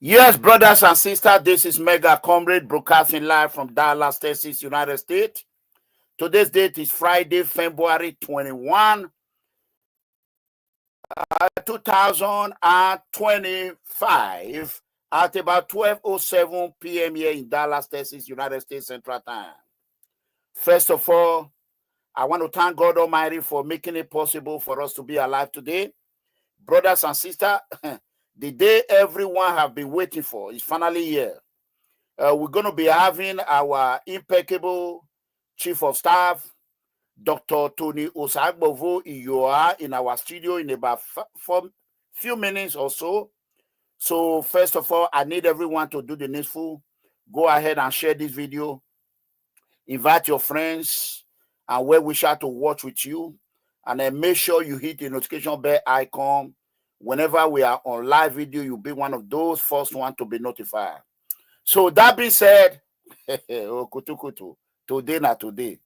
Yes, brothers and sisters, this is Mega Comrade broadcasting live from Dallas, Texas, United States. Today's date is Friday, February 21, 2025 at about 12:07 p.m. here in Dallas, Texas, United States Central Time. First of all, I want to thank God Almighty for making it possible for us to be alive today. Brothers and sisters, the day everyone have been waiting for is finally here. We're going to be having our impeccable Chief of Staff, Dr. Tony OSAIGBOVO Iyoha, in our studio in about few minutes or so. So first of all, I need everyone to do the needful. Go ahead and share this video. Invite your friends and well-wishers to watch with you. And then make sure you hit the notification bell icon. Whenever we are on live video, you'll be one of those first ones to be notified. So that being said, today not today.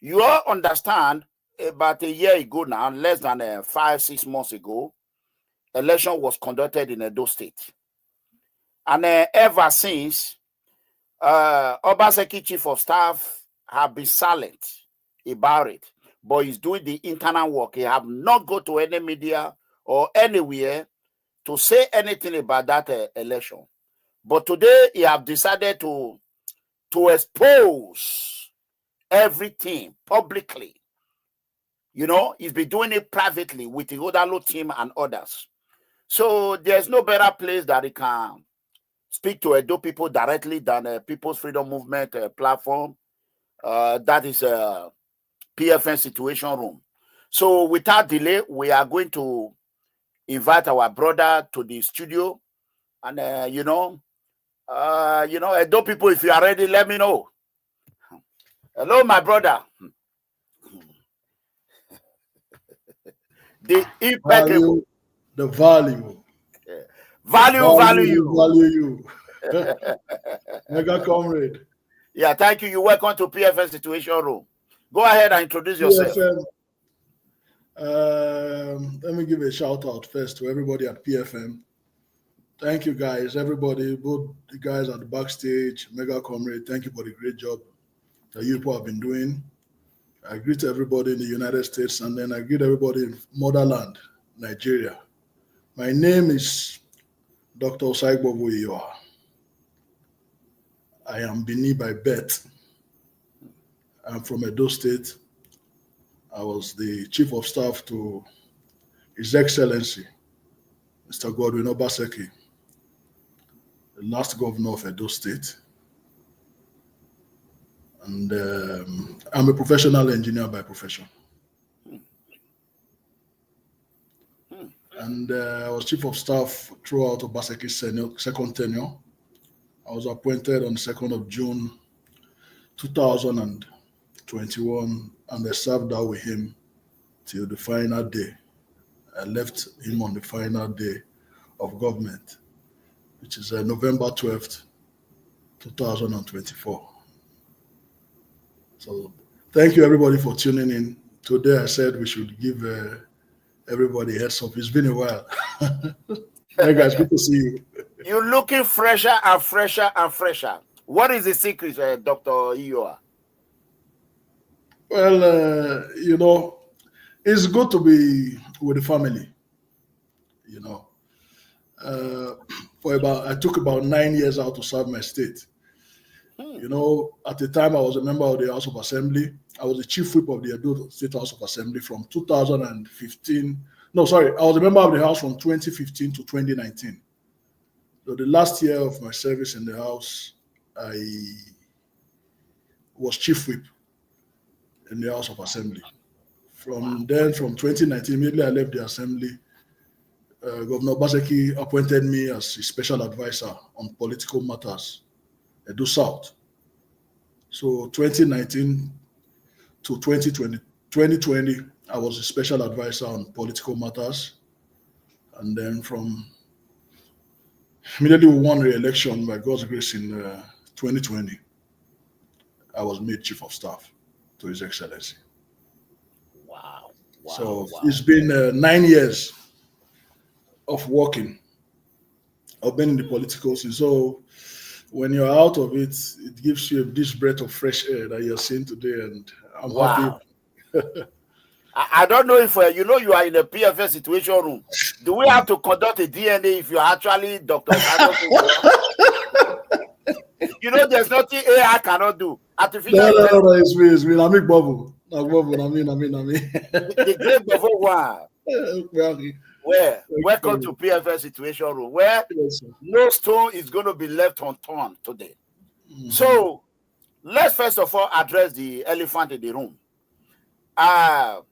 You all understand about a year ago now, less than 5-6 months ago, election was conducted in Edo State. And ever since, OBASEKI Chief of Staff have been silent about it, but he's doing the internal work. He have not go to any media or anywhere to say anything about that election. But today he have decided to expose everything publicly. You know, he's been doing it privately with the Odalo team and others. So there's no better place that he can speak to Edo people directly than People's Freedom Movement platform. That is a PFN Situation Room. So without delay, we are going to invite our brother to the studio. And, Edo people, if you are ready, let me know. Hello, my brother. The impeccable. Value you. Mega Comrade. Yeah, thank you. You're welcome to PFN Situation Room. Go ahead and introduce yourself. Let me give a shout out first to everybody at PFM. Thank you guys, everybody, both the guys at the backstage, Mega Comrade. Thank you for the great job that you people have been doing. I greet everybody in the United States, and then I greet everybody in motherland, Nigeria. My name is Dr. OSAIGBOVO Iyoha. I am Bini by birth. I'm from Edo State. I was the Chief of Staff to His Excellency, Mr. Godwin OBASEKI, the last governor of Edo State. And I'm a professional engineer by profession. And I was Chief of Staff throughout OBASEKI'S second tenure. I was appointed on the 2nd of June, 2021, and I served out with him till the final day. I left him on the final day of government, which is November 12th, 2024. So thank you everybody for tuning in. Today I said we should give everybody a heads up. It's been a while. Hey guys, good to see you. You're looking fresher and fresher and fresher. What is the secret, Dr. Iyoha? Well, it's good to be with the family. I took about 9 years out to serve my state. At the time I was a member of the House of Assembly. I was the chief whip of the Edo State House of Assembly from 2015. No, sorry, I was a member of the House from 2015 to 2019. So the last year of my service in the House, I was chief whip in the House of Assembly. From 2019, immediately I left the Assembly, Governor OBASEKI appointed me as his special advisor on political matters, Edo South. So 2019 to 2020, I was a special advisor on political matters. And then immediately we won re-election by God's grace in 2020. I was made Chief of Staff to His Excellency. Wow. It's been 9 years of working I've been in the political scene. So when you're out of it, it gives you this breath of fresh air that you're seeing today, and I'm happy. I don't know if you are in a PFS situation room. Do we have to conduct a DNA if you're actually Dr. There's nothing AI cannot do. Artificial no, it's me. I'm OSAIGBOVO. The great Bovo one. Welcome to PFS situation room, where no stone is going to be left unturned today. Mm-hmm. So let's first of all address the elephant in the room. How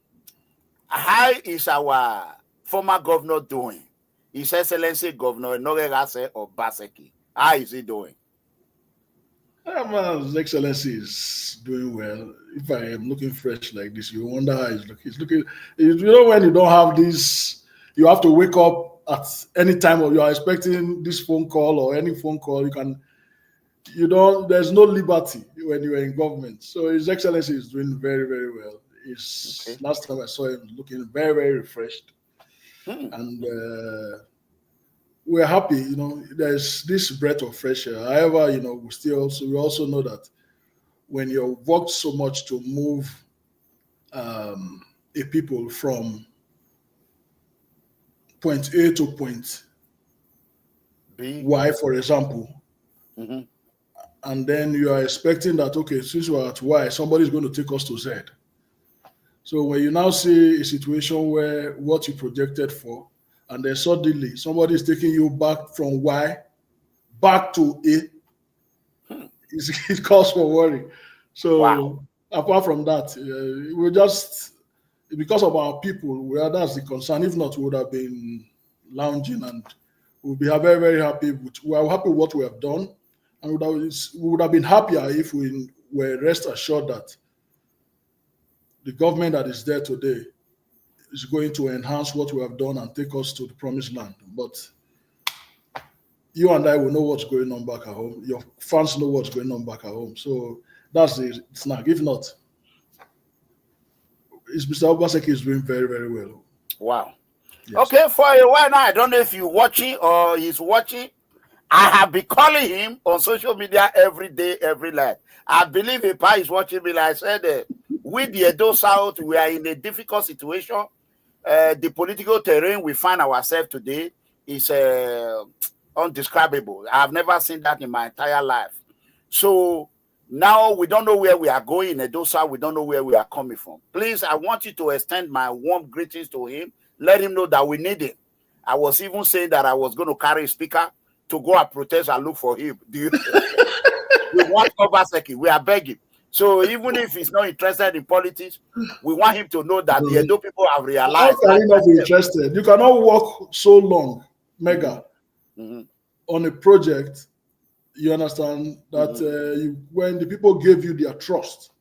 is our former governor doing? His Excellency Governor OBASEKI'S. How is he doing? His Excellency is doing well. If I am looking fresh like this, you wonder how he's looking. He's looking. When you don't have this, you have to wake up at any time, or you are expecting this phone call or any phone call. There's no liberty when you are in government. So His Excellency is doing very, very well. Last time I saw him looking very, very refreshed. And we're happy, there's this breath of fresh air. However, we also know that when you've worked so much to move a people from point A to point B, Y, for example, and then you are expecting that, okay, since we're at Y, somebody's going to take us to Z. So when you now see a situation where what you projected for, and then suddenly somebody is taking you back from Y back to A, it calls for worry. So apart from that, we're just, because of our people, that's the concern. If not, we would have been lounging, and we'll be very, very happy. We are happy with what we have done, and we would have been happier if we were rest assured that the government that is there today is going to enhance what we have done and take us to the promised land. But you and I will know what's going on back at home. Your fans know what's going on back at home. So that's the snag. If not, Mr. OBASEKI'S is doing very, very well. Wow. Yes. Okay, for a while now, I don't know if you're watching or he's watching. I have been calling him on social media every day, every night. I believe if he's watching me, like I said, with the Edo South, we are in a difficult situation. The political terrain we find ourselves today is undescribable. I have never seen that in my entire life. So now we don't know where we are going in Edo South. We don't know where we are coming from. Please, I want you to extend my warm greetings to him. Let him know that we need him. I was even saying that I was going to carry a speaker to go and protest and look for him. We want OBASEKI'S. We are begging. So even if he's not interested in politics, we want him to know that the Edo people have realized. How can he not be interested? You cannot work so long, mega, on a project. You understand that when the people gave you their trust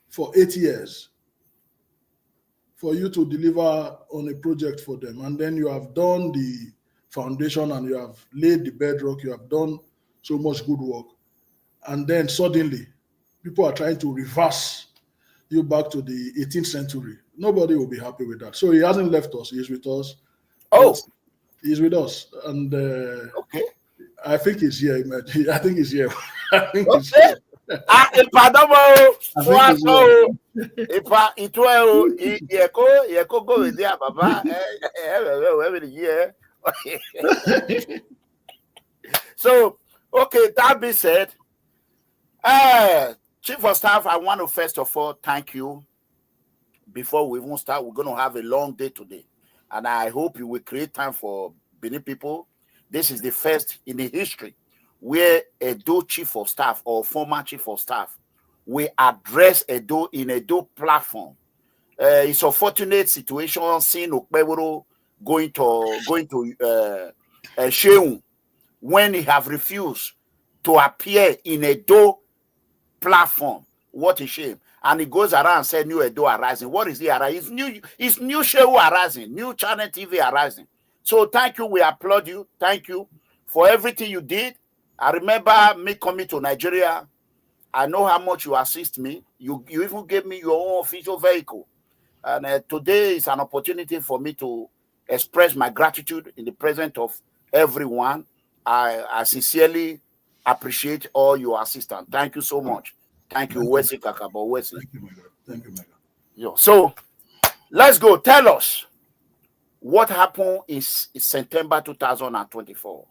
for 8 years, for you to deliver on a project for them, and then you have done the foundation and you have laid the bedrock, you have done so much good work, and then suddenly people are trying to reverse you back to the 18th century. Nobody will be happy with that. So he hasn't left us. He's with us. Oh, he's with us. And okay. I think he's here. I think he's here. I think he's here. So, okay, that being said, Chief of Staff, I want to first of all thank you. Before we even start, we're going to have a long day today. And I hope you will create time for Benin people. This is the first in the history where Edo Chief of Staff or former Chief of Staff will address Edo in Edo platform. It's a fortunate situation seeing Okpeboro going to Sheung when he have refused to appear in Edo platform. What a shame. And he goes around and said new Edo arising. What is he arising? It's new Shehu arising, new channel TV arising. So thank you. We applaud you. Thank you for everything you did. I remember me coming to Nigeria. I know how much you assist me. You even gave me your own official vehicle. And today is an opportunity for me to express my gratitude in the presence of everyone. I sincerely appreciate all your assistance. Thank you so much. Thank you, Wesi Kakabo Wesi. Thank you, Mega. Thank you, Mega. So let's go. Tell us what happened in September 2024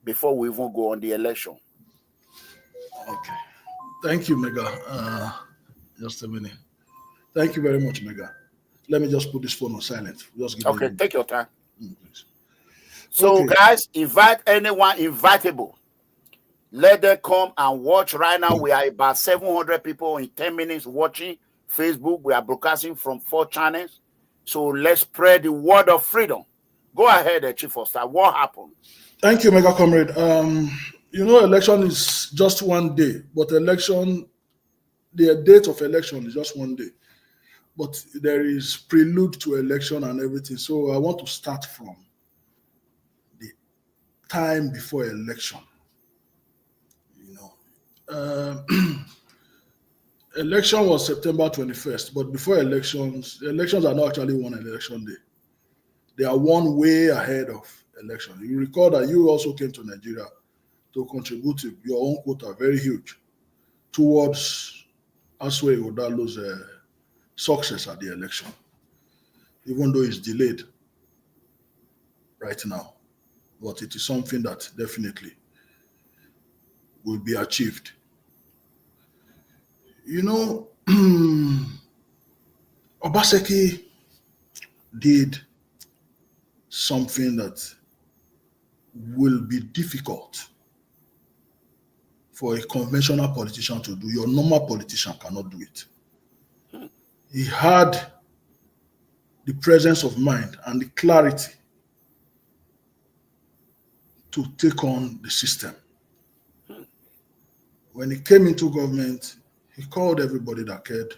before we even go on the election. Okay. Thank you, Mega. Just a minute. Thank you very much, Mega. Let me just put this phone on silent. Just give me take your time. Please. So, guys, invite anyone invitable. Let them come and watch right now. We are about 700 people in 10 minutes watching Facebook. We are broadcasting from 4 channels. So let's spread the word of freedom. Go ahead, Chief of Staff. What happened? Thank you, Mega Comrade. Election is just one day, but the date of election is just one day. But there is prelude to election and everything. So I want to start from the time before election. Election was September 21st, but before elections are not actually one election day. They are one way ahead of election. You recall that you also came to Nigeria to contribute to your own quota, very huge, towards Asue Odalo's success at the election, even though it's delayed right now. But it is something that definitely will be achieved. Obaseki did something that will be difficult for a conventional politician to do. Your normal politician cannot do it. He had the presence of mind and the clarity to take on the system. When he came into government, he called everybody that cared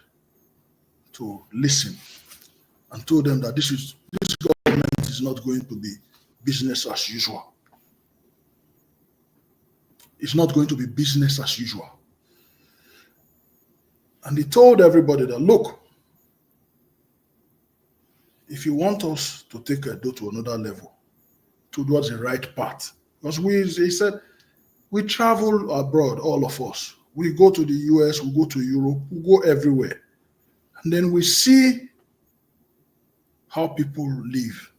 to listen and told them that this government is not going to be business as usual. It's not going to be business as usual. And he told everybody that, look, if you want us to take Edo to another level, towards the right path, because he said, we travel abroad, all of us. We go to the US, we go to Europe, we go everywhere. And then we see how people live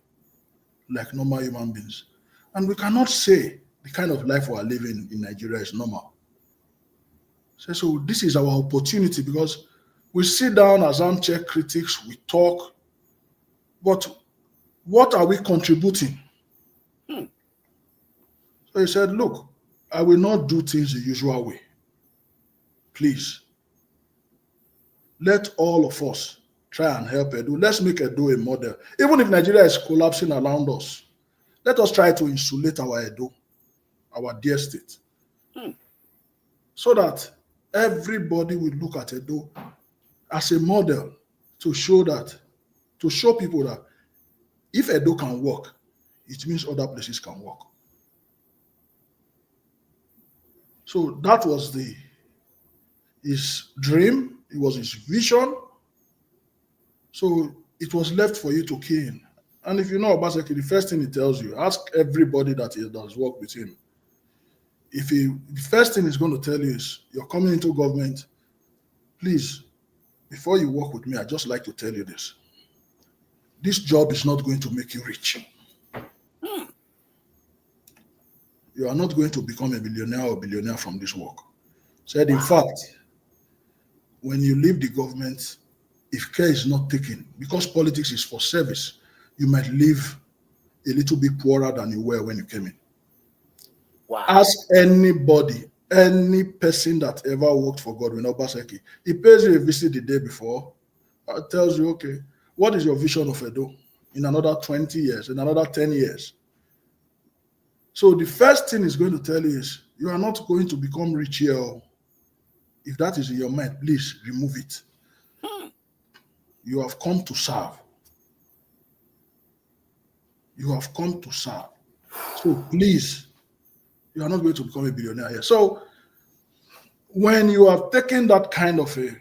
like normal human beings. And we cannot say the kind of life we are living in Nigeria is normal. So this is our opportunity, because we sit down as armchair critics, we talk, but what are we contributing? So he said, look, I will not do things the usual way. Please, let all of us try and help Edo. Let's make Edo a model. Even if Nigeria is collapsing around us, let us try to insulate our Edo, our dear state, so that everybody will look at Edo as a model to show people that if Edo can work, it means other places can work. So that was his dream, it was his vision. So it was left for you to key in. And if you know Obaseki, the first thing he tells you, ask everybody that he does work with him. The first thing he's going to tell you is, you're coming into government, please, before you work with me, I'd just like to tell you this. This job is not going to make you rich. You are not going to become a millionaire or billionaire from this work. Said, in fact, when you leave the government, if care is not taken, because politics is for service, you might live a little bit poorer than you were when you came in. Wow. Ask anybody, any person that ever worked for Godwin Obaseki, he pays you a visit the day before, tells you, okay, what is your vision of Edo in another 20 years, in another 10 years? So the first thing he's going to tell you is, you are not going to become rich here. If that is in your mind, please remove it. You have come to serve. You have come to serve. So please, you are not going to become a billionaire here. So when you have taken that kind of a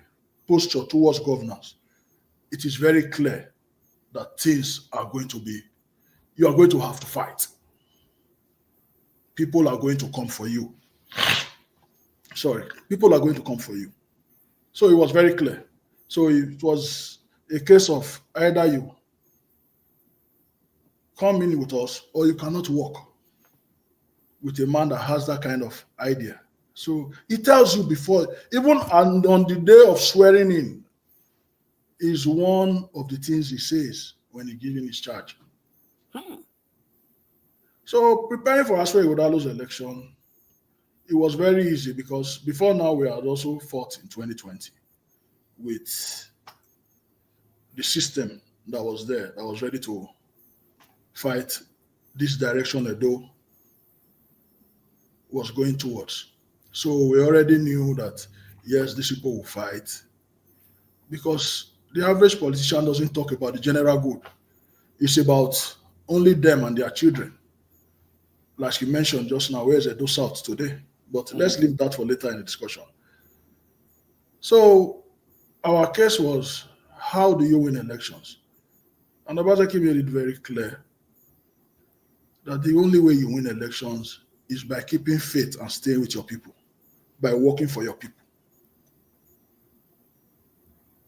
posture towards governance, it is very clear that things are going to be, you are going to have to fight. people are going to come for you. Sorry, people are going to come for you. So it was very clear. So it was a case of either you come in with us or you cannot work with a man that has that kind of idea. So he tells you before, even on the day of swearing in, is one of the things he says when he gives in his charge. So preparing for Aswa Ighodalo's election, it was very easy because before now we had also fought in 2020 with the system that was there, that was ready to fight this direction Edo was going towards. So we already knew that, yes, these people will fight because the average politician doesn't talk about the general good. It's about only them and their children. Like you mentioned just now, where's Edo South today? But let's leave that for later in the discussion. So our case was, how do you win elections? And Obaseki made it very clear that the only way you win elections is by keeping faith and staying with your people, by working for your people.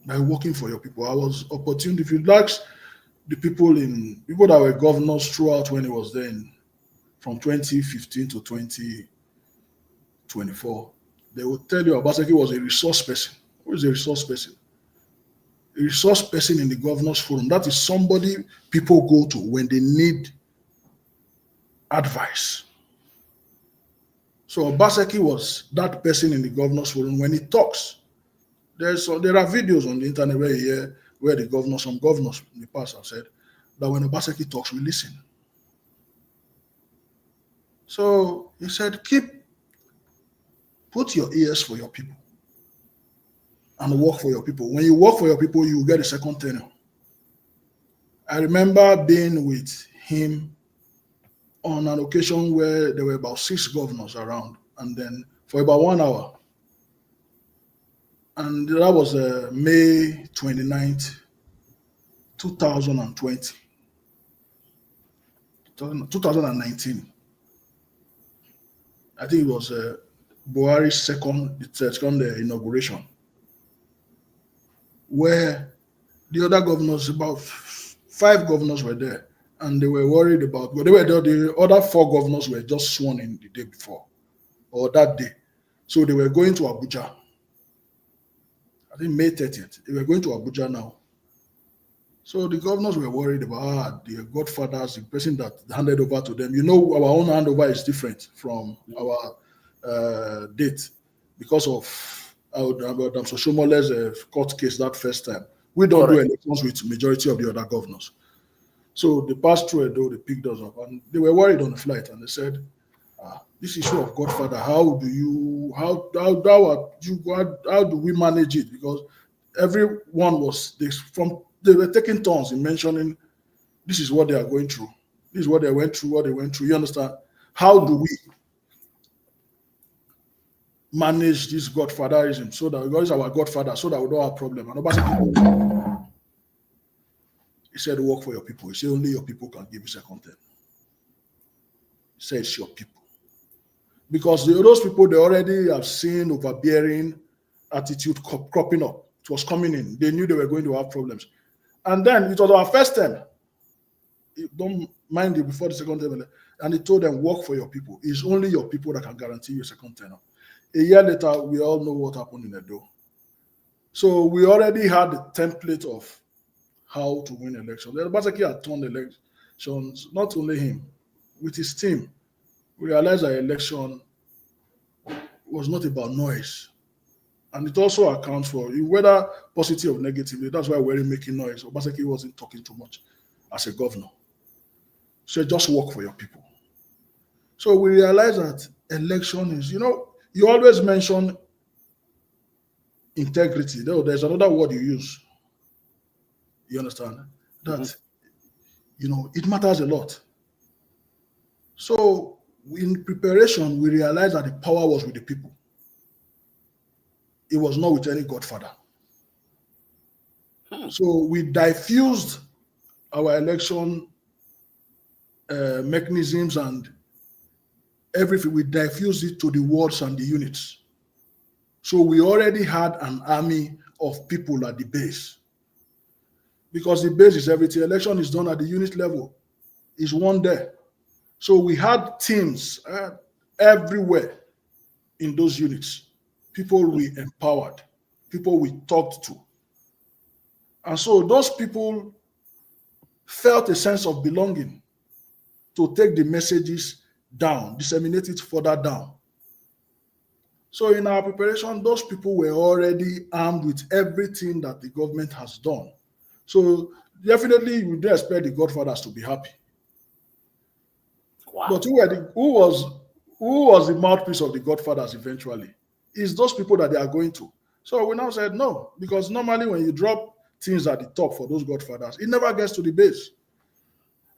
By working for your people. I was opportune. If you ask the people that were governors throughout when he was there from 2015 to 2024, they would tell you Obaseki was a resource person. Who is a resource person? A resource person in the governors forum. That is somebody people go to when they need advice. So Obaseki was that person in the governors forum. When he talks, there are videos on the internet where you hear where some governors in the past have said that when Obaseki talks, we listen. So he said, put your ears for your people and work for your people. When you work for your people, you will get a second tenure. I remember being with him on an occasion where there were about 6 governors around, and then for about 1 hour. And that was May 29th, 2020. 2019. I think it was Buhari's second inauguration, where the other governors, about 5 governors were there, and they were worried about, well, the other 4 governors were just sworn in the day before, or that day. So they were going to Abuja. I think May 30th. They were going to Abuja now. So the governors were worried about the Godfathers, the person that handed over to them. You know, our own handover is different from our date because of Soshomole's court case that first time. We don't do elections with majority of the other governors. So they passed through Edo, they picked us up, and they were worried on the flight, and they said, this issue of Godfather, how do we manage it? Because everyone they were taking turns in mentioning this is what they are going through. This is what they went through, You understand? How do we manage this Godfatherism so that God is our Godfather, so that we don't have problem? And he said, work for your people. He said, only your people can give you second term. He said, it's your people. Because those people, they already have seen overbearing attitude cropping up. It was coming in. They knew they were going to have problems. And then it was our first term. Don't mind it before the second term. And he told them, work for your people. It's only your people that can guarantee you a second term. A year later, we all know what happened in Edo. So we already had the template of how to win elections. Obaseki had turned elections, not only him, with his team. We realized that election was not about noise. And it also accounts for whether positive or negative. That's why we're making noise. Obaseki wasn't talking too much as a governor. So just work for your people. So we realized that election is, you always mention integrity. There's another word you use. You understand? That, it matters a lot. So in preparation, we realized that the power was with the people. It was not with any Godfather. So we diffused our election mechanisms and everything, we diffused it to the wards and the units. So we already had an army of people at the base. Because the base is everything. Election is done at the unit level. It's one there. So we had teams everywhere in those units. People we empowered, people we talked to. And so those people felt a sense of belonging to take the messages down, disseminate it further down. So in our preparation, those people were already armed with everything that the government has done. So definitely we do expect the Godfathers to be happy. Wow. But who was the mouthpiece of the Godfathers eventually? It's those people that they are going to. So we now said no, because normally when you drop things at the top for those Godfathers, it never gets to the base.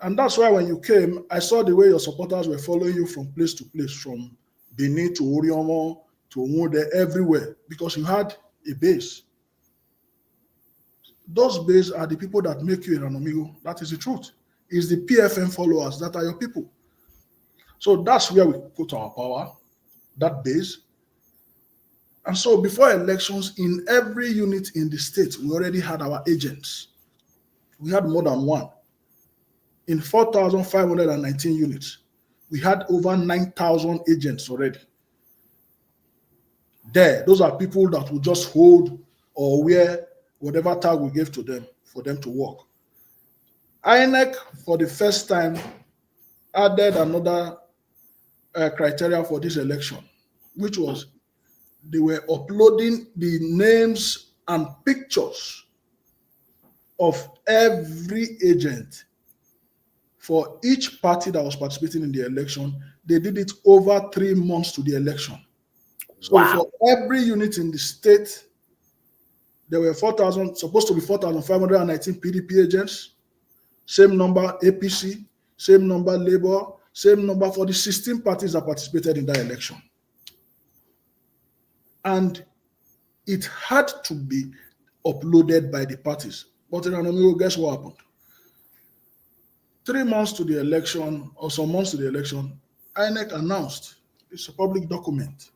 And that's why when you came, I saw the way your supporters were following you from place to place, from Benin to Oriomo to Omude, everywhere, because you had a base. Those bases are the people that make you a Ranomigo. That is the truth. It's the PFM followers that are your people. So that's where we put our power, that base. And so before elections, in every unit in the state, we already had our agents. We had more than one. In 4,519 units, we had over 9,000 agents already. There, those are people that will just hold or wear whatever tag we gave to them for them to work. INEC, for the first time, added another criteria for this election, which was they were uploading the names and pictures of every agent for each party that was participating in the election. They did it over 3 months to the election. So for every unit in the state, there were supposed to be 4,519 PDP agents, same number APC, same number Labour, same number for the 16 parties that participated in that election. And it had to be uploaded by the parties. But in Ranomigo, guess what happened? 3 months to the election, or some months to the election, INEC announced, it's a public document,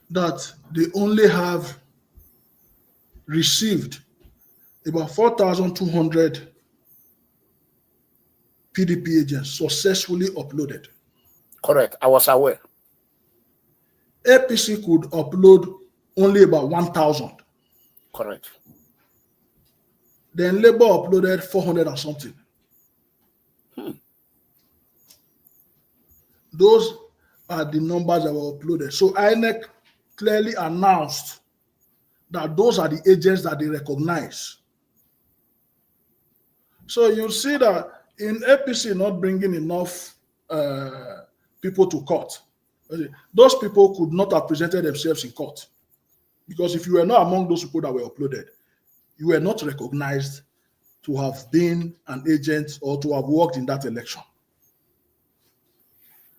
that they only have received about 4,200 PDP agents successfully uploaded. Correct. I was aware. APC could upload only about 1,000. Correct. Then Labour uploaded 400 and something. Those are the numbers that were uploaded. So INEC clearly announced that those are the agents that they recognize. So you see that in APC not bringing enough people to court, those people could not have presented themselves in court. Because if you were not among those people that were uploaded, you were not recognized to have been an agent or to have worked in that election.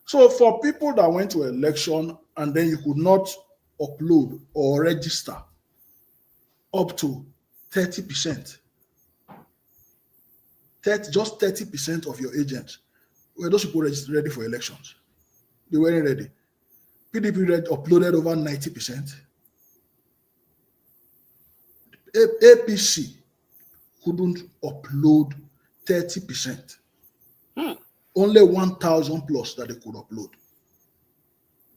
So for people that went to election and then you could not upload or register up to 30%, just 30% of your agents, were those people ready for elections? They weren't ready. PDP uploaded over 90%. APC couldn't upload 30%. Only 1,000 plus that they could upload.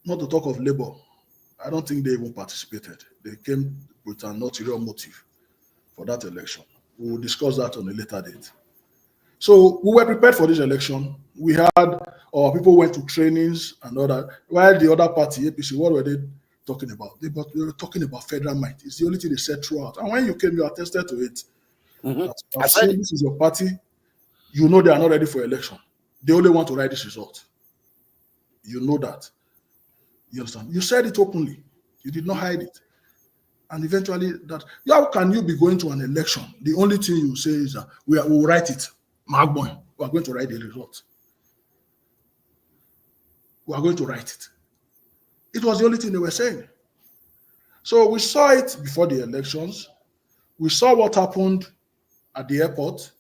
Not to talk of Labour. I don't think they even participated. They came with an ulterior motive for that election. We will discuss that on a later date. So we were prepared for this election. We had, our people went to trainings and all that. While the other party, APC, what were they talking about? They were talking about federal might. It's the only thing they said throughout. And when you came, you attested to it. As soon as this is your party, you know they are not ready for election. They only want to write this result. You know that. You understand? You said it openly. You did not hide it. And eventually, how can you be going to an election? The only thing you say is that we will write it. Mark boy, we are going to write the result. We are going to write it. It was the only thing they were saying. So we saw it before the elections. We saw what happened at the airport.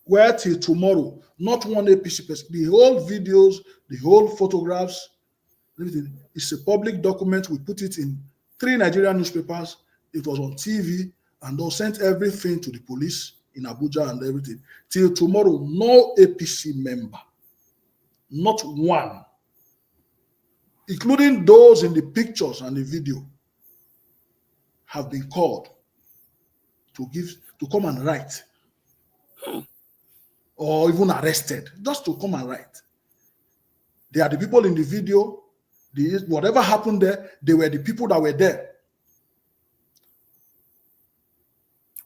where till tomorrow, not one APC person, the whole videos, the whole photographs, everything, it's a public document. We put it in 3 Nigerian newspapers. It was on TV, and they sent everything to the police in Abuja and everything. Till tomorrow, no APC member, not one, including those in the pictures and the video, have been called to come and write, or even arrested, just to come and write. They are the people in the video. Whatever happened there, they were the people that were there.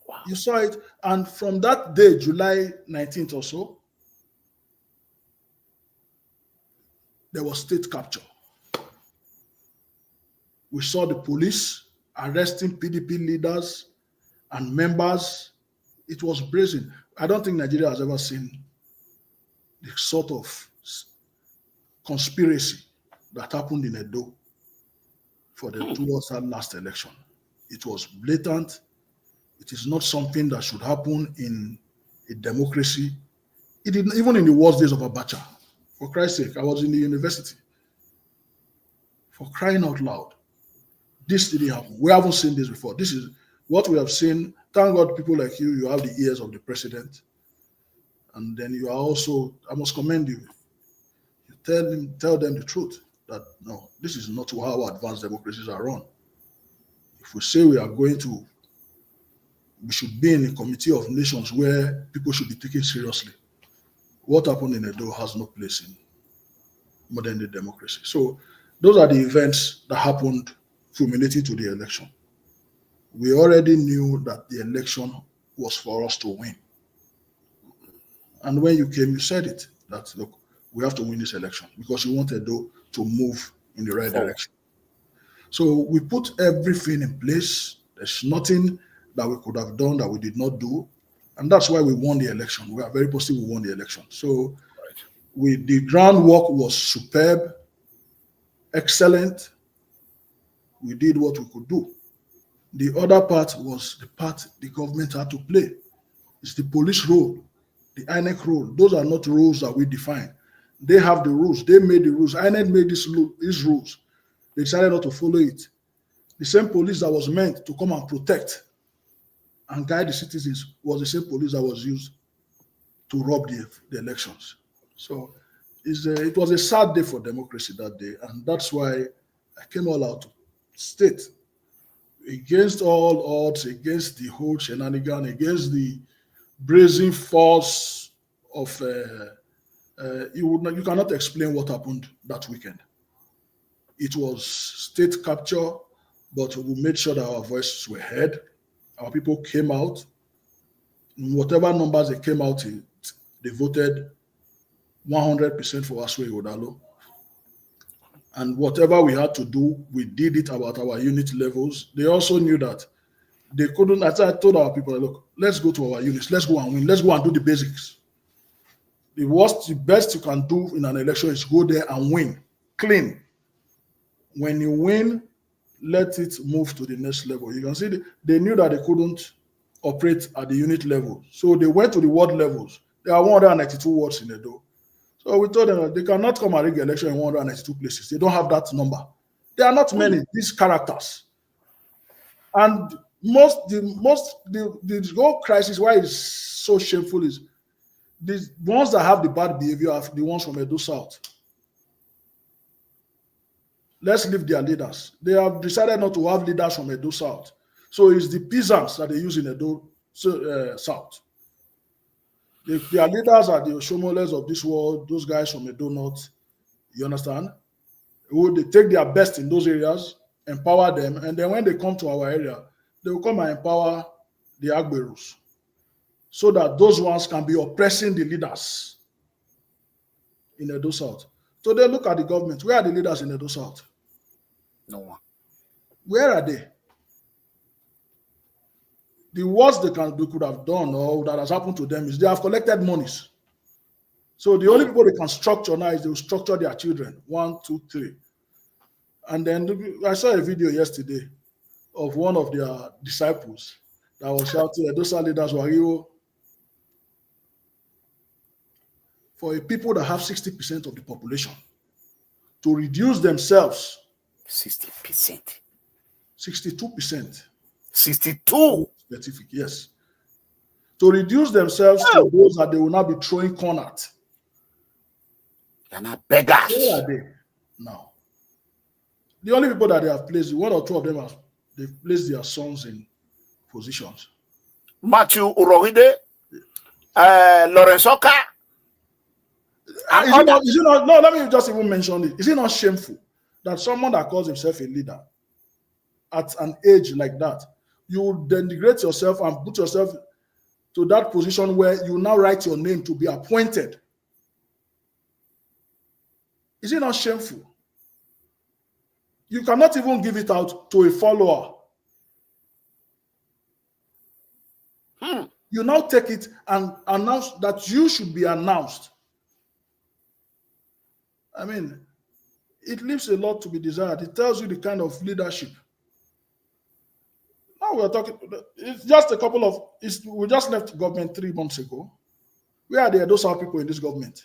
Wow. You saw it, and from that day, July 19th or so, there was state capture. We saw the police arresting PDP leaders and members. It was brazen. I don't think Nigeria has ever seen the sort of conspiracy that happened in Edo towards that last election. It was blatant. It is not something that should happen in a democracy. It didn't, even in the worst days of Abacha. For Christ's sake, I was in the university. For crying out loud. This didn't happen. We haven't seen this before. This is what we have seen. Thank God, people like you have the ears of the president. And then you are also, I must commend you. You tell them the truth, that no, this is not how advanced democracies are run. If we say we should be in a committee of nations where people should be taken seriously, what happened in Edo has no place in modern day democracy. So those are the events that happened culminating to the election. We already knew that the election was for us to win. And when you came, you said it, that look, we have to win this election because you want Edo to move in the right direction. So we put everything in place. There's nothing that we could have done that we did not do. And that's why we won the election. We are very positive we won the election. So the groundwork was superb, excellent. We did what we could do. The other part was the part the government had to play. It's the police role, the INEC role. Those are not rules that we define. They have the rules. They made the rules. INEC made these rules. They decided not to follow it. The same police that was meant to come and protect and guide the citizens was the same police that was used to rob the elections. So it was a sad day for democracy that day, and that's why I came all out to state against all odds, against the whole shenanigan, against the brazen force of you cannot explain what happened that weekend. It was state capture, but we made sure that our voices were heard. Our people came out. In whatever numbers they came out in, they voted 100% for Aswe Odalo. And whatever we had to do, we did it about our unit levels. They also knew that they couldn't, as I told our people, look, let's go to our units, let's go and win, let's go and do the basics. The best you can do in an election is go there and win, clean. When you win, let it move to the next level. You can see they knew that they couldn't operate at the unit level. So they went to the ward levels. There are 192 wards in Edo. So we told them that they cannot come and rig election in 192 places. They don't have that number. There are not many, these characters. And the whole crisis, why it's so shameful, is the ones that have the bad behavior are the ones from Edo South. Let's leave their leaders. They have decided not to have leaders from Edo South. So it's the peasants that they use in Edo South. Their leaders are the Oshomoles of this world, those guys from Edo North. You understand? They take their best in those areas, empower them, and then when they come to our area, they will come and empower the Agberus so that those ones can be oppressing the leaders in Edo South. So they look at the government. Where are the leaders in Edo South? No one. Where are they? The worst they could have done or that has happened to them is they have collected monies. So the only people they can structure now is they will structure their children, 1, 2, 3. And then I saw a video yesterday of one of their disciples that was shouting, those are leaders, Wario. for a people that have 60% of the population to reduce themselves 60%. 62%. 62. Specific, yes. To reduce themselves to those that they will not be throwing corn at. They're not beggars. Where are they now? The only people that they have placed, one or two of them have they've placed their sons in positions. Matthew Urohide, Lawrence Oka. Is it not, no, let me just even mention it. Is it not shameful that someone that calls himself a leader at an age like that, you denigrate yourself and put yourself to that position where you now write your name to be appointed? Is it not shameful? You cannot even give it out to a follower. You now take it and announce that you should be announced. I mean, it leaves a lot to be desired. It tells you the kind of leadership. Now we're talking, it's just a couple of, we just left government 3 months ago. Where are the Edo South people in this government?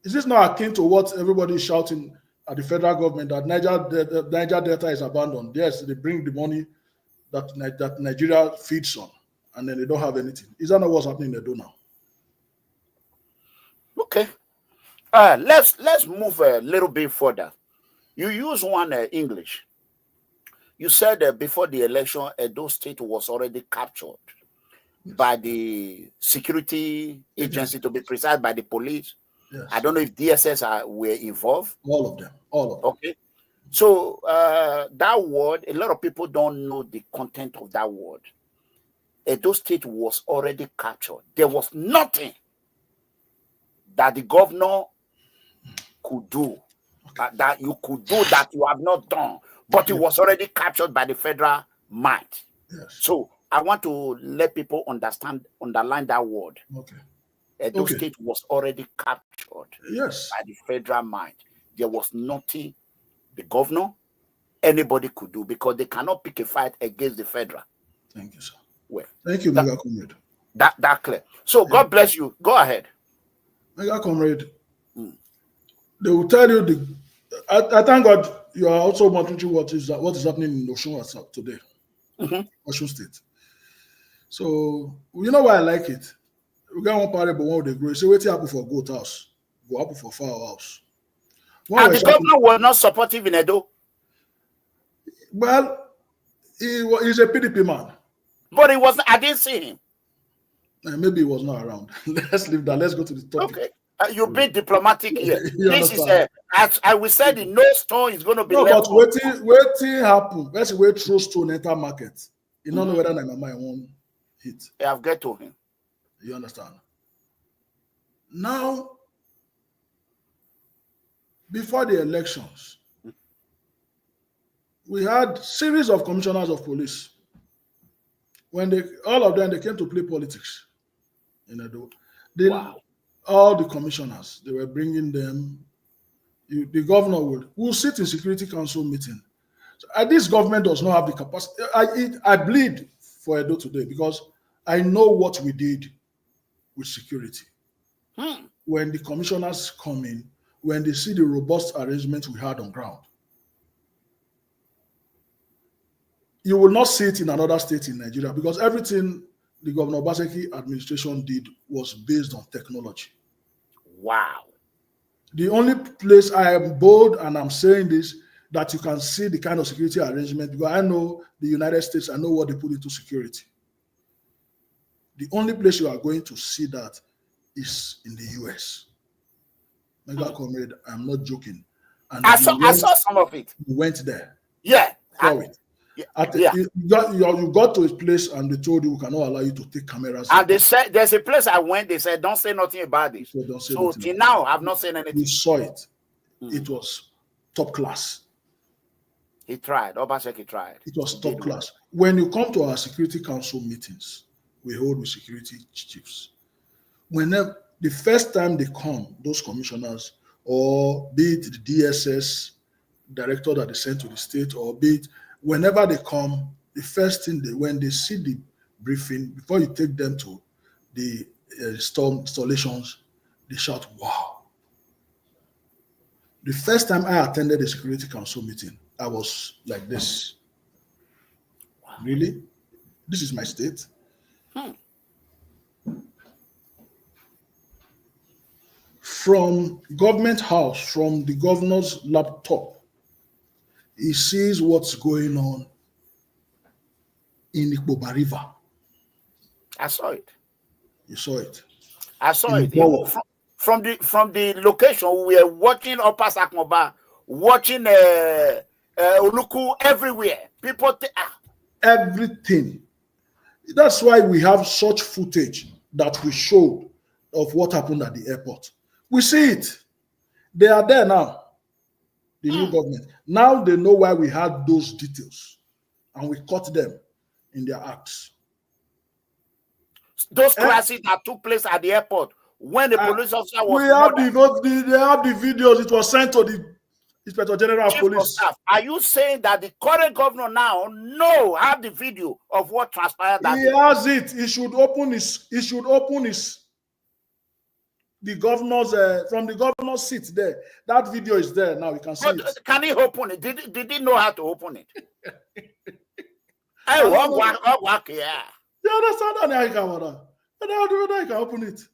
Is this not akin to what everybody is shouting at the federal government, that Niger Delta is abandoned? Yes, they bring the money that Nigeria feeds on, and then they don't have anything. Is that not what's happening in Edo now? Okay. Let's move a little bit further. You use one English. You said before the election, Edo State was already captured by the security agency, to be precise, by the police. Yes. I don't know if DSS were involved. All of them. All of them. Okay. So that word, a lot of people don't know the content of that word. Edo State was already captured. There was nothing that the governor could do, that you could do that you have not done, but it was already captured by the federal might. Yes. So I want to let people underline that word. Okay. Edo State was already captured by the federal might. There was nothing the governor, anybody could do, because they cannot pick a fight against the federal. Thank you, sir. Well, thank you, Mega Comrade. That clear. So God bless you. Go ahead. Mega Comrade, they will tell you I thank God you are also monitoring what is happening in Osun today, Osun State. So you know why I like it. We got one parable, one they grow. So wait till happen for goat house, go happen for fowl house. And the government was not supportive in Edo. Well, he's a PDP man. But he wasn't. I didn't see him. Maybe he was not around. Let's leave that. Let's go to the topic. Okay. You be diplomatic here. This is as I will say, no stone is going to be left. No, but waiting happen. Let's wait through stone enter market. You don't know whether my mama won't hit. I've get to him. You understand? Now, before the elections, we had series of commissioners of police. When all of them came to play politics in Edo. All the commissioners, they were bringing them. The governor will sit in Security Council meeting. So, this government does not have the capacity. I bleed for Edo today because I know what we did with security. When the commissioners come in, when they see the robust arrangements we had on ground. You will not see it in another state in Nigeria because everything the Governor OBASEKI'S administration did was based on technology. Wow. The only place I am bold and I'm saying this, that you can see the kind of security arrangement, because I know the United States, I know what they put into security. The only place you are going to see that is in the US. Mega Comrade, I'm not joking. And I saw some of it. You went there. Yeah. You got to a place and they told you we cannot allow you to take cameras. And they said there's a place I went, they said don't say nothing about it. So till now I've not seen anything. We saw it. It was top class. He tried. Obaseki tried. It was top class. When you come to our Security Council meetings, we hold with security chiefs. Whenever the first time they come, those commissioners, or be it the DSS director that they sent to the state, or be it whenever they come, the first thing when they see the briefing, before you take them to the installations, they shout, wow. The first time I attended a Security Council meeting, I was like this. Wow. Really? This is my state? From government house, from the governor's laptop, he sees what's going on in Ikpoba River. I saw it. You saw it. I saw it. From the location, we were watching Upper Sakmoba, watching Oluku everywhere. People, everything. That's why we have such footage that we showed of what happened at the airport. We see it. They are there now. The new government. Now they know why we had those details, and we caught them in their acts. Those clashes that took place at the airport when the police officer was. They have the videos. It was sent to the Inspector General of Police. Are you saying that the current governor now have the video of what transpired? He has it. He should open his. The governor's from the governor's seat there. That video is there now. You can see it. Can he open it? Did he know how to open it? Hey, what? Yeah. You understand that? I can open it.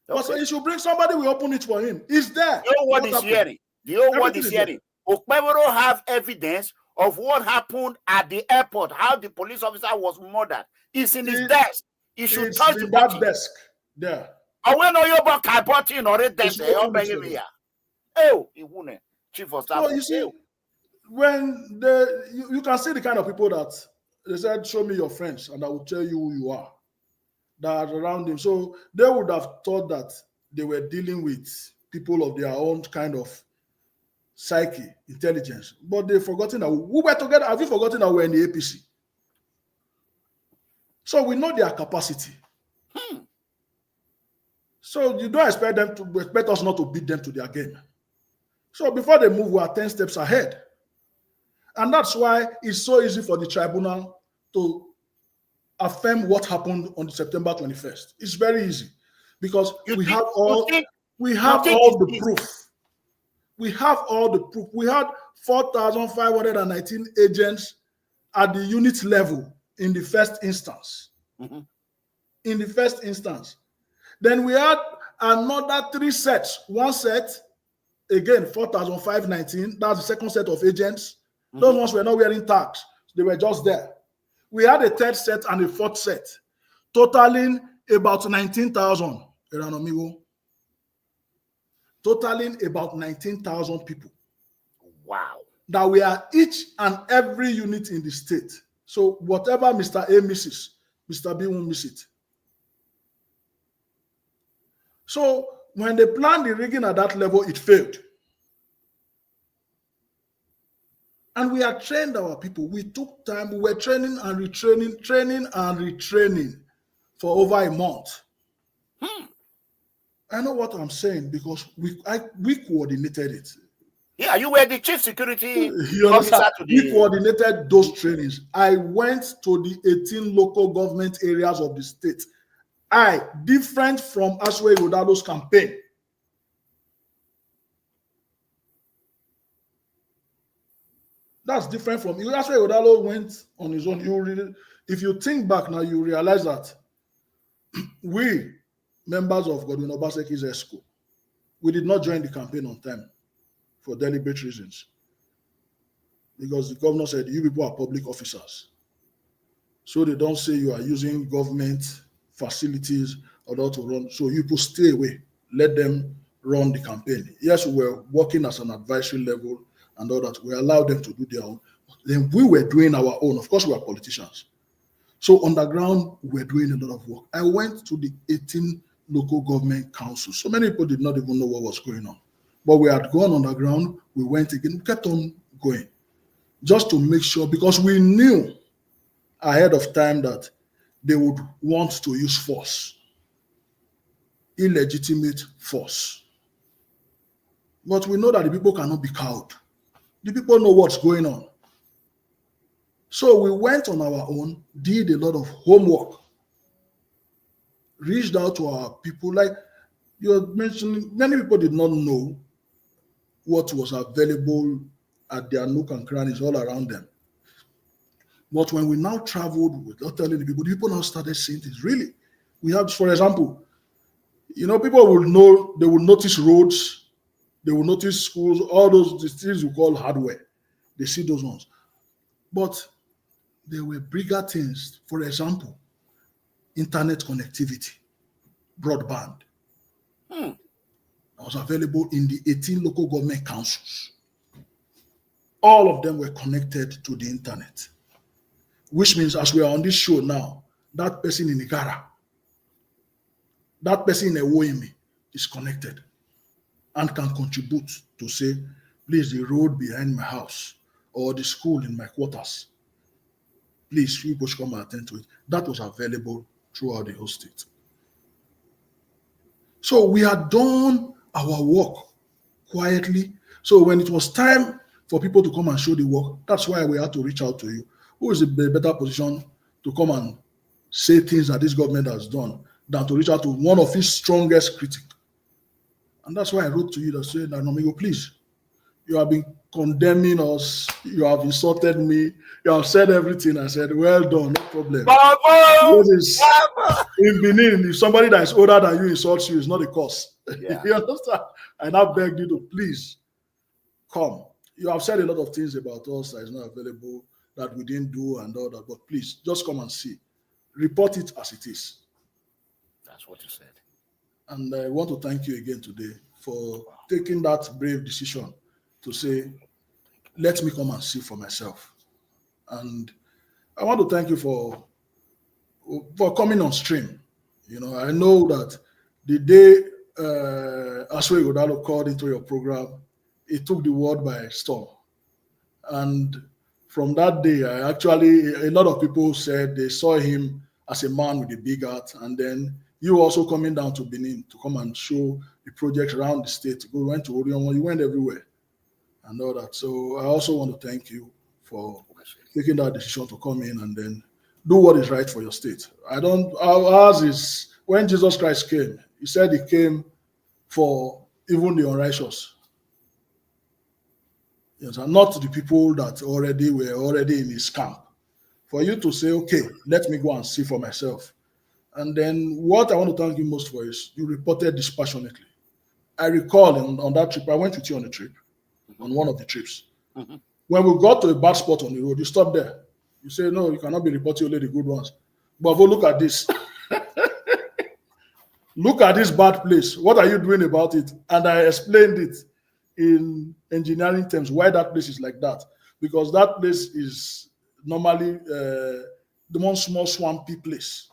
Okay. But he should bring somebody who will open it for him. It's there. The whole world is hearing. The whole world is hearing. Okpeboro have evidence of what happened at the airport, how the police officer was murdered. It's in his desk. He should touch the that desk there. I will know your back. I bought in already. Oh, chief of staff. So you see, when you can see the kind of people that they said, show me your friends, and I will tell you who you are. That are around him. So they would have thought that they were dealing with people of their own kind of psyche, intelligence. But they've forgotten that we were together. Have you forgotten that we're in the APC? So we know their capacity. So you don't expect us not to beat them to their game. So before they move, we are 10 steps ahead. And that's why it's so easy for the tribunal to affirm what happened on September 21st. It's very easy because we have all the proof. We have all the proof. We had 4,519 agents at the unit level in the first instance. In the first instance. Then we had another 3 sets. One set, again, 4,519. That's the second set of agents. Those ones were not wearing tags. They were just there. We had a third set and a fourth set, totaling about 19,000. Totaling about 19,000 people. Wow. That we are each and every unit in the state. So whatever Mr. A misses, Mr. B won't miss it. So when they planned the rigging at that level, it failed. And we had trained our people. We took time. We were training and retraining for over a month. I know what I'm saying because we coordinated it. Yeah, you were the chief security officer today. We coordinated those trainings. I went to the 18 local government areas of the state. Different from Aswe Rodalo's campaign. That's different from you. Aswe Rodalo went on his own. If you think back now, you realize that we, members of Godwin OBASEKI'S ESCO, we did not join the campaign on time for deliberate reasons. Because the governor said, you people are public officers. So they don't say you are using government facilities or not to run. So you people stay away. Let them run the campaign. Yes, we were working as an advisory level and all that. We allowed them to do their own. Then we were doing our own. Of course, we are politicians. So on the ground, we were doing a lot of work. I went to the 18 local government councils. So many people did not even know what was going on. But we had gone on the ground. We went again. We kept on going. Just to make sure, because we knew ahead of time that they would want to use force, illegitimate force. But we know that the people cannot be cowed. The people know what's going on. So we went on our own, did a lot of homework. reached out to our people. Like you're mentioning, many people did not know what was available at their nook and crannies all around them. But when we now traveled without telling the people now started seeing things. Really, we have, for example, people will know, they will notice roads, they will notice schools, all those things we call hardware. They see those ones. But there were bigger things. For example, internet connectivity, broadband. That was available in the 18 local government councils. All of them were connected to the internet. Which means as we are on this show now, that person in Igara, that person in Ewoimi is connected and can contribute to say, please, the road behind my house or the school in my quarters, please, people should come and attend to it. That was available throughout the whole state. So we had done our work quietly. So when it was time for people to come and show the work, that's why we had to reach out to you. Who is in a better position to come and say things that this government has done than to reach out to one of its strongest critics? And that's why I wrote to you that said, Nomigo, please, you have been condemning us, you have insulted me, you have said everything. I said, well done, no problem. In Benin, if somebody that is older than you insults you, it's not a cause. Yeah. You understand? I now begged you to please come. You have said a lot of things about us that is not available, that we didn't do and all that, but please, just come and see. Report it as it is. That's what you said. And I want to thank you again today for taking that brave decision to say, let me come and see for myself. And I want to thank you for coming on stream. I know that the day OSAIGBOVO called into your program, it took the world by storm. And from that day, a lot of people said they saw him as a man with a big heart. And then you also coming down to Benin to come and show the projects around the state. You went to Orion, you went everywhere and all that. So I also want to thank you for taking that decision to come in and then do what is right for your state. Ours is, when Jesus Christ came, he said he came for even the unrighteous. Yes, and not the people that were already in his camp. For you to say, okay, let me go and see for myself. And then what I want to thank you most for is you reported dispassionately. I recall on that trip, I went with you on a trip, on one of the trips. Mm-hmm. When we got to a bad spot on the road, you stopped there. You say, no, you cannot be reporting only the good ones. But look at this. Look at this bad place. What are you doing about it? And I explained it in engineering terms, why that place is like that. Because that place is normally the one small swampy place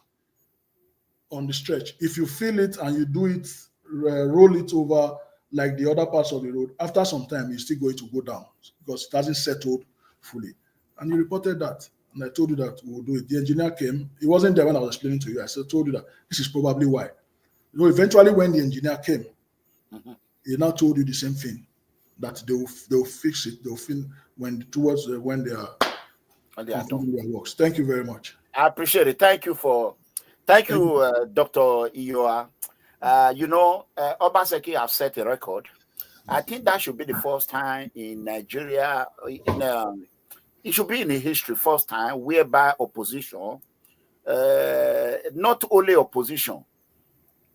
on the stretch. If you fill it and you do it, roll it over like the other parts of the road, after some time, it's still going to go down because it hasn't settled fully. And you reported that. And I told you that we will do it. The engineer came. He wasn't there when I was explaining to you. I told you that this is probably why. Eventually, when the engineer came, he now told you the same thing, that they'll fix it. They'll feel when they are doing their works. Thank you very much. I appreciate it. Thank you, Dr. Iyoha. Obaseki have set a record. I think that should be the first time in Nigeria. It should be in the history, first time whereby opposition, not only opposition,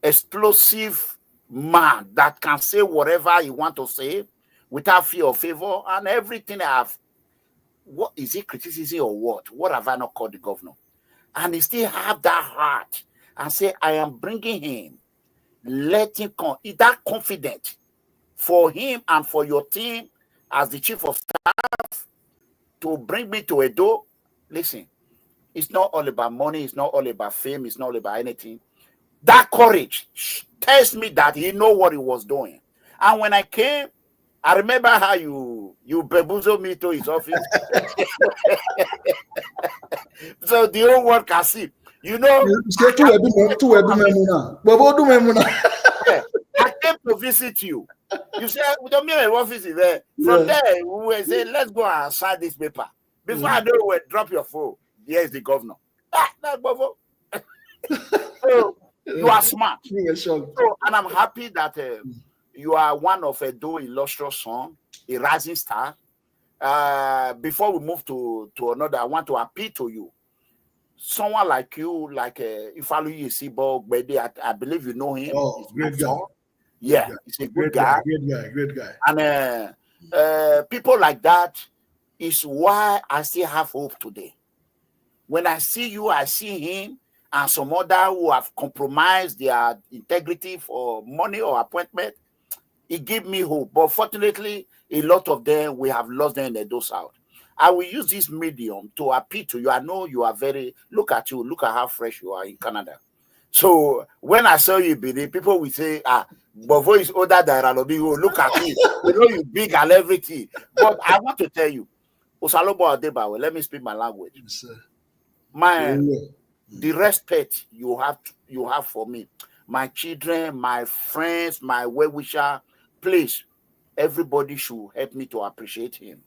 explosive man that can say whatever he want to say without fear or favor, and everything what is it, criticism or what? What have I not called the governor? And he still have that heart and say, I am bringing him. Let him come. Is that confident for him and for your team as the chief of staff to bring me to Edo? Listen, it's not all about money. It's not all about fame. It's not all about anything. That courage tells me that he know what he was doing. And when I came, I remember how you bamboozled me to his office. So the whole world can see. I came to visit you. You said, we don't mean my office is there. From there, we will say, let's go and sign this paper. Before I know, drop your phone. Here's the governor. That's Bovo. So You are smart. You were shocked. So, and I'm happy that you are one of Edo illustrious son, a rising star. Before we move to another, I want to appeal to you. Someone like you, like Ifalu Yesibo, I believe you know him. Oh, He's great guy. Yeah, Great guy. he's a good guy. Great guy. And people like that is why I still have hope today. When I see you, I see him and some other who have compromised their integrity for money or appointment. It gives me hope. But fortunately, a lot of them, we have lost them in the Edo South. I will use this medium to appeal to you. I know you are look at you, look at how fresh you are in Canada. So when I saw you, BD, people will say, Bovo is older than Ralobigo. Look at me. You know you big and everything. But I want to tell you, Osalobo Adebawe, let me speak my language. Yes, The respect you have for me, my children, my friends, my well-wisher, please, everybody should help me to appreciate him.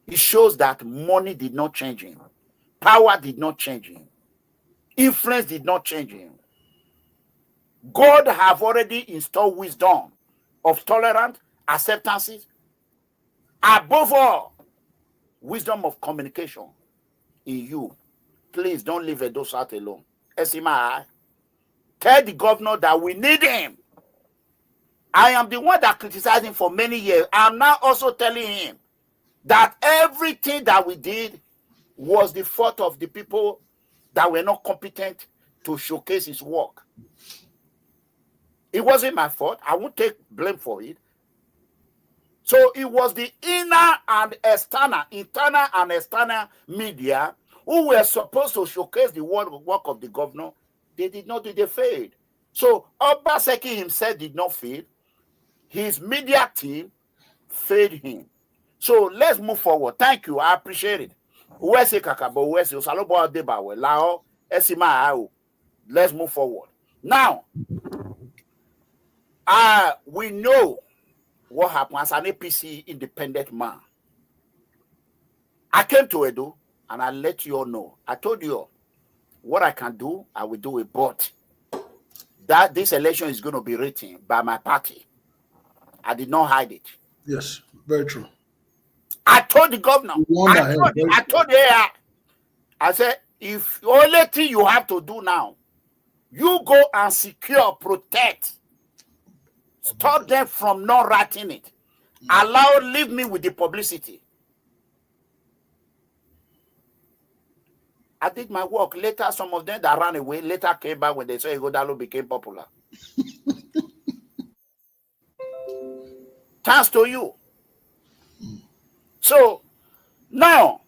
It shows that money did not change him. Power did not change him. Influence did not change him. God have already installed wisdom of tolerance, acceptances. Above all, wisdom of communication in you. Please don't leave Edo South alone. Esima, tell the governor that we need him. I am the one that criticized him for many years. I'm now also telling him that everything that we did was the fault of the people that were not competent to showcase his work. It wasn't my fault. I won't take blame for it. So it was the internal and external media who were supposed to showcase the work of the governor. They did not do. They failed. So Obaseki himself did not fail. His media team failed him. So let's move forward. Thank you. I appreciate it. Let's move forward. Now, we know what happened as an APC independent man. I came to Edo and I let you all know. I told you all, what I can do, I will do it. But that this election is going to be written by my party. I did not hide it. Yes, very true. I told the governor. I told her. I said, if the only thing you have to do now, you go and secure, protect, stop them from not writing it. Leave me with the publicity. I did my work. Later, some of them that ran away later came back when they saw Igodalo became popular. Thanks to you. So now,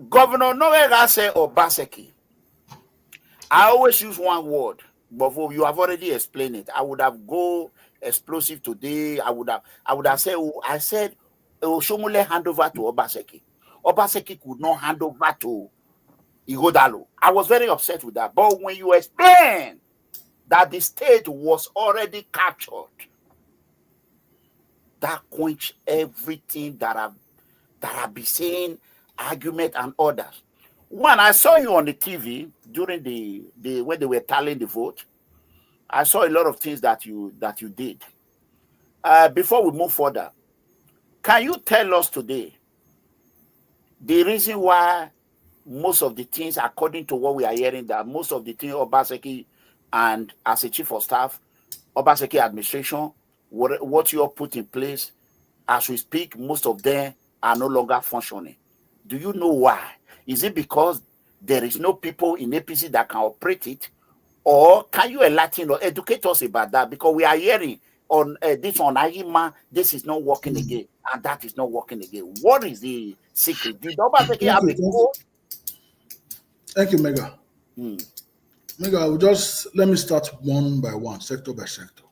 Governor Noega said Obaseki. I always use one word, but you have already explained it. I would have go explosive today. I would have said, I said, Shomule hand over to Obaseki. Obaseki could not hand over to Igodalo. I was very upset with that. But when you explain that the state was already captured, that quench everything that I've been saying, argument and others. One, I saw you on the TV during the when they were tallying the vote. I saw a lot of things that you did. Before we move further, can you tell us today the reason why most of the things, according to what we are hearing, that most of the things Obaseki and as a chief of staff, Obaseki administration, what you have put in place, as we speak, most of them are no longer functioning. Do you know why? Is it because there is no people in APC that can operate it? Or can you enlighten or educate us about that? Because we are hearing on this on Ahima, this is not working again, and that is not working again. What is the secret? Did Obaseki have a code? Thank you, Mega. Mega, I will let me start one by one, sector by sector.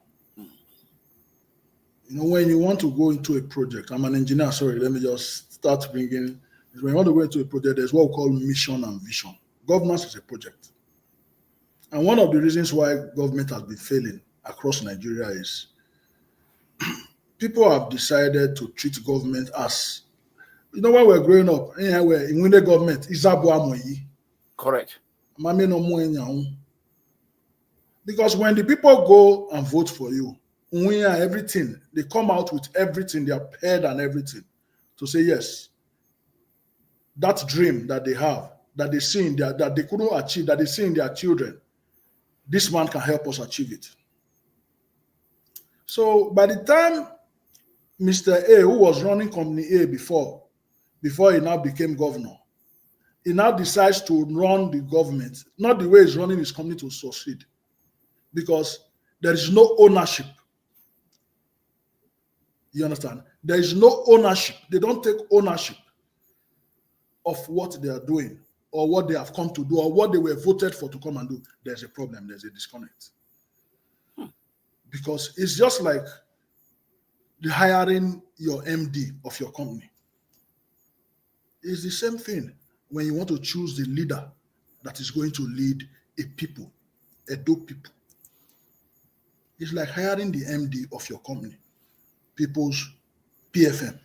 You know, when you want to go into a project, I'm an engineer, sorry, let me just start bringing. When you want to go into a project, there's what we call mission and vision. Governance is a project. And one of the reasons why government has been failing across Nigeria is people have decided to treat government as, you know, when we're growing up, in the government, Correct. Because when the people go and vote for you, everything, they come out with everything, their head and everything, to say yes. That dream that they have, that they see in that they couldn't achieve, that they see in their children, this man can help us achieve it. So by the time Mr. A, who was running Company A before he now became governor, he now decides to run the government, not the way he's running his company to succeed, because there is no ownership. You understand? There is no ownership. They don't take ownership of what they are doing or what they have come to do or what they were voted for to come and do. There's a problem. There's a disconnect. Because it's just like the hiring your MD of your company. It's the same thing when you want to choose the leader that is going to lead a people, Edo people. It's like hiring the MD of your company, people's PFM.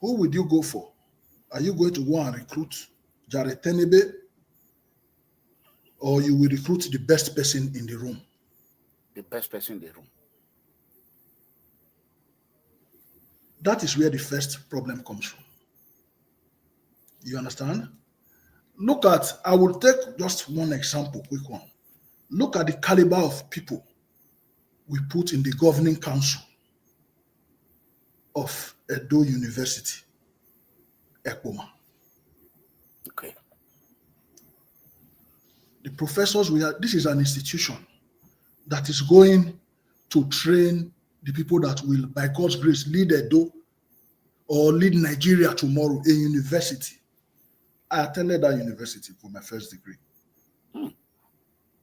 Who would you go for? Are you going to go and recruit Jared Tenebe, or you will recruit the best person in the room? The best person in the room. That is where the first problem comes from. You understand? Look at, I will take just one example, quick one. Look at the caliber of people we put in the governing council of Edo University, Ekpoma. Okay. The professors we have, this is an institution that is going to train the people that will, by God's grace, lead Edo or lead Nigeria tomorrow, a university. I attended that university for my first degree.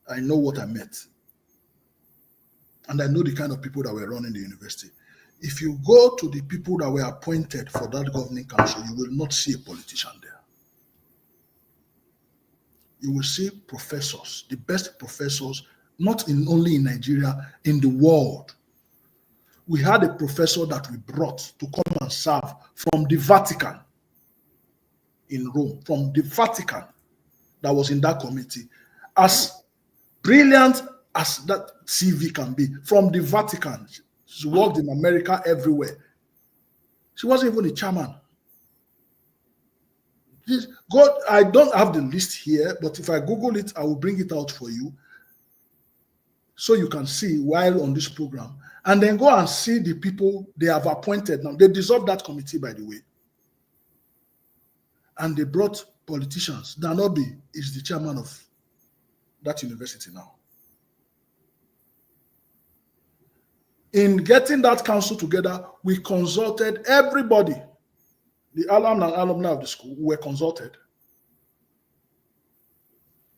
I know what I met. And I know the kind of people that were running the university. If you go to the people that were appointed for that governing council, you will not see a politician there. You will see professors, the best professors, not only in Nigeria, in the world. We had a professor that we brought to come and serve from the Vatican in Rome, from the Vatican, that was in that committee. As brilliant as that CV can be, from the Vatican. She worked in America everywhere. She wasn't even a chairman. God, I don't have the list here, but if I Google it, I will bring it out for you so you can see while on this program. And then go and see the people they have appointed now. They dissolved that committee, by the way. And they brought politicians. Danobi is the chairman of that university now. In getting that council together, we consulted everybody. The alumni and alumni of the school were consulted.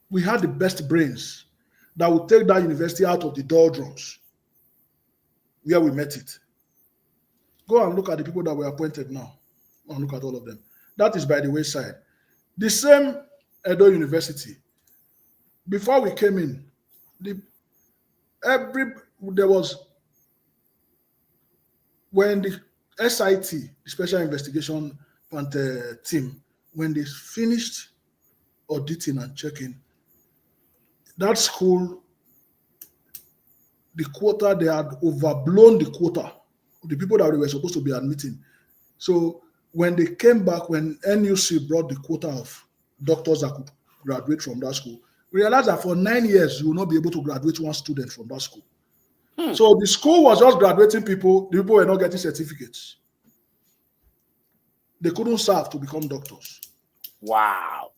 We had the best brains that would take that university out of the doldrums where we met it. Go and look at the people that were appointed now. Go and look at all of them. That is by the wayside. The same Edo University, before we came in, there was, when the SIT, the Special Investigation Team, when they finished auditing and checking, that school, the quota, they had overblown the quota, the people that they were supposed to be admitting. So when they came back, when NUC brought the quota of doctors that could graduate from that school, we realized that for 9 years, you will not be able to graduate one student from that school. So the school was just graduating people, the people were not getting certificates. They couldn't serve to become doctors. Wow.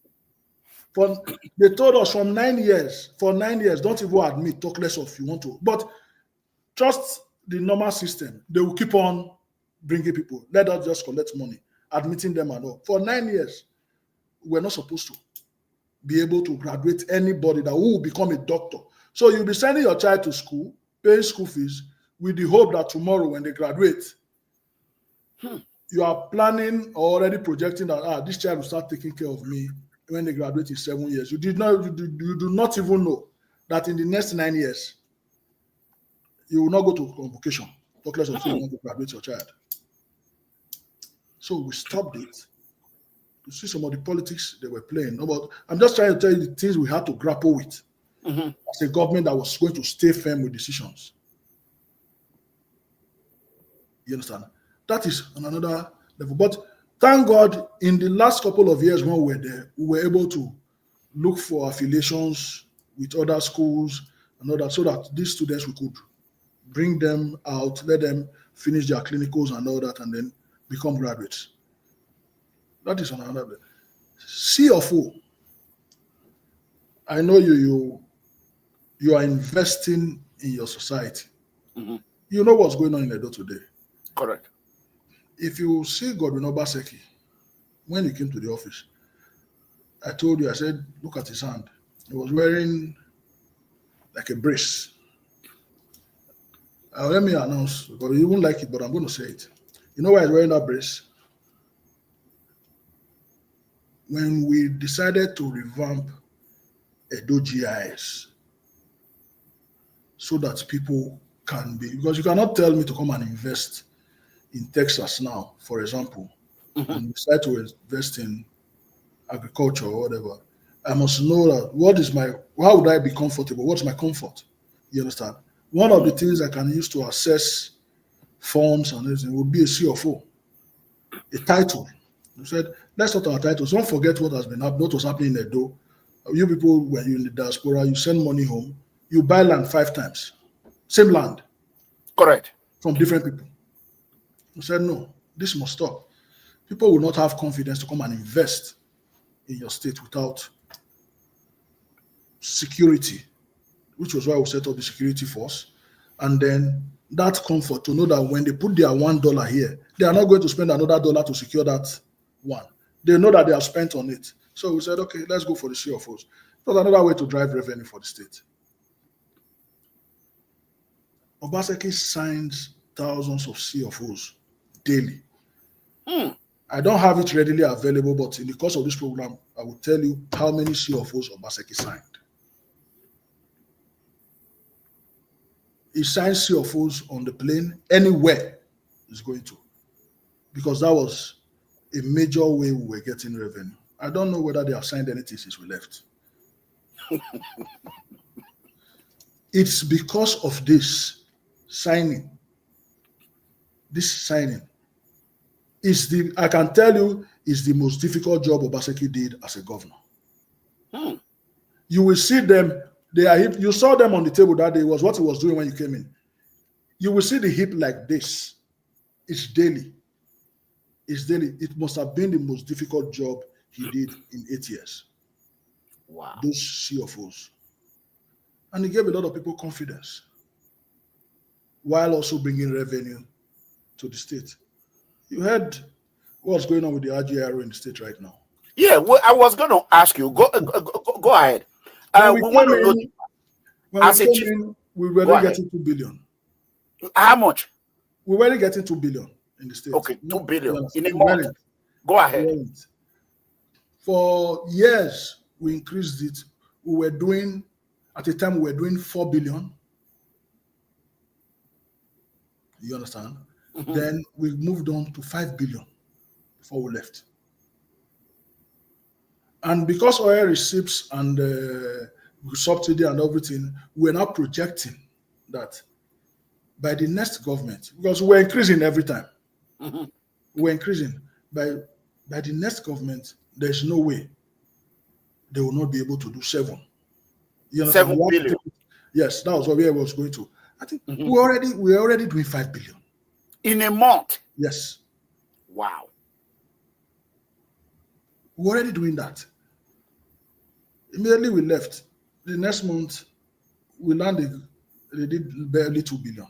They told us for 9 years, don't even admit, talk less of you want to. But just the normal system, they will keep on bringing people. Let us just collect money, admitting them and all. For 9 years, we're not supposed to be able to graduate anybody that will become a doctor. So you'll be sending your child to school, paying school fees, with the hope that tomorrow when they graduate, you are planning or already projecting that this child will start taking care of me when they graduate in 7 years. You do not even know that in the next 9 years, you will not go to convocation. Talk less of you want to graduate your child. So we stopped it. You see some of the politics they were playing. I'm just trying to tell you the things we had to grapple with as a government that was going to stay firm with decisions. You understand? That is on another level. But thank God, in the last couple of years when we were there, we were able to look for affiliations with other schools and all that, so that these students, we could bring them out, let them finish their clinicals and all that, and then become graduates. That is on another level. C of O. I know you are investing in your society. You know what's going on in Edo today. Correct. If you see Godwin Obaseki, when he came to the office, I told you, I said, look at his hand. He was wearing like a brace. Let me announce, because you won't like it, but I'm going to say it. You know why he's wearing that brace? When we decided to revamp Edo GIS so that people can be, because you cannot tell me to come and invest in Texas now, for example, and decide to invest in agriculture or whatever. I must know that how would I be comfortable? What's my comfort? You understand? One of the things I can use to assess forms and everything would be a C of O, a title. You said, let's talk about titles. Don't forget what was happening in Edo. You people, when you're in the diaspora, you send money home, you buy land 5 times. Same land. Correct. From different people. You said, no, this must stop. People will not have confidence to come and invest in your state without security, which was why we set up the security force. And then that comfort to know that when they put their $1 here, they are not going to spend another $1 to secure that one. They know that they have spent on it. So we said, okay, let's go for the C of O's. That's another way to drive revenue for the state. Obaseki signs thousands of C of O's daily. I don't have it readily available, but in the course of this program, I will tell you how many C of O's Obaseki signed. He signs C of O's on the plane anywhere he's going to, because that was a major way we were getting revenue. I don't know whether they have signed anything since we left. It's because of this signing. I can tell you, is the most difficult job Obaseki did as a governor. You will see them, you saw them on the table that day, was what he was doing when you came in. You will see the hip like this. It's daily. It must have been the most difficult job he did in 8 years. Wow. Those CFOs. And he gave a lot of people confidence while also bringing revenue to the state. You heard what's going on with the RGRO in the state right now. Yeah, well, I was going to ask you. Go ahead. When we came in, we were getting 2 billion. How much? We were getting 2 billion in the state. Okay, 2 billion in a month. Go ahead. For years, we increased it. At the time, we were doing 4 billion. You understand? Then we moved on to 5 billion before we left. And because oil receipts and subsidy and everything, we're now projecting that by the next government, because we're increasing every time, we're increasing. By the next government, there's no way they will not be able to do 7. You know, 7 billion. Yes, that was what we was going to. I think we're already doing 5 billion in a month. Yes. Wow. We're already doing that. Immediately we left. The next month we landed. They did barely 2 billion.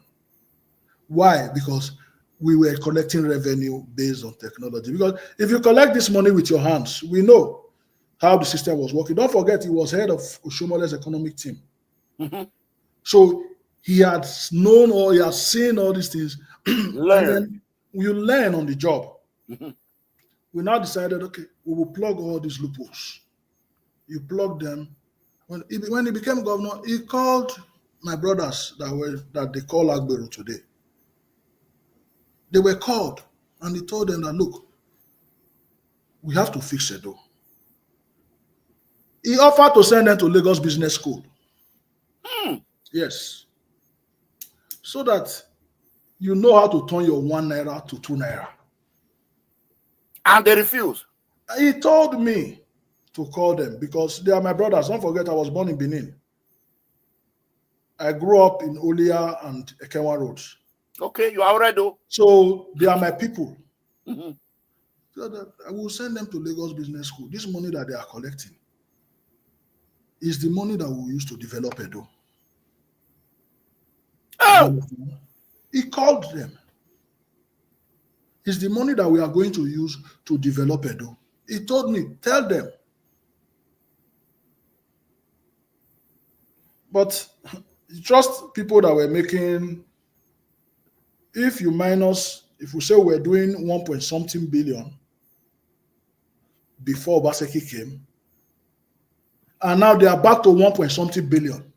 Why? Because we were collecting revenue based on technology. Because if you collect this money with your hands, we know how the system was working. Don't forget, he was head of Oshomole's economic team. So he had known or he has seen all these things. And then you learn on the job. We now decided, okay, we will plug all these loopholes. You plug them. When he became governor, he called my brothers that they call Agbero today. They were called and he told them that, look, we have to fix Edo. He offered to send them to Lagos Business School. Yes. So that you know how to turn your 1 naira to 2 naira. And they refuse. He told me to call them because they are my brothers. Don't forget, I was born in Benin. I grew up in Olia and Ekenwa roads. Okay, you are already. So they are my people. Mm-hmm. So that I will send them to Lagos Business School. This money that they are collecting is the money that we will use to develop Edo. Oh! He called them. It's the money that we are going to use to develop Edo. He told me, tell them. But just people that were making, if you minus, if we say we're doing 1 point something billion before Obaseki came, and now they are back to 1 point something billion.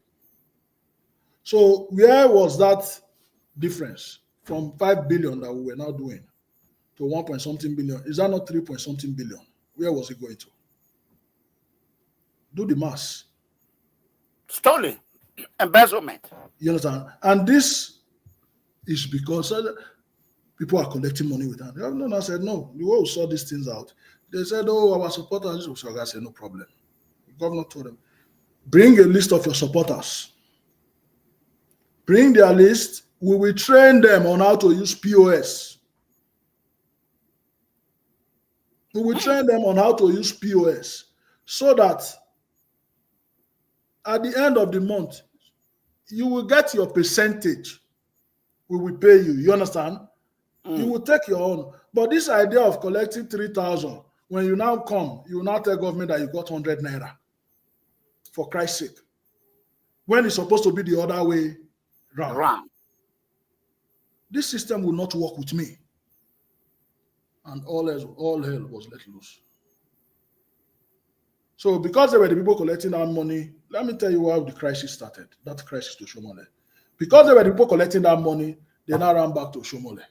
So where was that difference from 5 billion that we were now doing to 1 point something billion? Is that not 3 point something billion? Where was it going to? Do the math. Stolen. Embezzlement. You understand? And this is because people are collecting money with them. I said, no, the way we saw these things out, they said, oh, our supporters. So I said, no problem. The governor told them, bring a list of your supporters. Bring their list. We will train them on how to use POS. We will train them on how to use POS so that at the end of the month, you will get your percentage. We will pay you. You understand? You will take your own. But this idea of collecting 3,000, when you now come, you will now tell government that you got 100 naira. For Christ's sake. When it's supposed to be the other way round. This system will not work with me. And all hell was let loose. So because there were the people collecting that money, let me tell you how the crisis started. That crisis to Shomole. Because there were the people collecting that money, they now ran back to Shomole.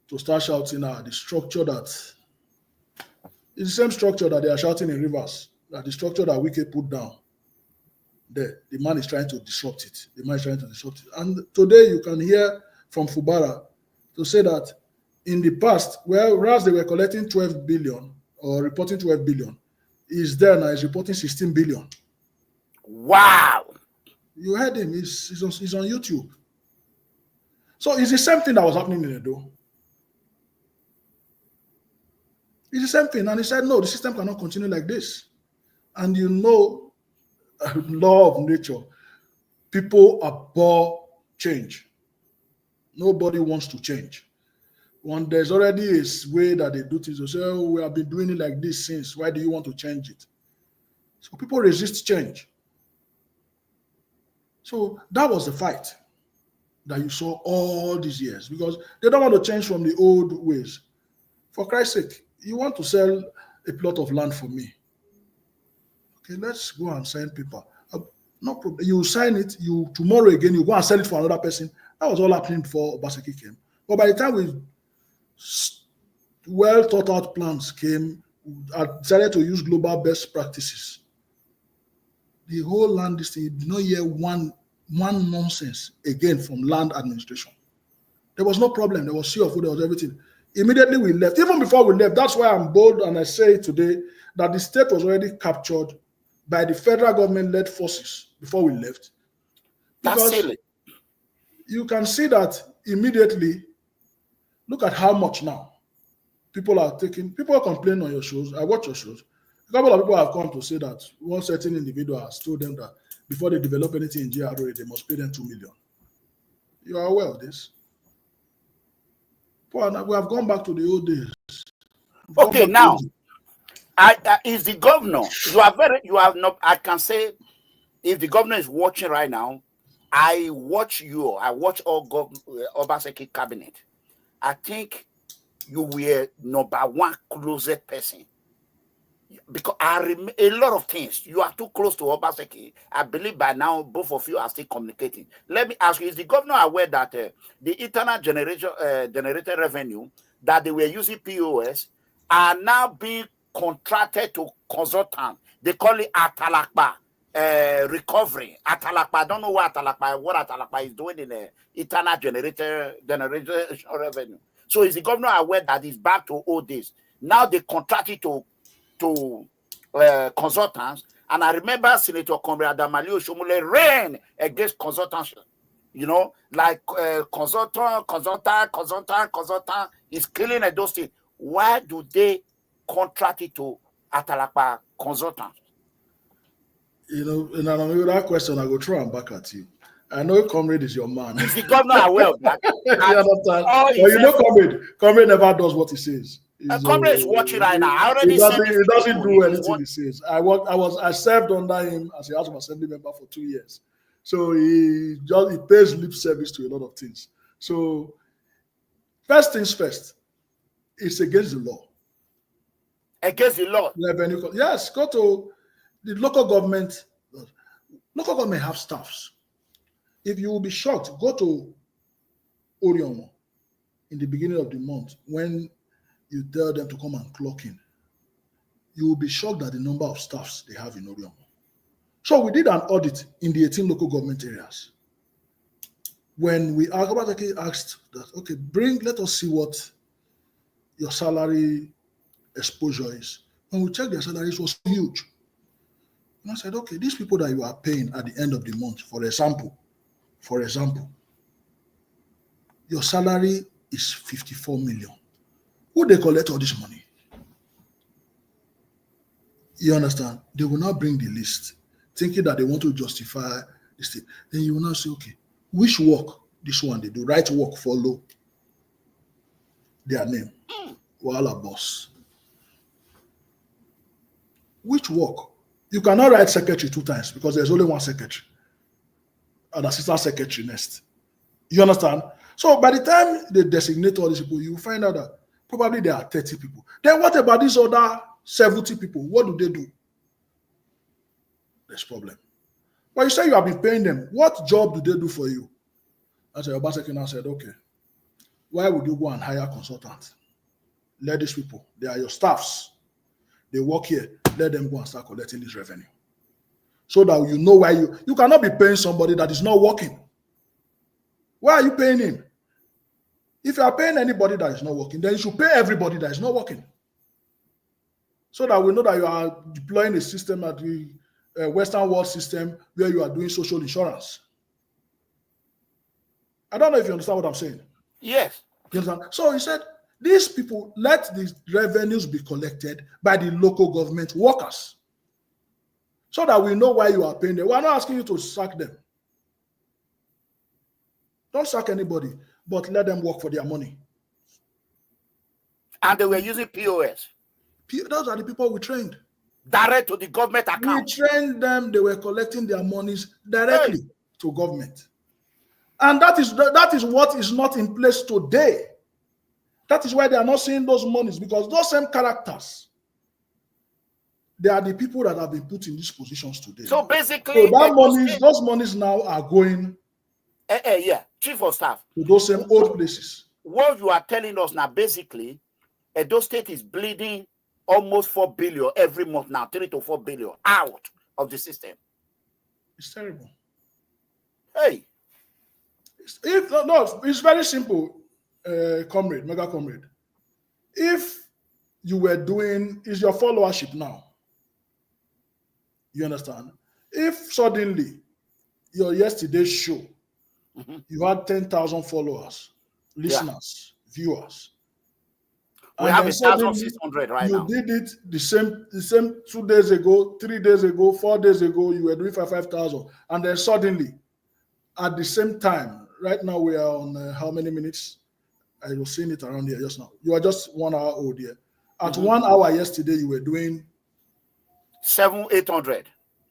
To start shouting out the structure that is the same structure that they are shouting in Rivers, that the structure that Wike put down. The man is trying to disrupt it. The man is trying to disrupt it. And today you can hear from Fubara to say that in the past, whereas they were collecting 12 billion or reporting 12 billion, he's there now, he's reporting 16 billion. Wow. You heard him, he's on YouTube. So it's the same thing that was happening in Edo. It's the same thing. And he said, no, the system cannot continue like this. And you know, law of nature, people abhor change. Nobody wants to change. When there's already a way that they do things, they say, oh, we have been doing it like this since. Why do you want to change it? So people resist change. So that was the fight that you saw all these years because they don't want to change from the old ways. For Christ's sake, you want to sell a plot of land for me. Okay, let's go and sign paper. No problem. You sign it, tomorrow again, you go and sell it for another person. That was all happening before Obaseki came. But by the time well thought out plans came, I decided to use global best practices. The whole land thing, you did not hear one nonsense again from land administration. There was no problem. There was CFO, there was everything. Immediately we left. Even before we left, that's why I'm bold and I say today that the state was already captured by the federal government-led forces before we left. Because that's silly. You can see that immediately. Look at how much now. People are complaining on your shows. I watch your shows. A couple of people have come to say that one certain individual has told them that before they develop anything in GRA, they must pay them 2 million. You are aware of this? We have gone back to the old days. Okay, now, is the governor, I can say, if the governor is watching right now, I watch all Obaseki cabinet. I think you were number one closest person. Because a lot of things, you are too close to Obaseki. I believe by now, both of you are still communicating. Let me ask you, is the governor aware that the internal generated revenue that they were using POS are now being contracted to consultants? They call it Atalakba. recovery. Atalakpa, I don't know what Atalakpa is doing in the internal generation revenue. So is the governor aware that he's back to all this? Now they contracted to consultants, and I remember Senator Comrade Adamali Oshomole ran against consultants. You know, like consultant is killing those things. Why do they contract it to Atalakpa consultants? You know, and with that question, I go throw and back at you. I know Comrade is your man. Is the governor aware of that? You understand? But you know, Comrade never does what he says. Comrade is watching right now. I already he doesn't do anything he says. I served under him as a House of Assembly member for 2 years. So he pays lip service to a lot of things. So first things first, it's against the law. Against the law? Yes, go to the local government. Local government have staffs. If you will be shocked, go to Oriomo in the beginning of the month when you tell them to come and clock in. You will be shocked at the number of staffs they have in Oriomo. So we did an audit in the 18 local government areas. When OBASEKI asked that, okay, let us see what your salary exposure is. When we checked their salaries, it was huge. And I said, okay, these people that you are paying at the end of the month, for example, your salary is 54 million. Who they collect all this money? You understand? They will now bring the list, thinking that they want to justify this thing. Then you will now say, okay, which work this one they do? Right work, follow their name. Wala boss. Which work? You cannot write secretary 2 times because there's only one secretary. An assistant secretary next. You understand? So by the time they designate all these people, you find out that probably there are 30 people. Then what about these other 70 people? What do they do? There's problem. But you say you have been paying them. What job do they do for you? I said, OBASEKI now said, okay, why would you go and hire consultants? Let these people, they are your staffs. They work here. Let them go and start collecting this revenue. So that you know why you cannot be paying somebody that is not working. Why are you paying him? If you are paying anybody that is not working, then you should pay everybody that is not working. So that we know that you are deploying a system at the Western world system where you are doing social insurance. I don't know if you understand what I'm saying. Yes. You understand? So he said, these people, let these revenues be collected by the local government workers. So that we know why you are paying them. We are not asking you to sack them. Don't sack anybody, but let them work for their money. And they were using POS. Those are the people we trained. Direct to the government account. We trained them, they were collecting their monies directly to government. And that is what is not in place today. That is why they are not seeing those monies, because those same characters, they are the people that have been put in these positions today. So basically, those monies now are going Chief of Staff, to those same old places. What you are telling us now, basically, Edo State is bleeding almost 4 billion every month now, 3 to 4 billion out of the system. It's terrible. Hey. It's very simple, comrade, mega comrade. If you were doing, is your followership now? You understand? If suddenly your yesterday's show, you had 10,000 followers, listeners, viewers. We have 1,600 right now. You did it the same 2 days ago, 3 days ago, 4 days ago, you were doing 5,000. And then suddenly, at the same time, right now we are on how many minutes? I was seeing it around here just now. You are just 1 hour old here. At 1 hour yesterday, you were doing 700-800.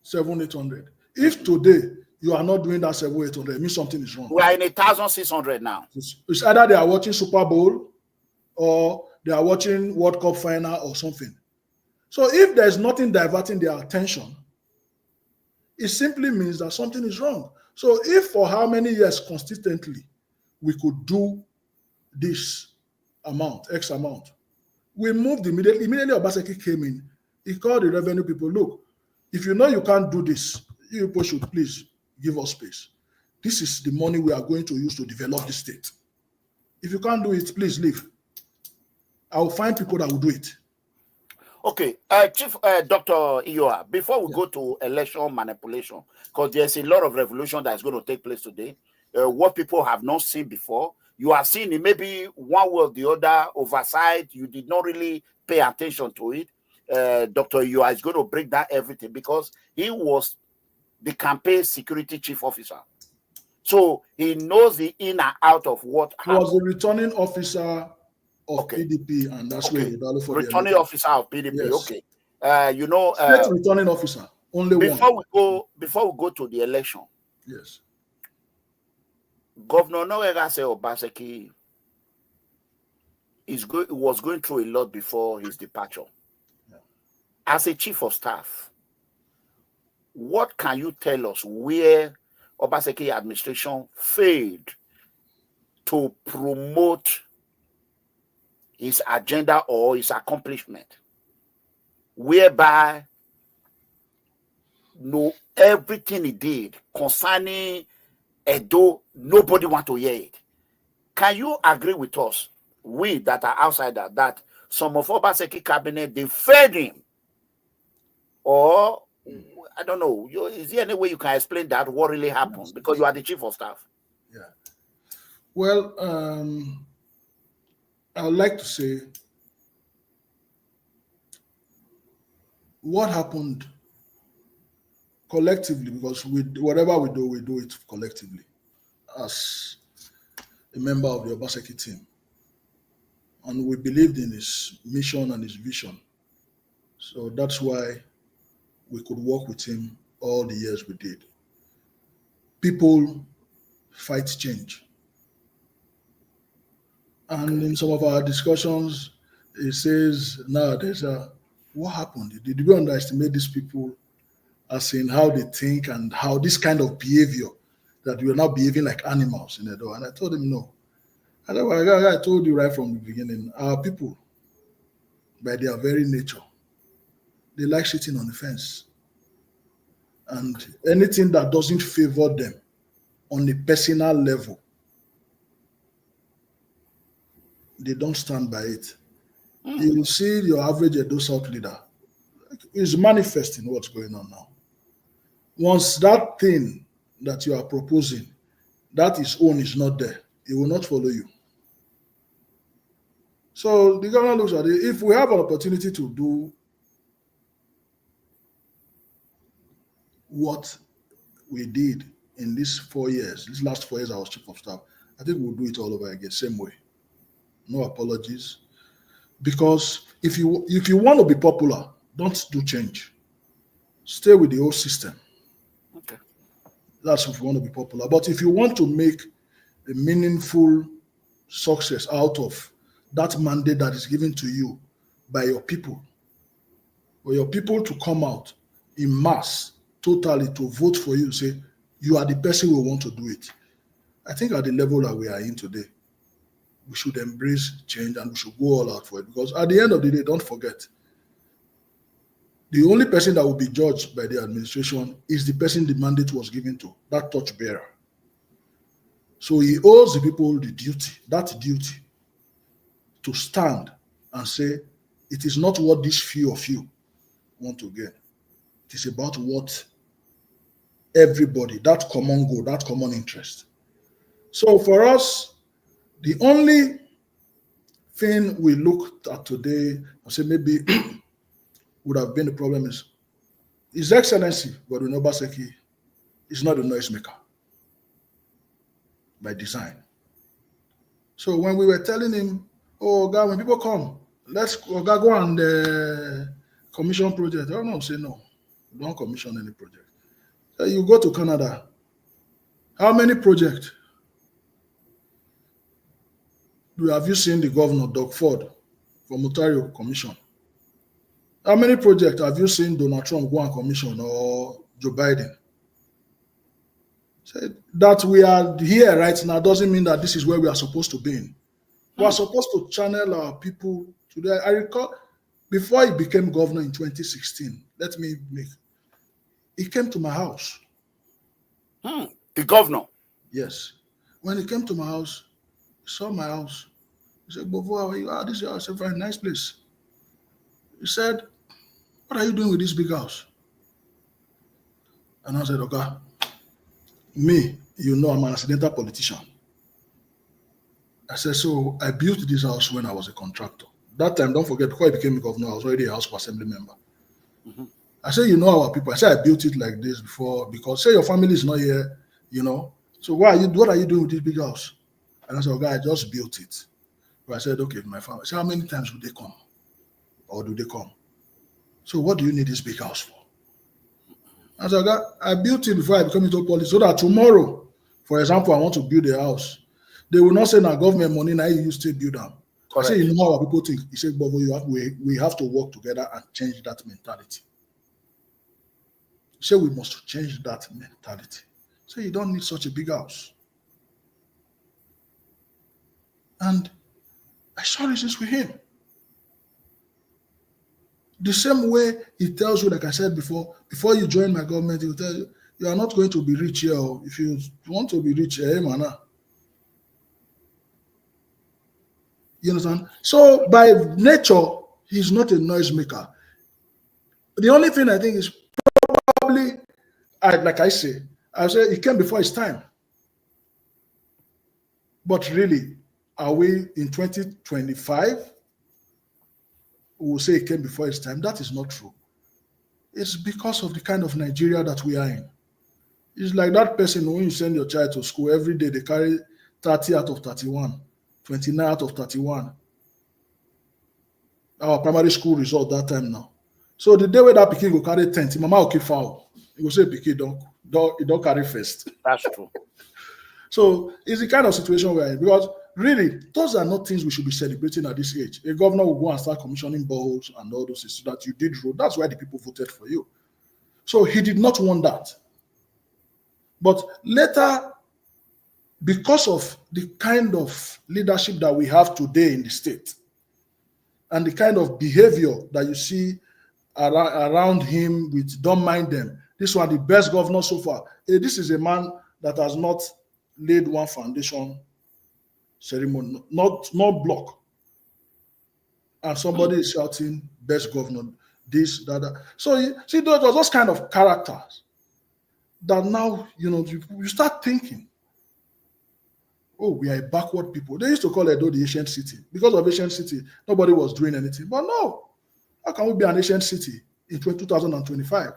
700-800. If today you are not doing that 700-800, it means something is wrong. We are in 1,600 now. It's either they are watching Super Bowl or they are watching World Cup final or something. So if there's nothing diverting their attention, it simply means that something is wrong. So if for how many years consistently we could do this amount, X amount, we moved immediately. Immediately OBASEKI came in, he called the revenue people, look, if you know you can't do this, You people should please give us space. This is the money we are going to use to develop the state. If you can't do it, please leave. I will find people that will do it. Okay, Chief Dr. Iyoha, before we go to election manipulation, because there's a lot of revolution that is going to take place today, what people have not seen before, you have seen it maybe one way or the other, oversight, you did not really pay attention to it. Dr. Iyoha is going to break down everything because he was the campaign security chief officer. So he knows the in and out of what happened. He was the returning officer of PDP, and that's where he for returning officer of PDP. Yes. Okay, you know, state returning officer. Only before one. Before we go to the election, yes, Governor OBASEKI'S was going through a lot before his departure. Yeah. As a chief of staff, what can you tell us where OBASEKI'S administration failed to promote his agenda or his accomplishment, whereby everything he did concerning Edo, nobody want to hear it? Can you agree with us, we that are outsiders, that some of OBASEKI'S cabinet, they failed him? Or, I don't know, is there any way you can explain that, what really happened? Because you are the chief of staff. Yeah. Well, I would like to say what happened collectively, because whatever we do it collectively as a member of the OBASEKI'S team. And we believed in his mission and his vision. So that's why we could work with him all the years we did. People fight change. And in some of our discussions, it says, nowadays, what happened? Did we underestimate these people as in how they think and how this kind of behavior, that we are now behaving like animals in Edo? And I told him, no. And I told you right from the beginning, our people, by their very nature, they like sitting on the fence. And anything that doesn't favor them on a personal level, they don't stand by it. You will see your average Edo South leader is manifesting what's going on now. Once that thing that you are proposing, that his own is not there, he will not follow you. So the governor looks at it. If we have an opportunity to do what we did in these 4 years, these last 4 years I was chief of staff, I think we'll do it all over again, same way. No apologies. Because if you want to be popular, don't do change. Stay with the old system. Okay. That's if you want to be popular. But if you want to make a meaningful success out of that mandate that is given to you by your people, for your people to come out in mass, totally to vote for you, say, you are the person who want to do it. I think at the level that we are in today, we should embrace change and we should go all out for it. Because at the end of the day, don't forget, the only person that will be judged by the administration is the person the mandate was given to, that torchbearer. So he owes the people the duty, that duty, to stand and say, it is not what these few of you want to get. It is about what everybody, that common goal, that common interest. So for us, the only thing we looked at today, I say maybe would have been the problem is His Excellency Godwin OBASEKI'S is not a noisemaker by design. So when we were telling him, oh God, when people come, let's go and commission project. Oh no, say no, don't commission any project. So you go to Canada. How many projects? Have you seen the governor, Doug Ford, from Ontario commission? How many projects have you seen Donald Trump go and commission, or Joe Biden? So that we are here right now doesn't mean that this is where we are supposed to be in. We are supposed to channel our people today. I recall before he became governor in 2016, He came to my house. The governor? Yes. When he came to my house, he saw my house. He said, "Bovo, how are you? This is your house, a very nice place." He said, "What are you doing with this big house?" And I said, "Okay, me, you know, I'm an accidental politician." I said, "So I built this house when I was a contractor. That time, don't forget, before I became a governor, I was already a House of Assembly member." I said, "You know our people." I said, "I built it like this before because say your family is not here, you know. So what are you doing with this big house?" And I said, "Okay, I just built it." But I said, "Okay, my family." I said, "How many times will they come? Or do they come? So what do you need this big house for?" I said, "Okay, I built it before I became into politics so that tomorrow, for example, I want to build a house. They will not say now government money, now you still build them." I said, "You know how our people think." He said, "Bobo, we have to work together and change that mentality." He said, "We must change that mentality." So you don't need such a big house. And I saw reasons with him. The same way he tells you, like I said before you join my government, he will tell you, you are not going to be rich here. If you want to be rich, man. You understand? So by nature, he's not a noisemaker. The only thing I think is probably, like I say it came before his time. But really, are we in 2025? We will say it came before his time. That is not true. It's because of the kind of Nigeria that we are in. It's like that person when you send your child to school, every day they carry 30 out of 31, 29 out of 31. Our primary school result that time now. So the day where that pikin go carry 10, mama will keep foul. He will say pikin don't carry first. That's true. So it's the kind of situation we're in because really, those are not things we should be celebrating at this age. A governor will go and start commissioning boreholes and all those things so that you did road. That's why the people voted for you. So he did not want that. But later, because of the kind of leadership that we have today in the state and the kind of behavior that you see around him with don't mind them, this one, the best governor so far. This is a man that has not laid one foundation ceremony, not block. And somebody is shouting, best governor, this, that. So you see, those are those kind of characters that now, you start thinking, oh, we are a backward people. They used to call Edo the ancient city. Because of ancient city, nobody was doing anything. But no, how can we be an ancient city in 2025?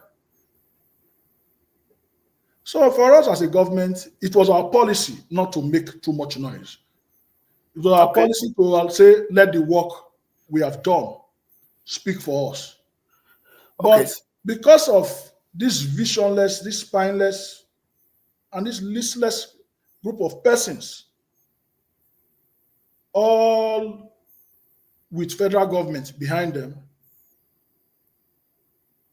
So for us as a government, it was our policy not to make too much noise. It was our policy to say, let the work we have done speak for us. But because of this visionless, this spineless, and this listless group of persons, all with federal government behind them,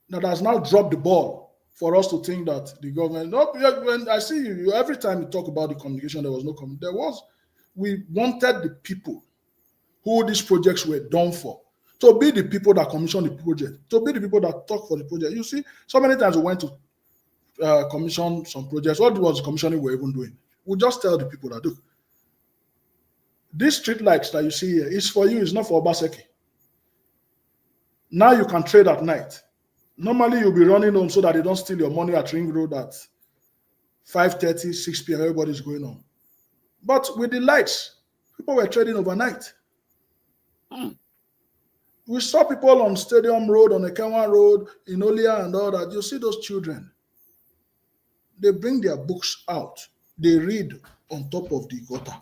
that has now dropped the ball for us to think that the government. When I see you, every time you talk about the communication, there was no communication. We wanted the people who these projects were done for to be the people that commission the project, to be the people that talk for the project. You see, so many times we went to commission some projects. What was the commissioning we're even doing? We just tell the people that, look, these street lights that you see here is for you, it's not for Obaseki. Now you can trade at night. Normally you'll be running home so that they don't steal your money at Ring Road at 5:30, 6 p.m. Everybody's going on. But with the lights, people were trading overnight. We saw people on Stadium Road, on Ekenwa Road, in Olia and all that. You see those children. They bring their books out. They read on top of the gutter.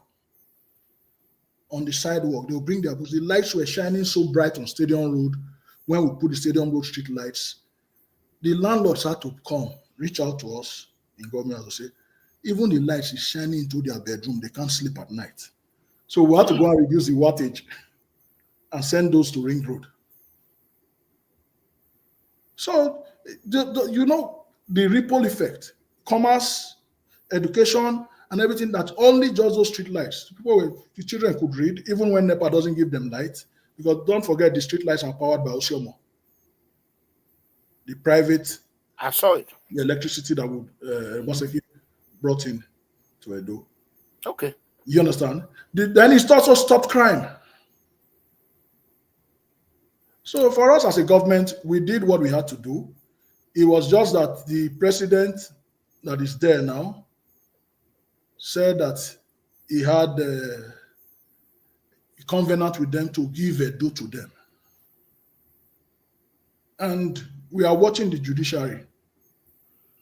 On the sidewalk, they'll bring their books. The lights were shining so bright on Stadium Road when we put the Stadium Road street lights. The landlords had to come, reach out to us in government to say, even the lights is shining into their bedroom. They can't sleep at night. So we had to go and reduce the wattage and send those to Ring Road. So, the ripple effect, commerce, education, and everything that only just those street lights. The children could read, even when NEPA doesn't give them light, because don't forget the street lights are powered by Oshomo. The private. I saw it. the electricity that would Obaseki brought in to Edo. Okay. You understand? Then it also stopped crime. So for us as a government, we did what we had to do. It was just that the president that is there now said that he had a covenant with them to give Edo to them. And we are watching the judiciary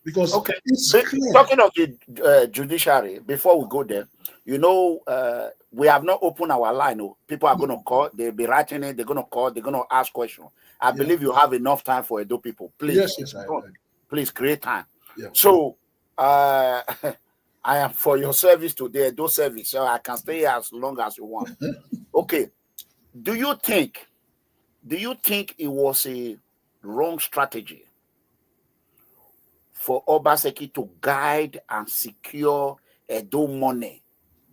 because it's clear. Talking of the judiciary, before we go there, you know, we have not opened our line. People are going to call, they'll be writing it, they're going to call, they're going to ask questions. I believe you have enough time for Edo people. Please, yes, please create time. Yeah. So, I am for your service today, Edo service, so I can stay as long as you want. Okay. Do you think it was a wrong strategy for Obaseki to guide and secure Edo money,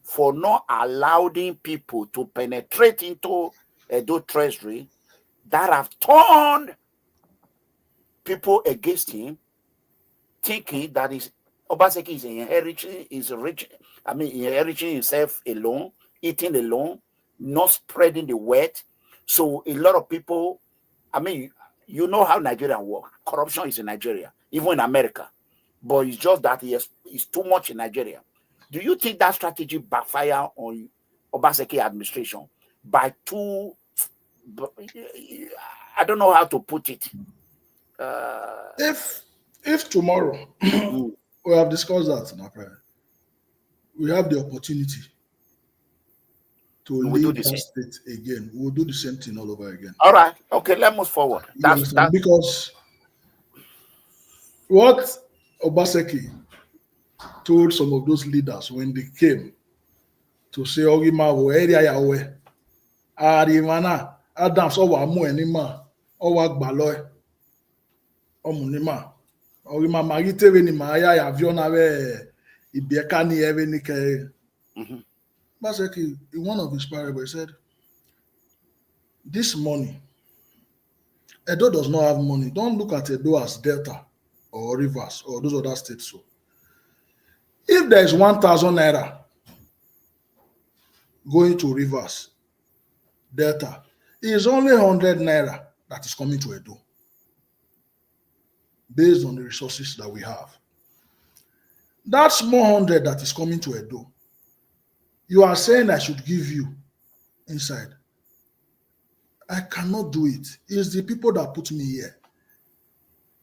for not allowing people to penetrate into Edo Treasury that have turned people against him, thinking that Obaseki is inheriting himself alone, eating alone, not spreading the wealth. So a lot of people, you know how Nigeria works. Corruption is in Nigeria, even in America. But it's just that it's too much in Nigeria. Do you think that strategy backfire on Obaseki administration by two? I don't know how to put it. If tomorrow we have discussed that in our prayer, we have the opportunity to lead that state again, we'll do the same thing all over again. All right. Okay, let's move forward. Because what Obaseki told some of those leaders when they came to say, Ogima, area yawe, Arimana, Adam, so wa mu enima, Owa Gbaloy, Omunima, Ogima Magite Veni Maya, Yaviona, Ibiekani, Evenike. Obaseki, in one of his parables, said, this money, Edo does not have money. Don't look at Edo as Delta or Rivers or those other states. So, if there is 1,000 naira going to Rivers, Delta, it is only 100 naira that is coming to Edo based on the resources that we have. That small 100 that is coming to Edo, you are saying I should give you inside. I cannot do it. It's the people that put me here.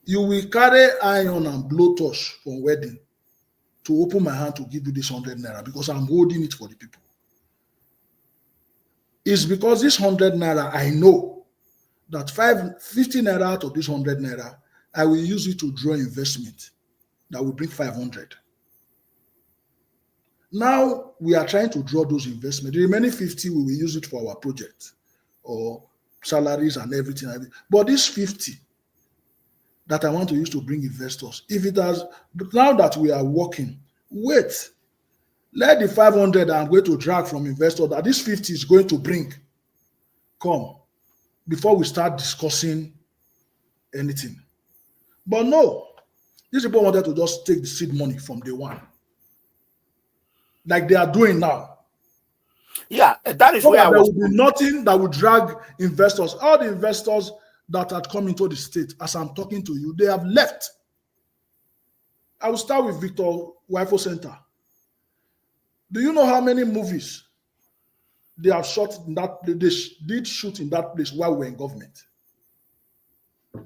You will carry iron and blowtorch from wedding to open my hand to give you this 100 naira because I'm holding it for the people. It's because this 100 naira, I know that 50 naira out of this 100 naira, I will use it to draw investment that will bring 500. Now we are trying to draw those investments. The remaining 50, we will use it for our project or salaries and everything. But this 50 that I want to use to bring investors, if it has, now that we are working, wait, let the 500 I'm going to drag from investors that this 50 is going to bring come before we start discussing anything. But no, these people wanted to just take the seed money from day one, like they are doing now. Yeah, that is where there will be nothing that will drag investors. All the investors that had come into the state, as I'm talking to you, they have left. I will start with Victor Wifo Center. Do you know how many movies they have shot in that? They did shoot in that place while we were in government.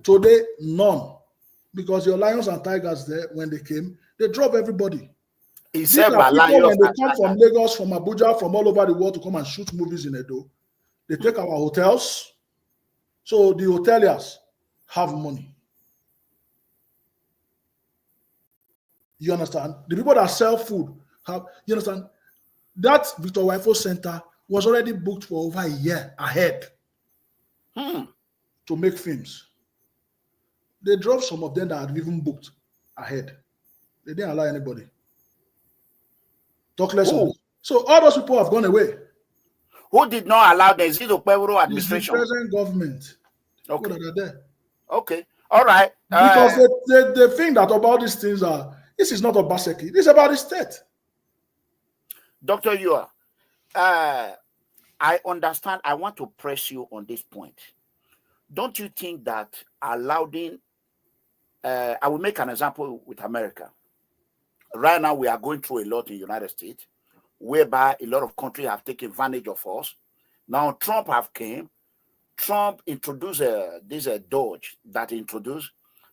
Today, none, because your lions and tigers there, when they came, they drove everybody. These are people when they come from Lagos, from Abuja, from all over the world to come and shoot movies in Edo. They take our hotels. So the hoteliers have money. You understand? The people that sell food have, you understand? That Victor Wifo Center was already booked for over a year ahead to make films. They drove some of them that had even booked ahead. They didn't allow anybody. Talk less of it. So all those people have gone away. Who did not allow the Zito Pevro administration? It's the present government. Okay. People that are there. Okay. All right. Because they think that about these things this is not Obaseki. This is about the state. Dr. Iyoha, I understand. I want to press you on this point. Don't you think that allowing, I will make an example with America. Right now, we are going through a lot in the United States, whereby a lot of countries have taken advantage of us. Now, Trump introduced this Dodge that introduced.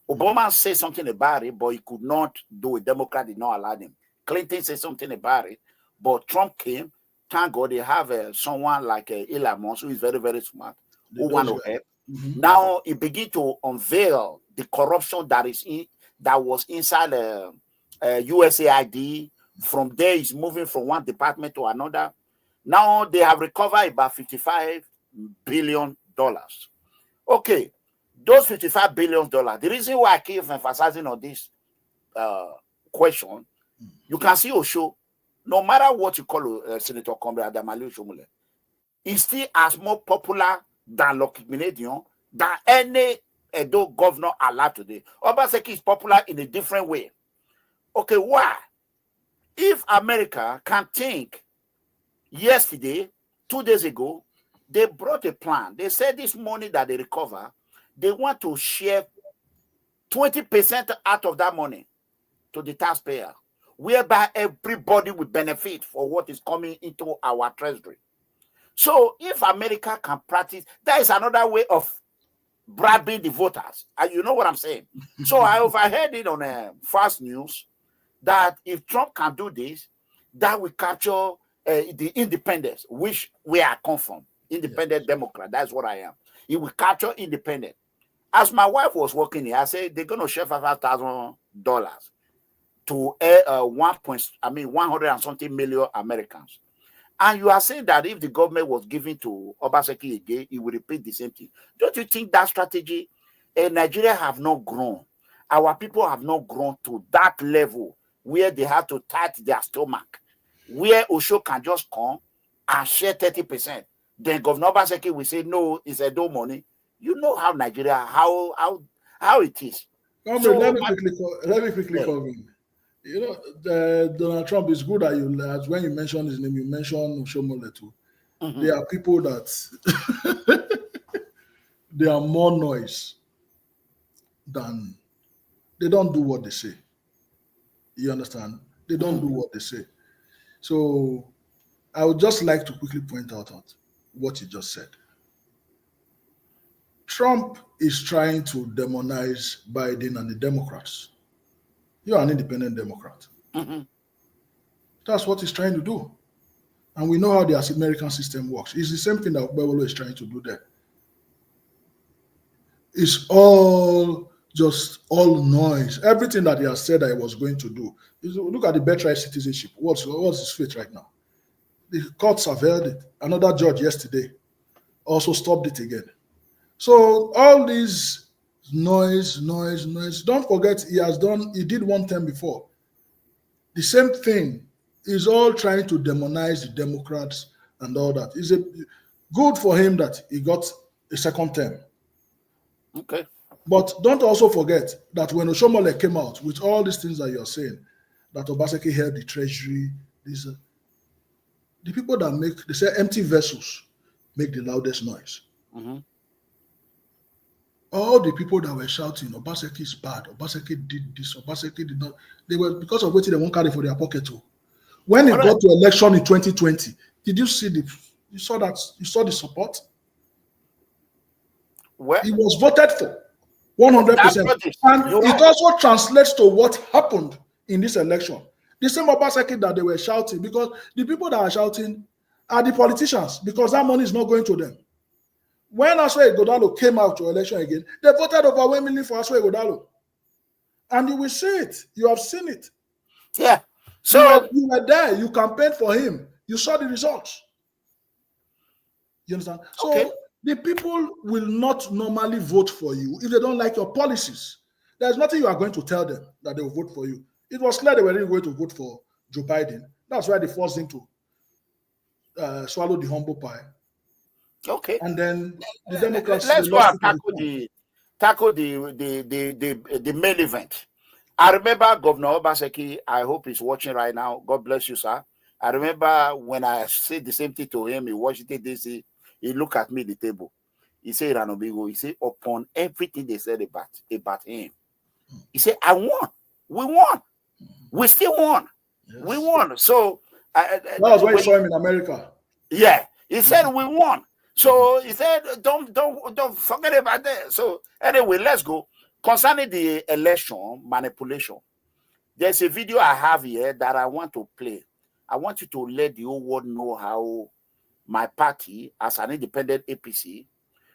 Obama said something about it, but he could not do it. Democrat did not allow him. Clinton said something about it, but Trump came. Thank God they have someone like Elon Musk, who is very, very smart, who want to help. Now he begin to unveil the corruption that was inside USAID. From there, he's moving from one department to another. Now they have recovered about $55 billion. Okay, those $55 billion. The reason why I keep emphasizing on this question, you can see Osho, no matter what you call Senator Comrade Adamali Oshomole, he's still as more popular than Lucky Minedion, than any Edo governor allowed today. Obaseki is popular in a different way. Okay, why? If America can think, yesterday, 2 days ago, they brought a plan. They said this money that they recover, they want to share 20% out of that money to the taxpayer, whereby everybody will benefit for what is coming into our treasury. So if America can practice, that is another way of bribing the voters. And you know what I'm saying? So I overheard it on Fast News that if Trump can do this, that will capture the independence, which we are come from. Independent Democrat, that's what I am. It will capture independent. As my wife was working here, I said they're going to share $5,000 to 100 and something million Americans. And you are saying that if the government was giving to Obaseki again, it will repeat the same thing. Don't you think that strategy, Nigeria have not grown? Our people have not grown to that level where they have to tight their stomach, where Osho can just come and share 30%. Then Governor Obaseki will say, no, it's Edo money. You know how Nigeria, how it is. So, let me quickly come in. You know, Donald Trump is good at you. As when you mention his name, you mention Oshomole too. There are people that they are more noise than they don't do what they say. You understand? They don't do what they say. So I would just like to quickly point out what you just said. Trump is trying to demonize Biden and the Democrats. You are an independent Democrat. That's what he's trying to do. And we know how the American system works. It's the same thing that OSAIGBOVO is trying to do there. It's all just all noise. Everything that he has said that he was going to do. Look at the birthright citizenship. What's his fate right now? The courts have held it. Another judge yesterday also stopped it again. So all these noise. Don't forget, he did one term before. The same thing is all trying to demonize the Democrats and all that. It's good for him that he got a second term. Okay. But don't also forget that when Oshomole came out with all these things that you're saying, that Obaseki held the Treasury, the people that they say empty vessels make the loudest noise. All the people that were shouting, Obaseki is bad, Obaseki did this, Obaseki did not, they were because of what they won't carry for their pocket too. When it got to election in 2020, did you see you saw the support? Well, he was voted for 100%. And it also translates to what happened in this election. The same Obaseki that they were shouting, because the people that are shouting are the politicians, because that money is not going to them. When OSAIGBOVO came out to election again, they voted overwhelmingly for OSAIGBOVO. And you will see it. You have seen it. Yeah. So you were there. You campaigned for him. You saw the results. You understand? So the people will not normally vote for you if they don't like your policies. There's nothing you are going to tell them that they will vote for you. It was clear they were really going to vote for Joe Biden. That's why they forced him to swallow the humble pie. Okay. And then the Democrats. Let's go and tackle tackle the main event. I remember Governor Obaseki, I hope he's watching right now. God bless you, sir. I remember when I said the same thing to him in Washington, D.C., he looked at me at the table. He said, Ranobigo, he said, upon everything they said about him, he said, I won. We won. We still won. Yes. We won. So that was why you saw him in America. Yeah. He said we won. So he said, don't forget about that. So anyway, let's go. Concerning the election manipulation, there's a video I have here that I want to play. I want you to let the whole world know how my party, as an independent APC,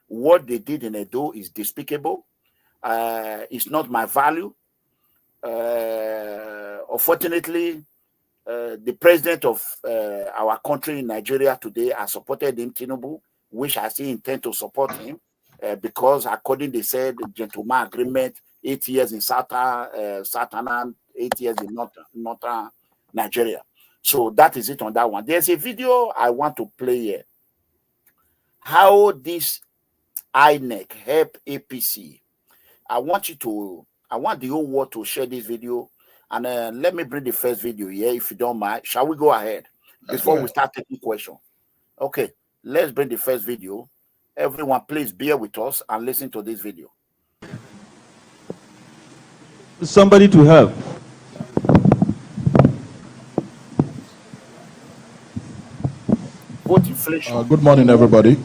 what they did in Edo is despicable. It's not my value. Unfortunately, the president of our country in Nigeria today has supported him, Tinubu, which I still intend to support him because according they said the gentleman agreement, 8 years in Southern, 8 years in Northern Nigeria. So that is it on that one. There's a video I want to play here. How this INEC help APC. I want the whole world to share this video. And let me bring the first video here, if you don't mind. Shall we go ahead before we start taking questions? Okay, let's bring the first video. Everyone, please bear with us and listen to this video. Somebody to help. Vote inflation. Good morning, everybody.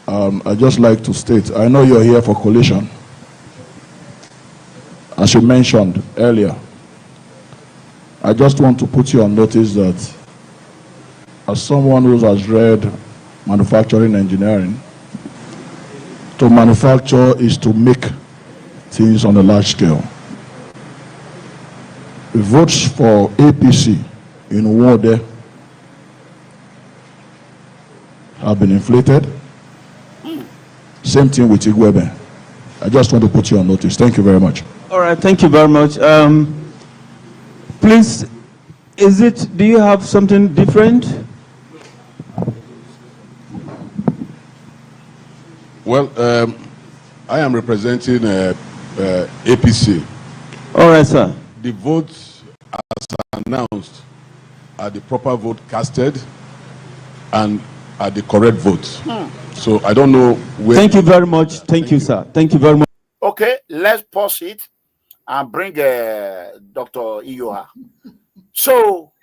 I'd just like to state, I know you're here for collation. As you mentioned earlier, I just want to put you on notice that as someone who has read manufacturing engineering, to manufacture is to make things on a large scale. The votes for APC in Wode have been inflated. Same thing with Igwebe. I just want to put you on notice. Thank you very much. All right, thank you very much. Please, do you have something different? Well, I am representing APC. All right, sir. The votes as announced are the proper vote casted and are the correct votes. So I don't know where... Thank you very much. Thank you, sir. Thank you very much. Okay, let's pause it and bring Dr. Iyoha. So,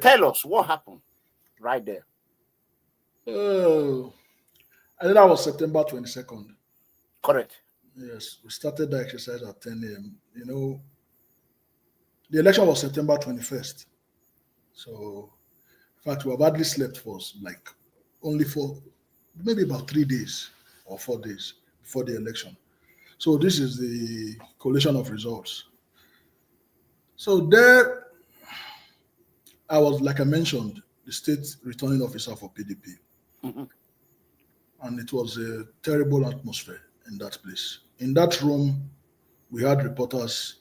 tell us what happened right there. I think that was September 22nd. Correct. Yes, we started the exercise at 10 a.m. You know, the election was September 21st. So, in fact, we have hardly slept for like only maybe about 3 days or 4 days before the election. So this is the collation of results. So there, I was, like I mentioned, the state returning officer for PDP. Mm-hmm. And it was a terrible atmosphere in that place. In that room, we had reporters.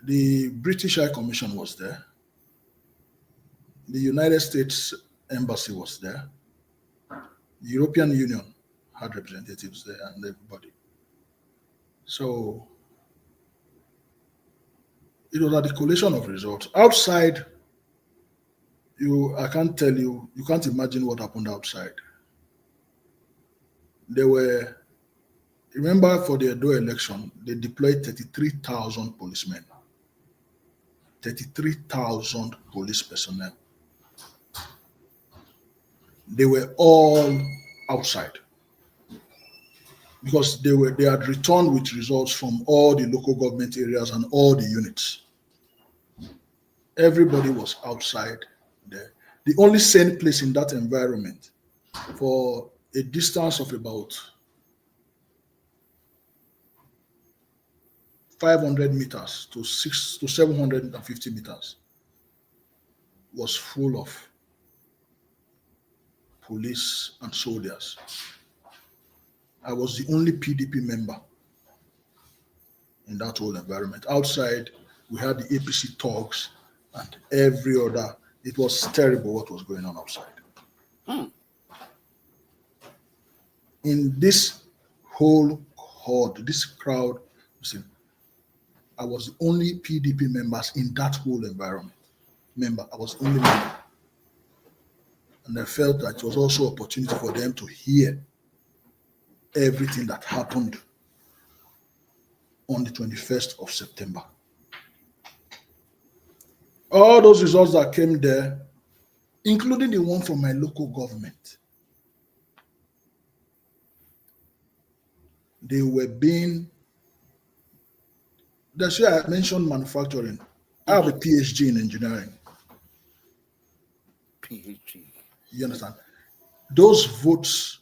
The British High Commission was there. The United States Embassy was there. The European Union had representatives there and everybody. So it was at the collation of results. Outside, I can't tell you, you can't imagine what happened outside. Remember for the Edo election, they deployed 33,000 policemen. 33,000 police personnel. They were all outside because they had returned with results from all the local government areas and all the units. Everybody was outside there. The only sane place in that environment for a distance of about 500 meters to 750 meters was full of police and soldiers. I was the only PDP member in that whole environment. Outside, we had the APC talks and every other. It was terrible what was going on outside. in this whole horde, this crowd, listen, I was the only PDP members in that whole environment. I was the only member. And I felt that it was also an opportunity for them to hear everything that happened on the 21st of September. All those results that came there, including the one from my local government, they were being, that's why I mentioned manufacturing. I have a PhD in engineering. PhD. You understand? Those votes,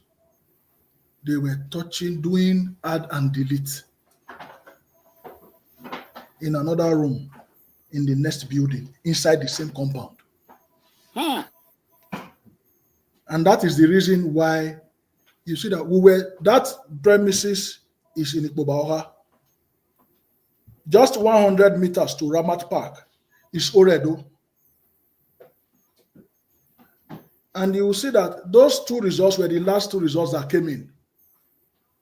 they were touching, doing add and delete in another room, in the next building, inside the same compound. And that is the reason why you see that that premises is in Iyoha. Just 100 meters to Ramat Park is Oredo. And you will see that those two results were the last two results that came in.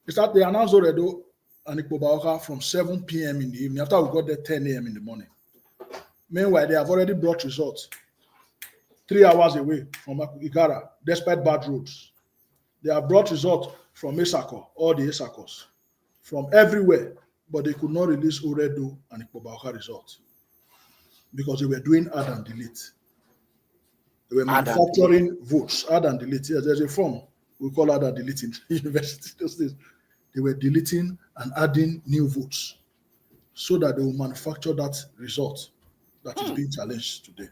It's that they announced Oredo and Iyoha from 7 p.m. in the evening, after we got there 10 a.m. in the morning. Meanwhile, they have already brought results 3 hours away from Igara, despite bad roads. They have brought results from Esako, all the Esakos, from everywhere, but they could not release Oredo and Iyoha results because they were doing add and delete. They were manufacturing votes, add and delete. Yes, there's a form we call add and delete in university those days. They were deleting and adding new votes so that they will manufacture that result that is being challenged today.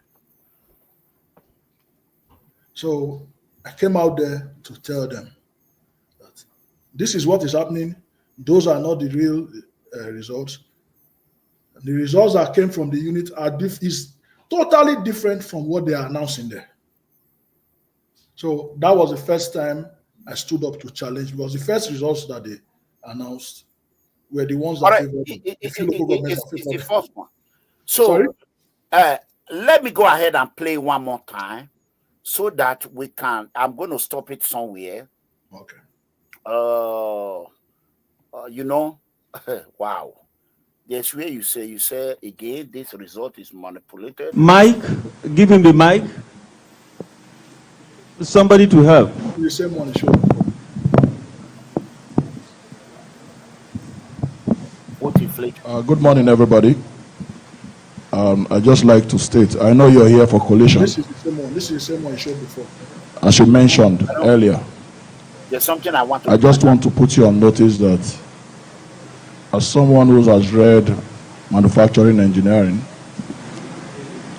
So I came out there to tell them that this is what is happening. Those are not the real results. The results that came from the unit is totally different from what they are announcing there. So that was the first time I stood up to challenge, because the first results that they announced were the ones that it's the first one. So sorry? Let me go ahead and play one more time so that we can, I'm going to stop it somewhere. Okay. You know, wow. Yes, where you say again, this result is manipulated. Mike, give him the mic. Somebody to help. The same one is Good morning, everybody. I'd just like to state, I know you're here for Collation. This is the same one. This is the same one you showed before. As you mentioned earlier, there's something I want to. I just want to put you on notice that as someone who has read manufacturing engineering,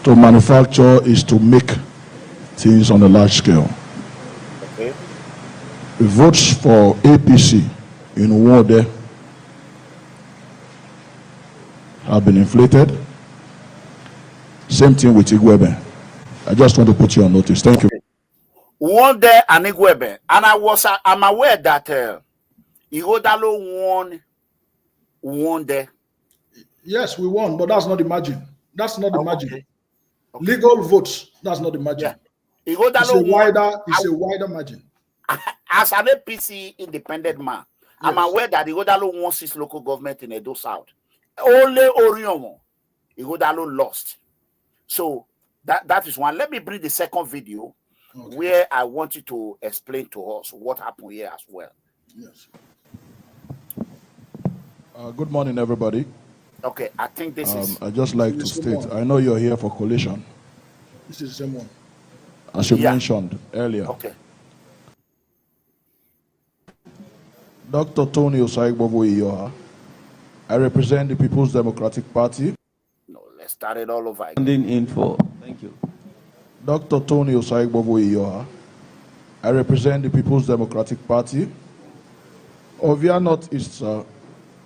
to manufacture is to make things on a large scale. Okay. The votes for APC in Wode have been inflated. Same thing with Igwebe. I just want to put you on notice. Thank you. Wode and Igwebe, and I'm aware that Igodalo won there. Yes, we won, but that's not the margin. That's not the margin. Okay. Legal votes, that's not the margin. Yeah. It's a wider margin. As an APC independent man, yes, I'm aware that Igodalo won 6 local government in Edo South. Only Oriomo, Igodalo lost. So that is one. Let me bring the second video, where I want you to explain to us what happened here as well. Yes. Good morning, everybody. Okay, I think this is. I'd just like to state, I know you're here for Collation. This is the same one. As you mentioned earlier. Okay. Dr. Tony OSAIGBOVO Iyoha. I represent the People's Democratic Party. No, let's start it all over again. Standing in for. Thank you. Dr. Tony OSAIGBOVO Iyoha. I represent the People's Democratic Party. Ovia Northeast,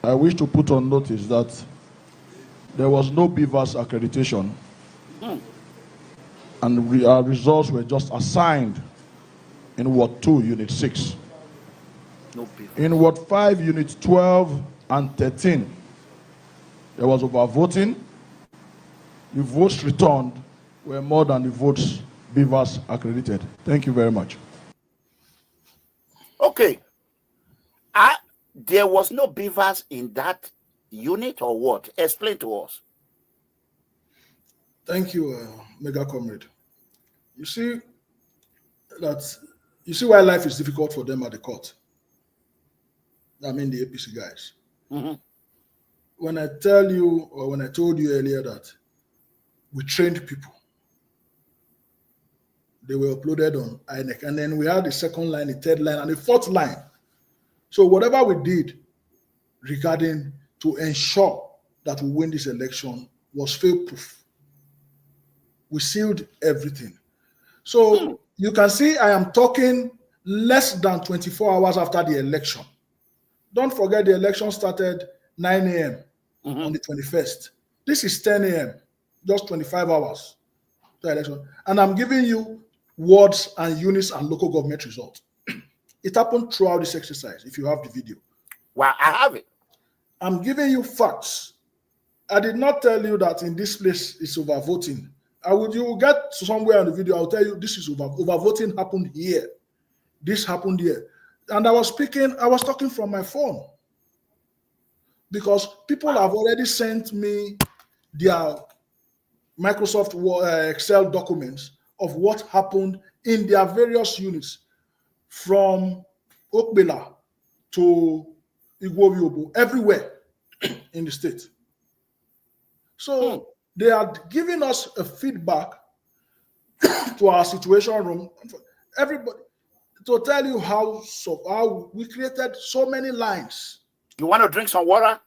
I wish to put on notice that there was no BVAS accreditation, and our results were just assigned in Ward 2, Unit 6. No BVAS. In Ward 5, Unit 12 and 13, there was overvoting. The votes returned were more than the votes BVAS accredited. Thank you very much. Okay. There was no beavers in that unit or what? Explain to us. Thank you, Mega Comrade. You see why life is difficult for them at the court. I mean the APC guys. Mm-hmm. When I tell you, or when I told you earlier that we trained people, they were uploaded on INEC, and then we had the second line, the third line, and the fourth line. So whatever we did regarding to ensure that we win this election was fail-proof. We sealed everything. So you can see I am talking less than 24 hours after the election. Don't forget the election started 9 a.m. On the 21st. This is 10 a.m., just 25 hours to election. And I'm giving you wards and units and local government results. It happened throughout this exercise, if you have the video. Well, I have it. I'm giving you facts. I did not tell you that in this place it's overvoting. You will get somewhere on the video, I'll tell you this is overvoting happened here. This happened here. And I was talking from my phone. Because people have already sent me their Microsoft Excel documents of what happened in their various units from Okbela to Igwoviobo, everywhere in the state. So they are giving us a feedback to our situation room. Everybody, to tell you how we created so many lines. You want to drink some water?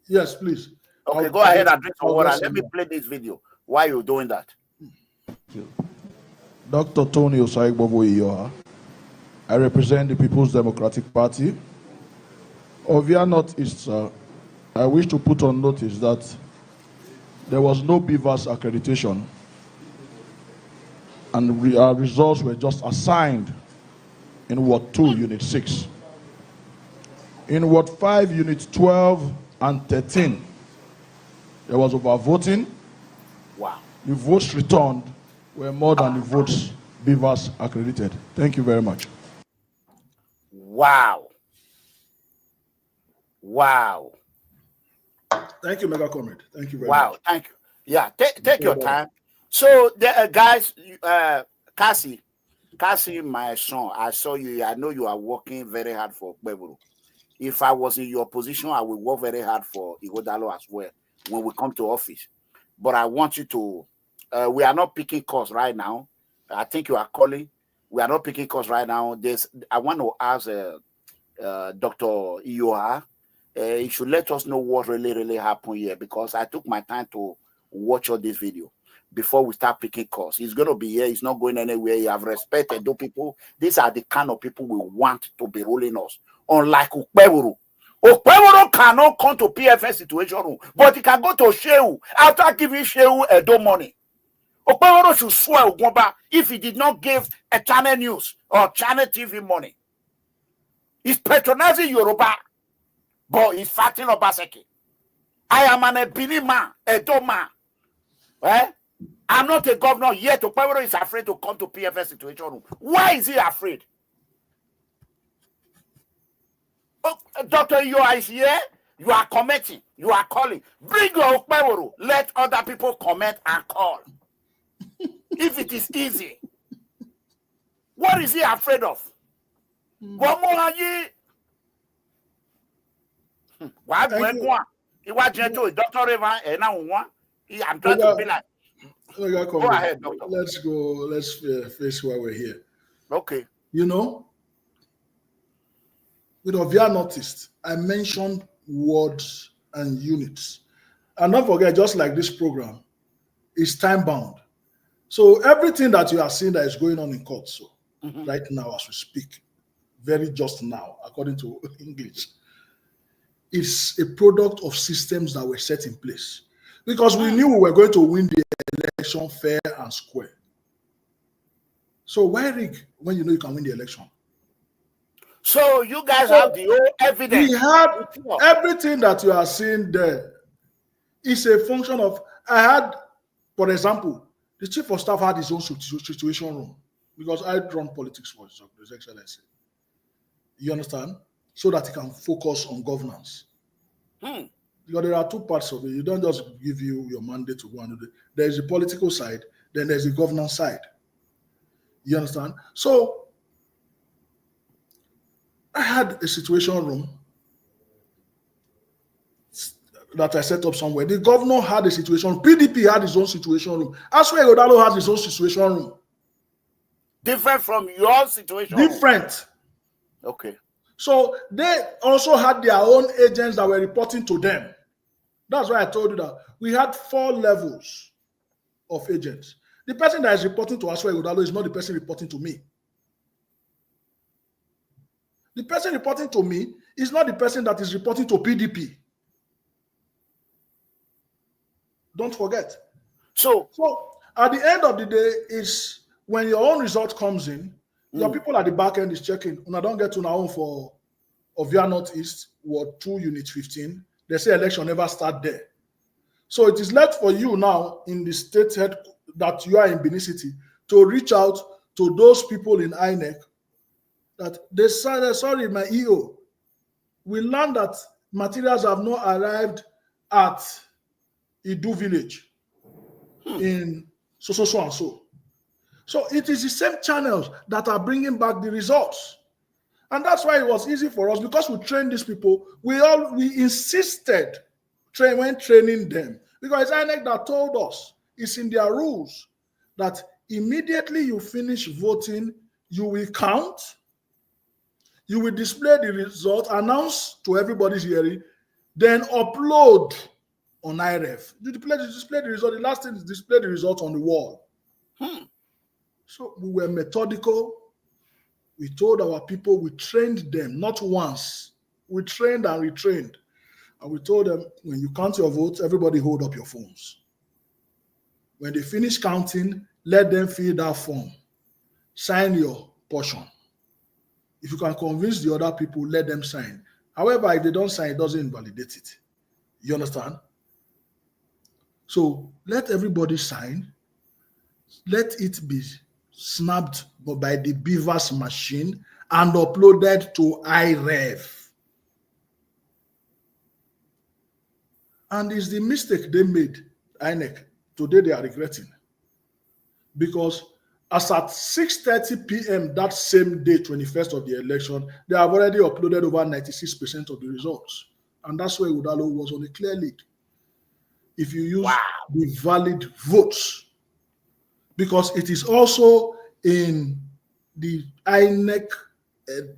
Yes, please. Okay, go ahead and drink some water. Let me play this video while you're doing that. Dr. Tony OSAIGBOVO Iyoha. I represent the People's Democratic Party. Ovia North-East, I wish to put on notice that there was no BVAS accreditation, and our results were just assigned in Ward 2, Unit 6. In Ward 5, Unit 12 and 13, there was overvoting. Wow. The votes returned were more than the votes BVAS accredited. Thank you very much. Wow. Wow. Thank you, Mega Comrade. Thank you very much. Wow, thank you. Yeah, take your time. So, guys, Cassie, my son, I saw you. I know you are working very hard for Beburu. If I was in your position, I would work very hard for Igodalo as well when we come to office. But I want you to, we are not picking calls right now. I think you are calling. We are not picking calls right now. I want to ask Dr. Iyoha, he should let us know what really happened here, because I took my time to watch all this video before we start picking calls. He's going to be here. He's not going anywhere. You have respected those people. These are the kind of people we want to be ruling us. Unlike Ukpeburu. Ukpeburu cannot come to PFS situation room, but he can go to Shehu after giving Shehu Edo money. Ukpeburu should swear Ugwumba if he did not give a channel news or channel TV money. He's patronizing Yoruba, but he's fighting Obaseki. I am an Ebini man, Edo man. Eh? I'm not a governor yet. Ukpeburu is afraid to come to PFS situation room. Why is he afraid? Oh, Dr. Iyoha is here. You are commenting. You are calling. Bring your Ukpeburu. Let other people comment and call. If it is easy. What is he afraid of? One more why do you want? He was gentle. Dr. Revan, and now one. I'm trying to be like. Go ahead, doctor. Let's go. Let's face why we're here. Okay. You know, with Ovia North-East, I mentioned wards and units. And don't forget, just like this program, it's time bound. So everything that you are seeing that is going on in court, so right now as we speak, very just now, according to English, is a product of systems that were set in place. Because we knew we were going to win the election fair and square. So why rig when you know you can win the election? So you guys have the whole evidence. We have everything that you are seeing there. It's a function of, I had, for example, the chief of staff had his own situation room because I run politics for His Excellency. You understand? so that he can focus on governance. Because there are two parts of it. You don't just give you your mandate to go and do it. There's the political side, then there's the governance side. You understand? So I had a situation room that I set up somewhere. The governor had a situation. PDP had his own situation room. OSAIGBOVO has his own situation room. Different from your situation? Different. Okay. So they also had their own agents that were reporting to them. That's why I told you that we had 4 levels of agents. The person that is reporting to OSAIGBOVO is not the person reporting to me. The person reporting to me is not the person that is reporting to PDP. Don't forget. So at the end of the day, is when your own result comes in, your people at the back end is checking. When I don't get to now for Ovia Northeast, Ward 2, Unit 15, they say election never start there. So it is left for you now in the state head that you are in Benin City to reach out to those people in INEC that they said, sorry, my EO, we learned that materials have not arrived at Idu village in so and so. So it is the same channels that are bringing back the results. And that's why it was easy for us, because we trained these people. We insisted when training them, because it's INEC that told us, it's in their rules, that immediately you finish voting, you will count, you will display the result, announce to everybody's hearing, then upload on IREF. You display the result. The last thing is display the result on the wall. So we were methodical. We told our people, we trained them, not once. We trained and retrained. And we told them, when you count your votes, everybody hold up your phones. When they finish counting, let them fill that form. Sign your portion. If you can convince the other people, let them sign. However, if they don't sign, it doesn't invalidate it. You understand? So let everybody sign. Let it be snapped by the Beavers machine and uploaded to IREF. And it's the mistake they made, INEC. Today they are regretting. Because as at 6:30 p.m. that same day, 21st of the election, they have already uploaded over 96% of the results. And that's why Udalo was on a clear lead. If you use the valid votes, because it is also in the INEC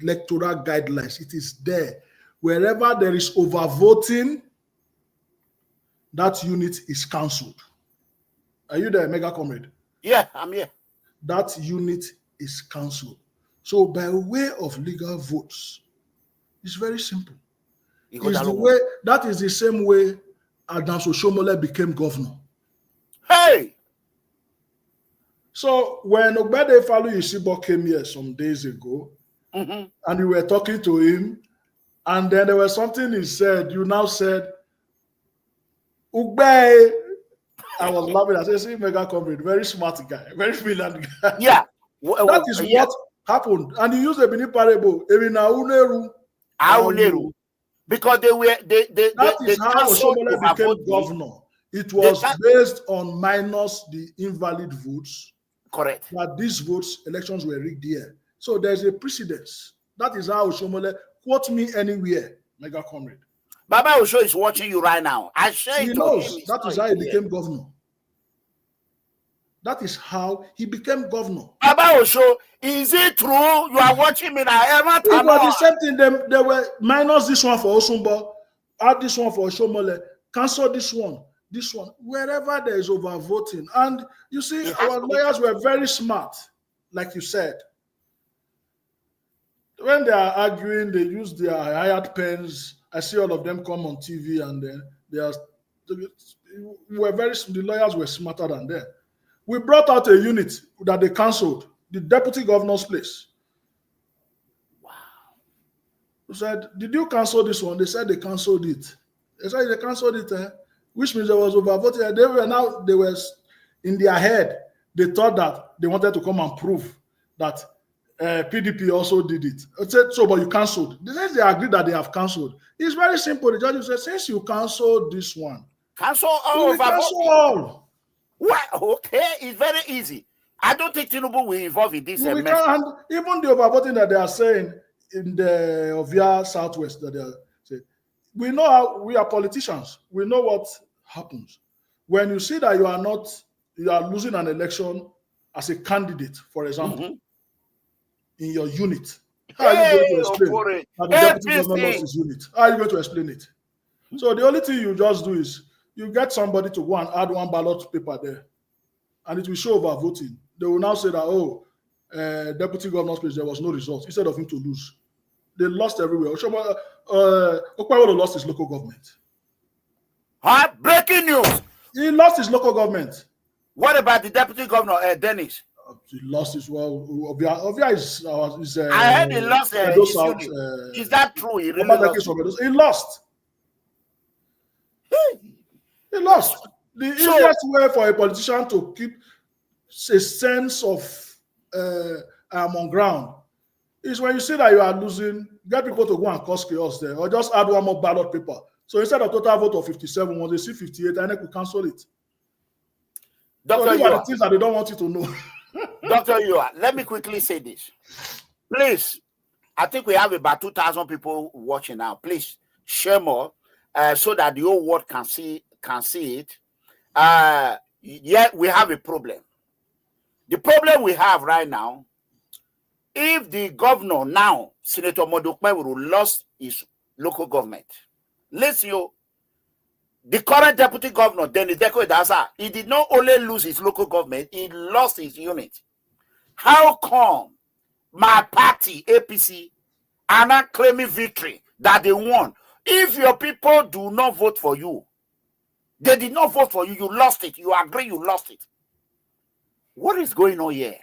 electoral guidelines, it is there. Wherever there is overvoting, that unit is cancelled. Are you there, Mega Comrade? Yeah, I'm here. That unit is cancelled. So by way of legal votes, it's very simple. That is the same way Adams Oshomole became governor. Hey! So when Ogbede Falu Yisibo came here some days ago, and we were talking to him, and then there was something he said, you now said, Ugbe. I was laughing. I said, see, Mega Comrade, very smart guy, very brilliant guy. Yeah. That is what happened. And he used a mini parable. Because that is how Oshomole became governor. It was based on minus the invalid votes. Correct. That these votes, elections were rigged here. So there's a precedence. That is how Oshomole, quote me anywhere, Mega Comrade. Baba Osho is watching you right now. I share it. He knows that is how he became governor. That is how he became governor. Baba Osho, is it true? You are watching me now. It was the same thing. They were minus this one for Osumbo, add this one for Oshomole, cancel this one. Wherever there is overvoting. And you see, our lawyers were very smart, like you said. When they are arguing, they use their hired pens. I see all of them come on TV, and then the lawyers were smarter than them. We brought out a unit that they cancelled, the deputy governor's place. Wow. We said, did you cancel this one? They said they cancelled it. They said they cancelled it, which means there was overvoting. They were in their head. They thought that they wanted to come and prove that PDP also did it. I said, so, but you cancelled. They agreed that they have cancelled. It's very simple. The judge said, since you cancelled this one, cancel all we of our cancel voting. all. Well, okay, it's very easy. I don't think Tinubu will involve in this. We can, and even the overvoting that they are saying in the Ovia Southwest, that they are saying, we know how we are politicians. We know what happens when you see that you are losing an election as a candidate, for example, in your unit. How are you going to explain that the deputy governor lost his unit? How are you going to explain it? So the only thing you just do is you get somebody to go and add one ballot paper there, and it will show overvoting. They will now say that, deputy governor's place, there was no result, instead of him to lose. They lost everywhere. Okpawolo lost his local government. Breaking news. He lost his local government. What about the deputy governor, Dennis? He lost his, well, Ovia is I heard he lost Edo his South. unit. Is that true? He really lost? He lost. He lost. The easiest way for a politician to keep a sense of I'm on ground is when you see that you are losing, get people to go and cause chaos there, or just add one more ballot paper. So instead of total vote of 57, when they see 58, INEC will cancel it. So these are the things that they don't want you to know. Dr. Iyoha, let me quickly say this. Please, I think we have about 2,000 people watching now. Please share more so that the whole world can see it. Yet we have a problem. The problem we have right now, if the governor now, Senator Modokwe, lost his local government, listen, the current deputy governor, Dennis Deko Idasa, he did not only lose his local government, he lost his unit. How come my party, APC, are not claiming victory that they won? If your people do not vote for you, they did not vote for you, you lost it. You agree you lost it. What is going on here?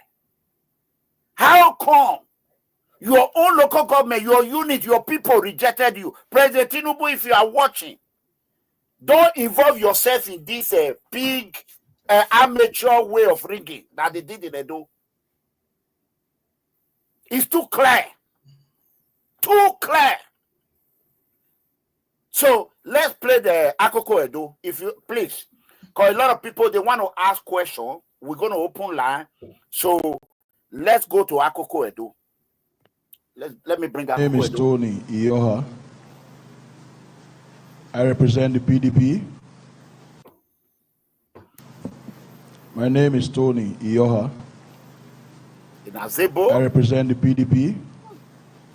How come your own local government, your unit, your people rejected you? President Tinubu, if you are watching, don't involve yourself in this big amateur way of rigging that they did in Edo. It's too clear. Too clear. So let's play the Akoko Edo, if you please. Because a lot of people, they want to ask questions. We're going to open line. So let's go to Akoko Edo. Let me bring Akoko Edo. My name is Tony Iyoha. I represent the PDP. My name is Tony Iyoha. I represent the PDP.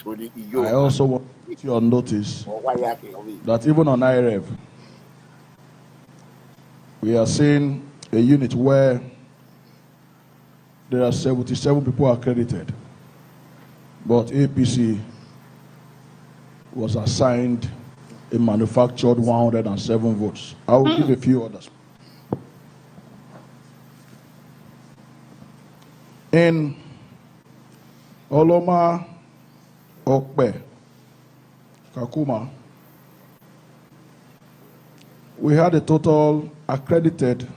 I also want to put you on notice that even on IREV, we are seeing a unit where there are 77 people accredited, but APC was assigned a manufactured 107 votes. I will give a few others. In Oloma Okpe Kakuma, we had a total accredited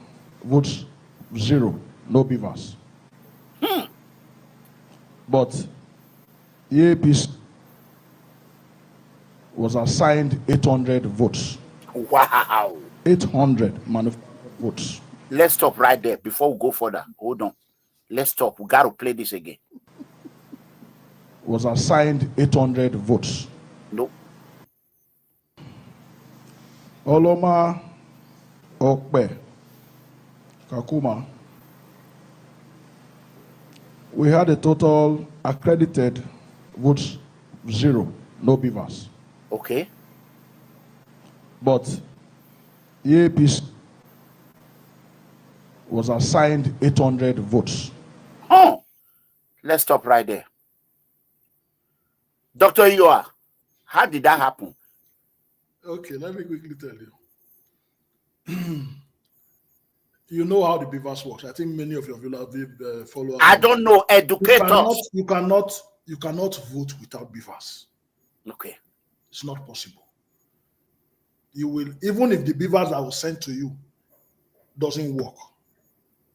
votes 0, no beavers. But the APC was assigned 800 votes. Wow. 800 manufactured votes. Let's stop right there before we go further. Hold on. Let's stop. We got to play this again. Was assigned 800 votes. No. Oloma Okpe Kakuma, we had a total accredited votes 0, no beavers. Okay. But the APC was assigned 800 votes. Oh, let's stop right there. Dr. Iyoha, how did that happen? Okay, let me quickly tell you. You know how the beavers works. I think many of your followers. I don't know. Educate us. You cannot vote without beavers. Okay. It's not possible. You will, even if the beavers that was sent to you doesn't work,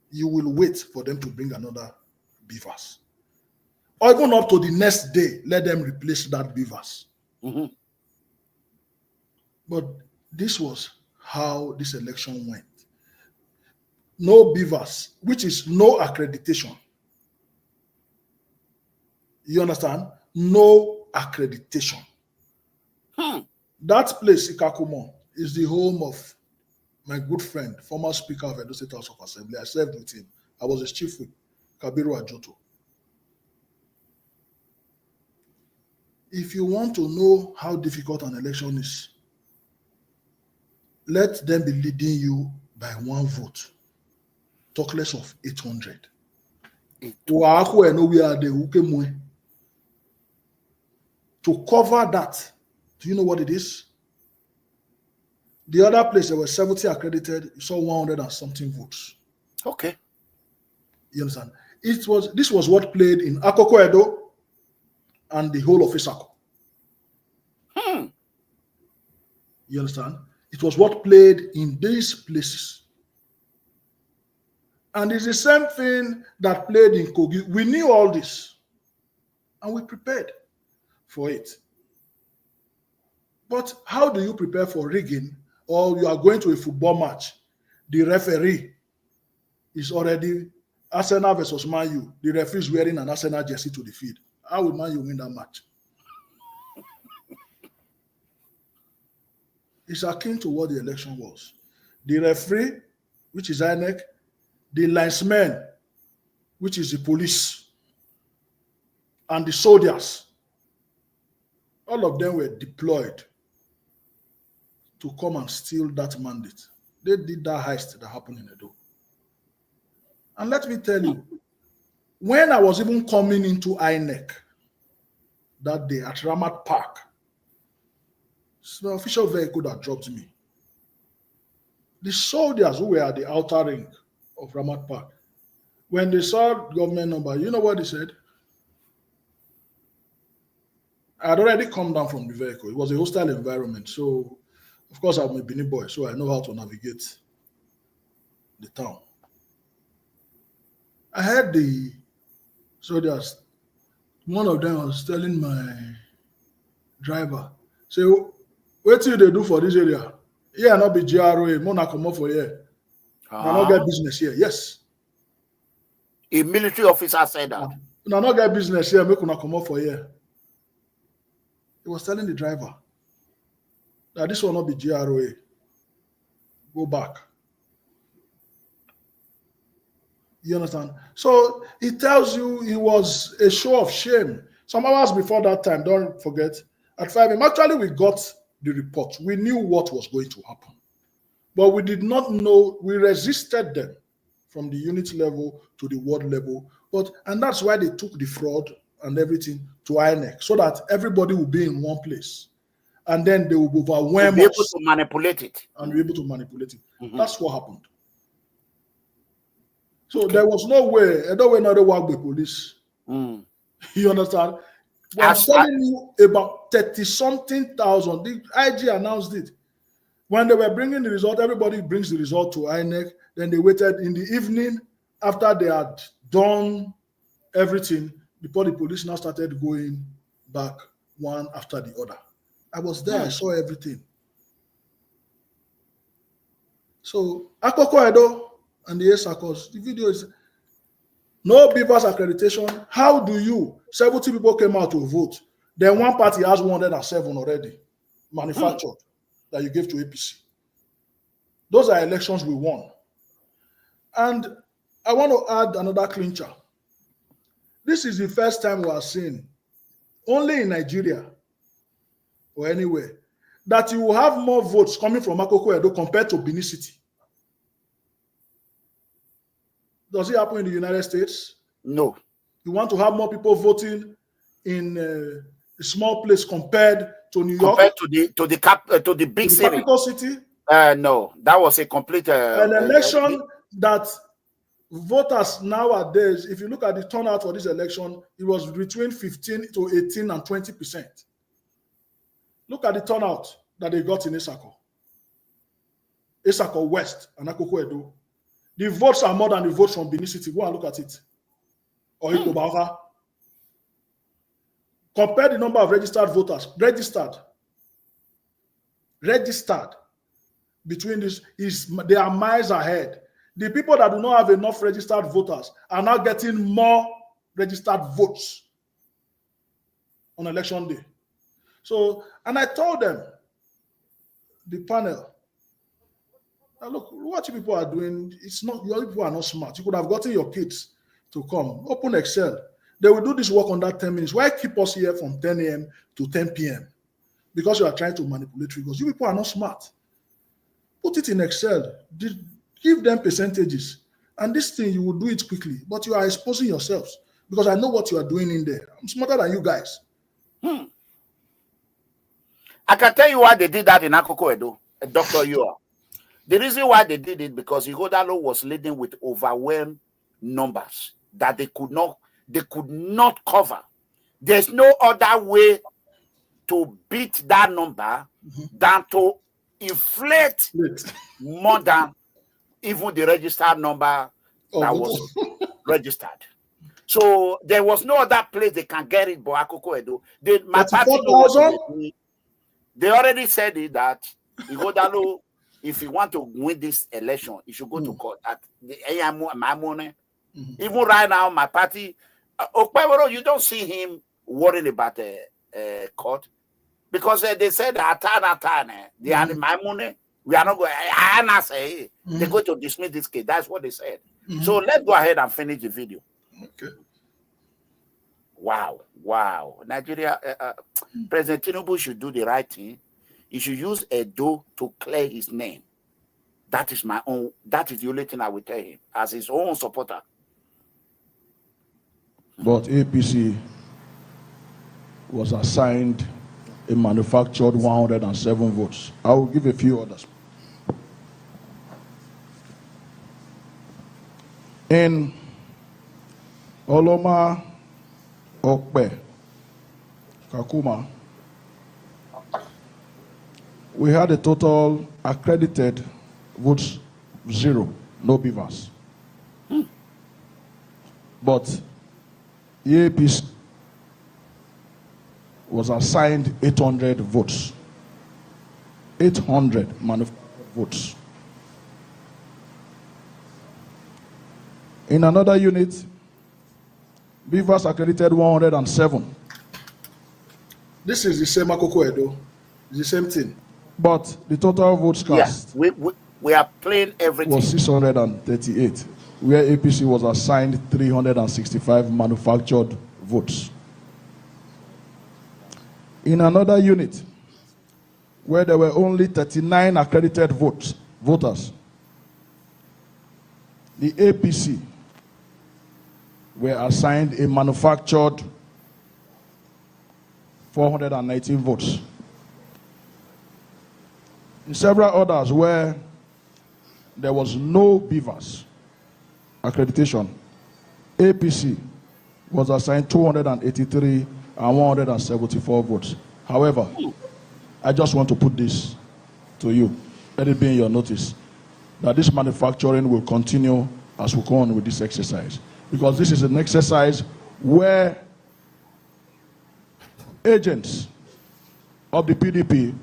you will wait for them to bring another beavers. or even up to the next day, let them replace that beavers. Mm-hmm. But this was how this election went. No beavers, which is no accreditation. You understand? No accreditation. That place, Ikakumo, is the home of my good friend, former Speaker of Edo State House of Assembly. I served with him. I was his chief whip, Kabiru Ajoto. If you want to know how difficult an election is, let them be leading you by one vote. Talk less of 800. To cover that, do you know what it is? The other place, there were 70 accredited, you saw 100 and something votes. Okay. You understand? This was what played in Akoko Edo and the whole of Isako. You understand? It was what played in these places. And it's the same thing that played in Kogi. We knew all this and we prepared for it. But how do you prepare for rigging, or you are going to a football match? The referee is already Arsenal versus Man U. The referee is wearing an Arsenal jersey to the field. How will Man U win that match? It's akin to what the election was. The referee, which is INEC, the linesmen, which is the police, and the soldiers, all of them were deployed to come and steal that mandate. They did that heist that happened in Edo. And let me tell you, when I was even coming into INEC that day at Ramat Park, the official vehicle that dropped me, the soldiers who were at the outer ring of Ramat Park, when they saw government number, you know what they said? I had already come down from the vehicle. It was a hostile environment. So, of course, I'm a Benin boy, so I know how to navigate the town. I heard the soldiers, one of them was telling my driver, say, what do they do for this area? Yeah, not be GRA, Mona come up for here. Not get business here. Yes. A military officer said that. No, not get business here, make una come up for here. He was telling the driver that this will not be GRA. Go back. You understand? So it tells you it was a show of shame. Some hours before that time, don't forget, at 5 a.m. Actually, we got the report. We knew what was going to happen. But we did not know, we resisted them from the unit level to the ward level. And that's why they took the fraud and everything to INEC, so that everybody will be in one place. And then they will overwhelm us. Be able to manipulate it. And be able to manipulate it. That's what happened. So there was no way, I don't know another work with police. You understand? But I'm telling you about 30-something thousand. The IG announced it. When they were bringing the result, everybody brings the result to INEC. Then they waited in the evening after they had done everything before the police now started going back one after the other. I was there. I saw everything. So Akoko Edo and the Esakos, the video is no beavers accreditation. How do you? 70 people came out to vote. Then one party has 107 already manufactured that you gave to APC. Those are elections we won. And I want to add another clincher. This is the first time we are seeing, only in Nigeria or anywhere, that you will have more votes coming from Akoko Edo compared to Benin City. Does it happen in the United States? No. You want to have more people voting in a small place compared to New York? Compared to the big city. Capital city? No, that was a complete an election that voters nowadays, if you look at the turnout for this election, it was between 15 to 18 and 20%. Look at the turnout that they got in Isako West and Akoko Edo. The votes are more than the votes from Benin City. Go and look at it. Or Ikobaha. Compare the number of registered voters. Registered between this they are miles ahead. The people that do not have enough registered voters are now getting more registered votes on election day. So, and I told them, the panel, look, what you people are doing, it's not, your people are not smart. You could have gotten your kids to come, open Excel. They will do this work under 10 minutes. Why keep us here from 10 a.m. to 10 p.m.? Because you are trying to manipulate figures. You people are not smart. Put it in Excel. Give them percentages. And this thing, you will do it quickly. But you are exposing yourselves because I know what you are doing in there. I'm smarter than you guys. I can tell you why they did that in Akoko Edo, Dr. Iyoha. The reason why they did it because Ighodalo was leading with overwhelmed numbers that they could not cover. There's no other way to beat that number than to inflate more than even the registered number that was registered. So there was no other place they can get it but Akoko Edo. My party they already said it that Ighodalo, if you want to win this election, you should go to court. My money. Even right now, my party, Okpeboro, you don't see him worrying about court because they said they are my money. We are not going. I say they're going to dismiss this case. That's what they said. So let's go ahead and finish the video. Okay. Wow. Nigeria, President Tinubu should do the right thing. He should use Edo to clear his name. That is my own. That is the only thing I will tell him as his own supporter. But APC was assigned a manufactured 107 votes. I will give a few others. In Oloma, Okpe, Kakuma, we had a total accredited votes 0, no beavers. But the APC was assigned 800 votes. 800 manufactured votes. In another unit, beavers accredited 107. This is the same Akoko Edo. It's the same thing. But the total votes cast we are playing everything. Was 638, where APC was assigned 365 manufactured votes. In another unit, where there were only 39 accredited voters, the APC were assigned a manufactured 419 votes. In several others where there was no beavers accreditation, APC was assigned 283 and 174 votes. However, I just want to put this to you. Let it be in your notice that this manufacturing will continue as we go on with this exercise. Because this is an exercise where agents of the PDP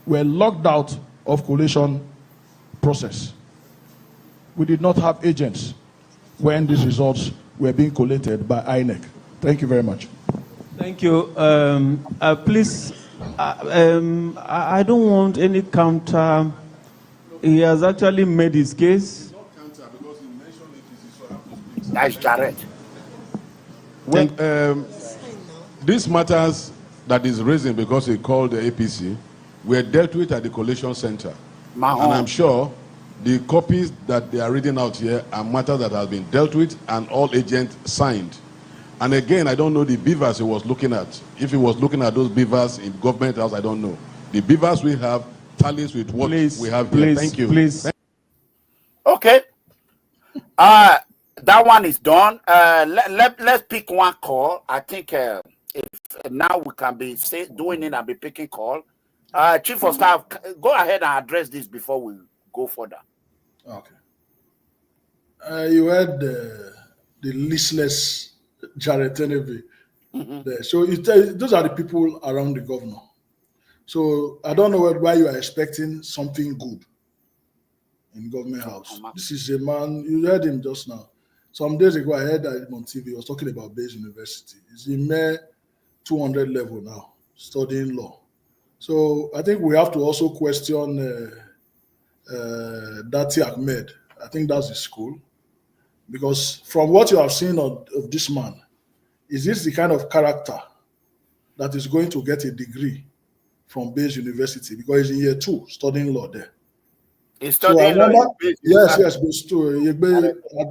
were locked out of collation process. We did not have agents when these results were being collated by INEC. Thank you very much. Thank you. Please, I don't want any counter. He has actually made his case. Not counter because he mentioned it is so happens. That's direct. Well, these matters that is raising because he called the APC were dealt with at the Collation Center. And I'm sure the copies that they are reading out here are matters that have been dealt with and all agents signed. And again, I don't know the beavers he was looking at. If he was looking at those beavers in government house, I don't know. The beavers we have tallies with what we have here. Thank you. Please. Okay. That one is done. Let's pick one call. I think if now we can be doing it and be picking call. Chief of Staff, go ahead and address this before we go further. Okay. You heard the listless Jared Tenebe there. So those are the people around the governor. So I don't know why you are expecting something good in government house. This is a man, you heard him just now. Some days ago, I heard him on TV. He was talking about Bayes University. He's in mere 200 level now, studying law. So I think we have to also question Dati Ahmed. I think that's his school. Because from what you have seen of this man, is this the kind of character that is going to get a degree from Bayes University? Because he's in year 2 studying law there. He's studying law. Yes, at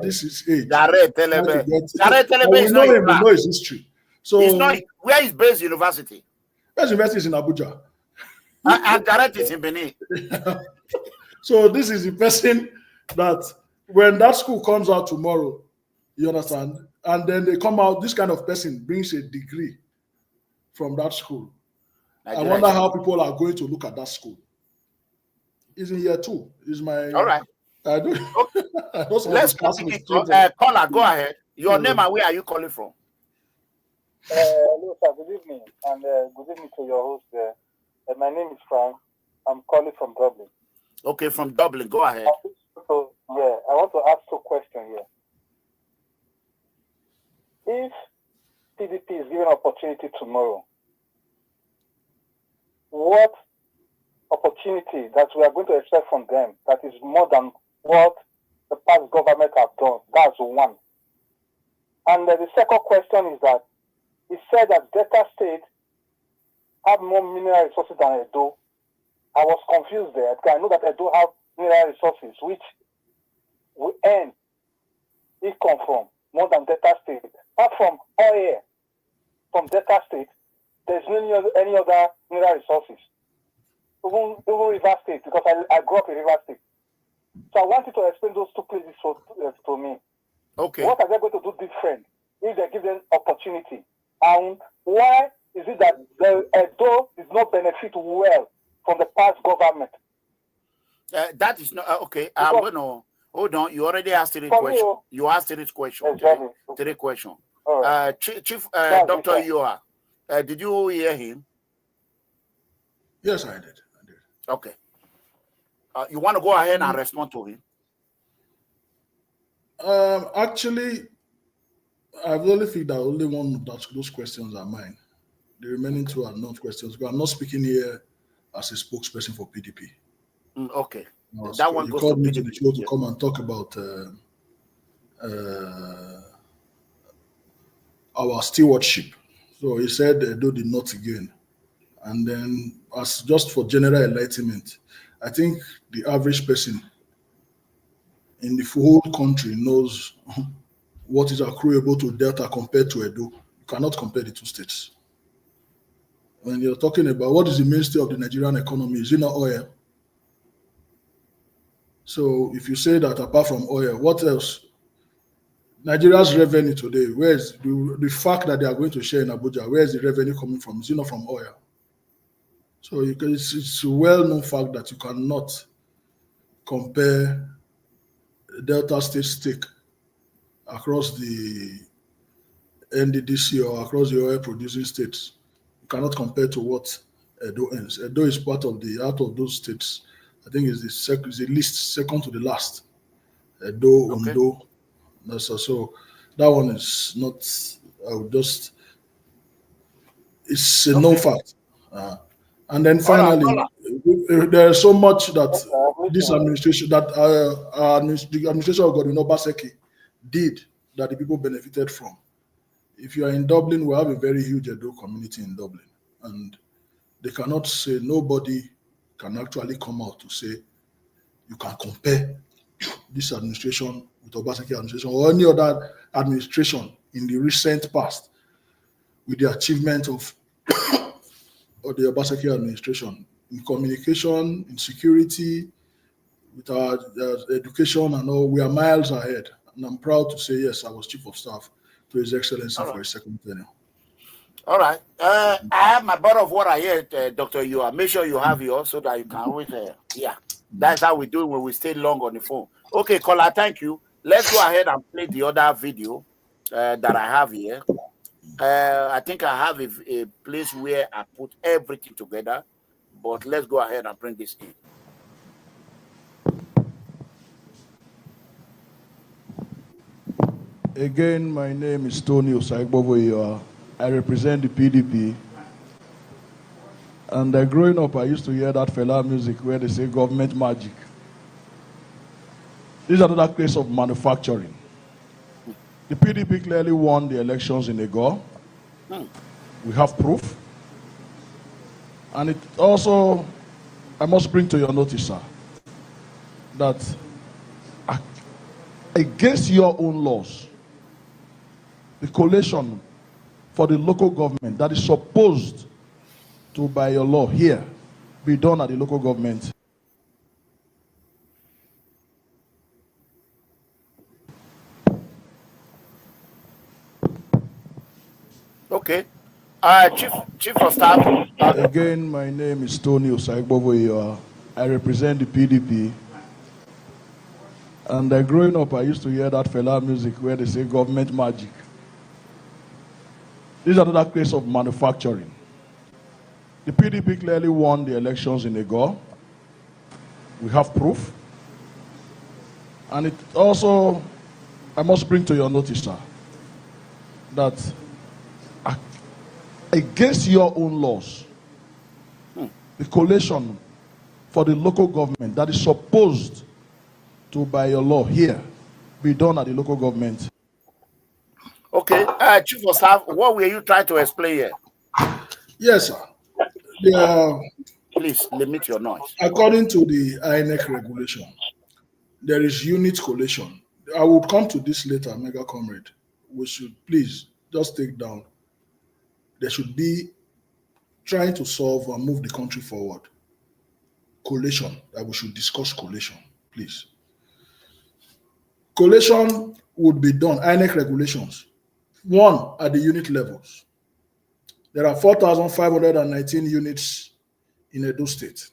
this age. Jared Telebe is not him, we know his history. So he's not. Where is Bayes University? Bayes University is in Abuja. And Jared is in Benin. So this is the person that when that school comes out tomorrow, you understand, and then they come out, this kind of person brings a degree from that school. I wonder how people are going to look at that school. He's in year 2. Is my all right. I don't. Okay. Let's caller, go ahead. Your name and where are you calling from? Hello, sir. Good evening, and good evening to your host there. My name is Frank. I'm calling from Dublin. Okay, from Dublin. Go ahead. So yeah, I want to ask 2 questions here. If PDP is given opportunity tomorrow, what opportunity that we are going to expect from them that is more than what the past government have done? That's one. And the second question is that it said that Delta State have more mineral resources than Edo. I was confused there because I know that Edo have mineral resources which we earn income from more than Delta State. Apart from oil from Delta State, there's no any other mineral resources. Even River State, because I grew up in River State. So I want you to explain those 2 places to me. Okay. What are they going to do different if they give them opportunity? And why is it that the Edo does not benefit well from the past government? That is not okay. I'm going to hold on. You already asked 3 questions. You asked 3 questions. Exactly. 3 questions. Right. Chief Dr. Iyoha, did you hear him? Yes, I did. Okay. You want to go ahead and respond to him? Actually, I really think that only one of those questions are mine. The remaining 2 are not questions. But I'm not speaking here as a spokesperson for PDP. Okay. That one you goes called to me PDP. to the show to come and talk about our stewardship. So he said Edo did not again. And then, as just for general enlightenment, I think the average person in the whole country knows what is accruable to Delta compared to Edo. You cannot compare the 2 states. When you're talking about what is the mainstay of the Nigerian economy, is it not oil? So if you say that apart from oil, what else? Nigeria's revenue today, where is the fact that they are going to share in Abuja, where is the revenue coming from? Is it not from oil? So it's a well-known fact that you cannot compare Delta State stake across the NDDC or across the oil-producing states. You cannot compare to what Edo earns. Edo is part of out of those states. I think it's the least, second to the last. Edo, Okay. Ondo. So that one is not. It's a known fact. And then finally, there's so much that this administration, that the administration of Godwin Obaseki did that the people benefited from. If you are in Dublin, we have a very huge Edo community in Dublin, and they cannot say, nobody can actually come out to say you can compare this administration with Obaseki administration or any other administration in the recent past with the achievement of the Obaseki administration in communication, in security, with our education and all. We are miles ahead. And I'm proud to say, yes, I was Chief of Staff to His Excellency for his 2nd tenure. All right. I have my bottle of water here, Dr. Iyoha. Make sure you have yours so that you can always, yeah. That's how we do it when we stay long on the phone. Okay, caller, thank you. Let's go ahead and play the other video that I have here. I think I have a place where I put everything together, but let's go ahead and bring this in. Again, my name is OSAIGBOVO Iyoha. I represent the PDP. And growing up, I used to hear that fella music where they say government magic. This is another case of manufacturing. The PDP clearly won the elections in Edo. We have proof. And it also, I must bring to your notice, sir, that against your own laws, the collation for the local government that is supposed to, by your law here, be done at the local government. Okay. Chief of Staff. Again, my name is OSAIGBOVO Iyoha. I represent the PDP. And growing up, I used to hear that fella music where they say government magic. This is another case of manufacturing. The PDP clearly won the elections in Edo. We have proof. And it also, I must bring to your notice, sir, that against your own laws, the collation for the local government that is supposed to, by your law here, be done at the local government. Okay, Chief of Staff, what were you trying to explain here? Yes, sir. Please limit your noise. According to the INEC regulation, there is unit collation. I will come to this later, Mega Comrade. We should please just take down. There should be trying to solve and move the country forward. Collation, that we should discuss collation, please. Collation would be done, INEC regulations. One, at the unit levels. There are 4,519 units in Edo State.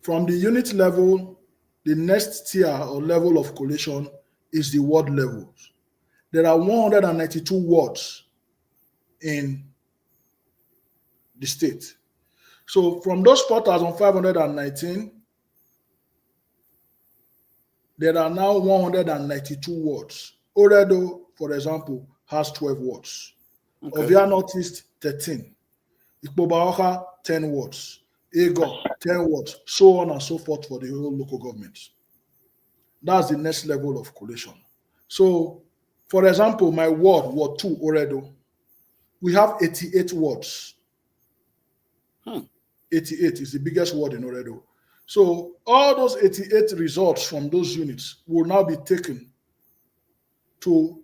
From the unit level, the next tier or level of collation is the ward levels. There are 192 wards in the state. So from those 4,519, there are now 192 wards. Oredo, for example, has 12 wards. Okay. Ovia Northeast, 13. Ikpobaoka, 10 wards. Ego, 10 wards. So on and so forth for the whole local government. That's the next level of collation. So, for example, my ward, Ward 2, Oredo, we have 88 wards. 88 is the biggest ward in Oredo. So all those 88 results from those units will now be taken to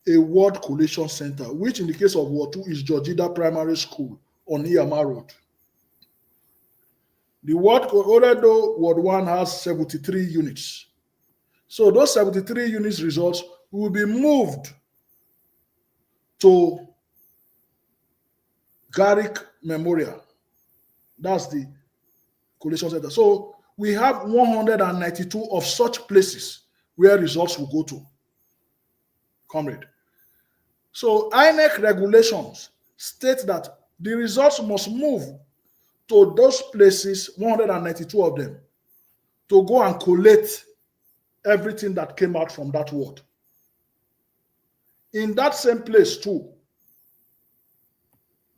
a ward collation center, which in the case of Ward 2 is Georgida Primary School on Iyama Road. The ward Oredo Ward 1 has 73 units. So those 73 units results will be moved to Garrick Memorial. That's the collation center. So we have 192 of such places where results will go to. Comrade. So INEC regulations state that the results must move to those places, 192 of them, to go and collate everything that came out from that ward. In that same place too,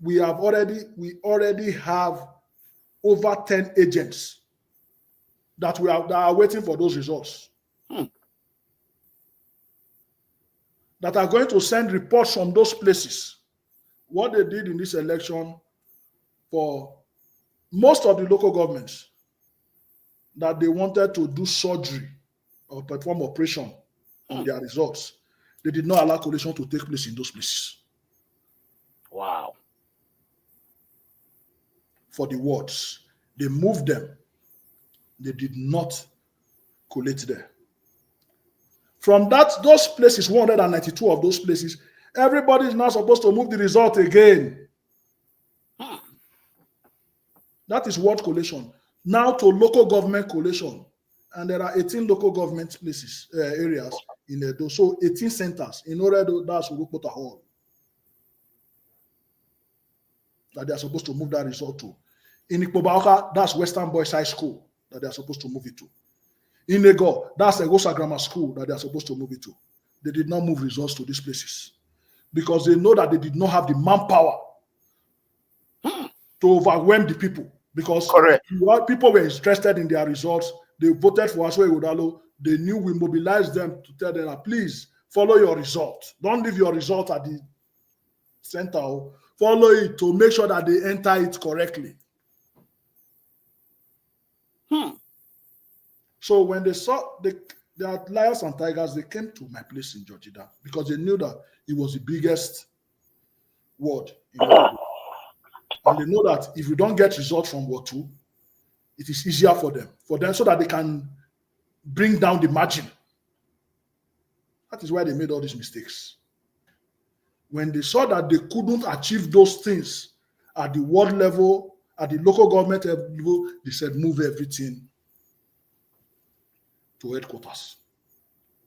we already have over 10 agents that are waiting for those results. That are going to send reports from those places. What they did in this election for most of the local governments, that they wanted to do surgery or perform operation on their results. They did not allow collation to take place in those places. Wow. For the wards, they moved them. They did not collate there. From those places, 192 of those places, everybody is now supposed to move the result again. That is ward collation. Now to local government collation. And there are 18 local government places, areas in Edo. So 18 centers in Oredo, that's Urukota Hall, that they are supposed to move that result to. In Ikpobaoka, that's Western Boys High School that they are supposed to move it to. In Ego, that's Egosa Grammar School that they are supposed to move it to. They did not move results to these places because they know that they did not have the manpower to overwhelm the people, because people were interested in their results. They voted for Aswe Udalo. They knew we mobilized them to tell them, please follow your result. Don't leave your result at the center. Follow it to make sure that they enter it correctly. So when they saw the lions and tigers, they came to my place in Georgia because they knew that it was the biggest ward in Oregon. And they know that if you don't get results from Ward 2, it is easier for them so that they can bring down the margin. That is why they made all these mistakes. When they saw that they couldn't achieve those things at the ward level, at the local government level, they said move everything to headquarters.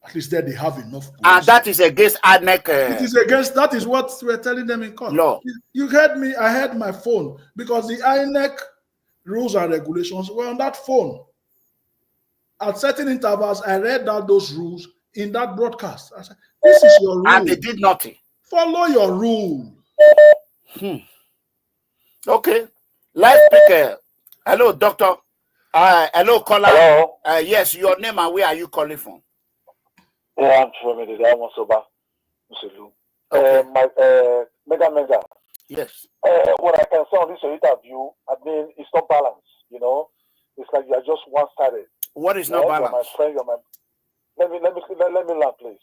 At least there they have enough police. And that is against INEC. It is against, that is what we're telling them in court. Law. You heard me, I had my phone because the INEC rules and regulations were on that phone. At certain intervals, I read out those rules in that broadcast. I said, this is your rule. And they did nothing. Follow your rule. Okay. Let's pick hello, doctor. Hello, caller. Hello. Yes, your name and where are you calling from? Yeah, I'm from the Diamond Soba. Okay. Mega. Yes. What I can say on this interview, I mean, it's not balanced, you know. It's like you are just one-sided. What is not balanced? You're my friend, you're my... Let me learn, please.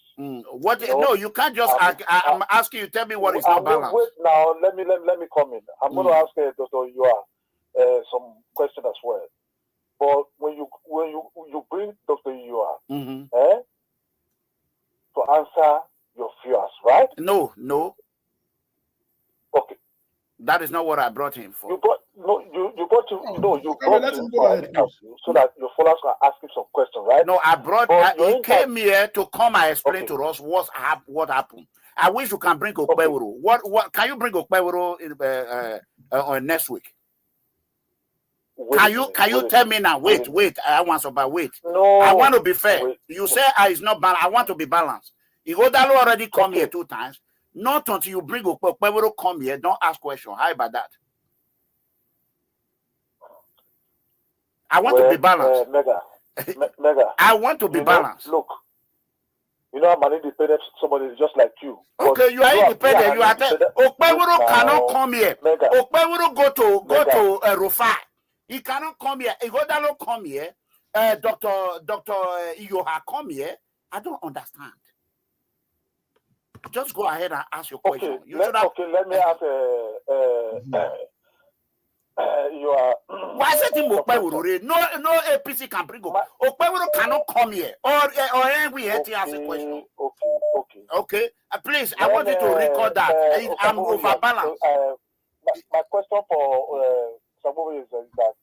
What? You know? No, you can't just. I'm asking you. Tell me what is not balanced. Wait now. Let me come in. I'm going to ask Dr. Iyoha some question as well. But when you bring Dr. Iyoha to answer your fears, right? No. Okay. That is not what I brought him for. You brought him so that your followers can ask him some questions, right? No, he came here to come and explain to us what happened. I wish you can bring Okpewuru. What can you bring Okpewuru on next week? Can you tell me now? Wait. I want to wait. No. I want to be fair. You say it's not balanced. I want to be balanced. Igodalo already come here 2 times. Not until you bring Okpewuru come here. Don't ask questions. How about that? I want to be balanced. Mega. I want to be balanced. Look, you know, I'm an independent somebody just like you. Okay, you are independent. You are Okpewuru cannot come here. Okpewuru go to Rufai. He cannot come here. Igodalo come here. Dr. Iyoha come here. I don't understand. Just go ahead and ask your question. Let me ask. You are. Why is it Okpewuru? No APC can bring Okpewuru cannot come here. Or we have to ask a question. Okay. Please, I want you to record that. I'm overbalanced. My question for Saburi is that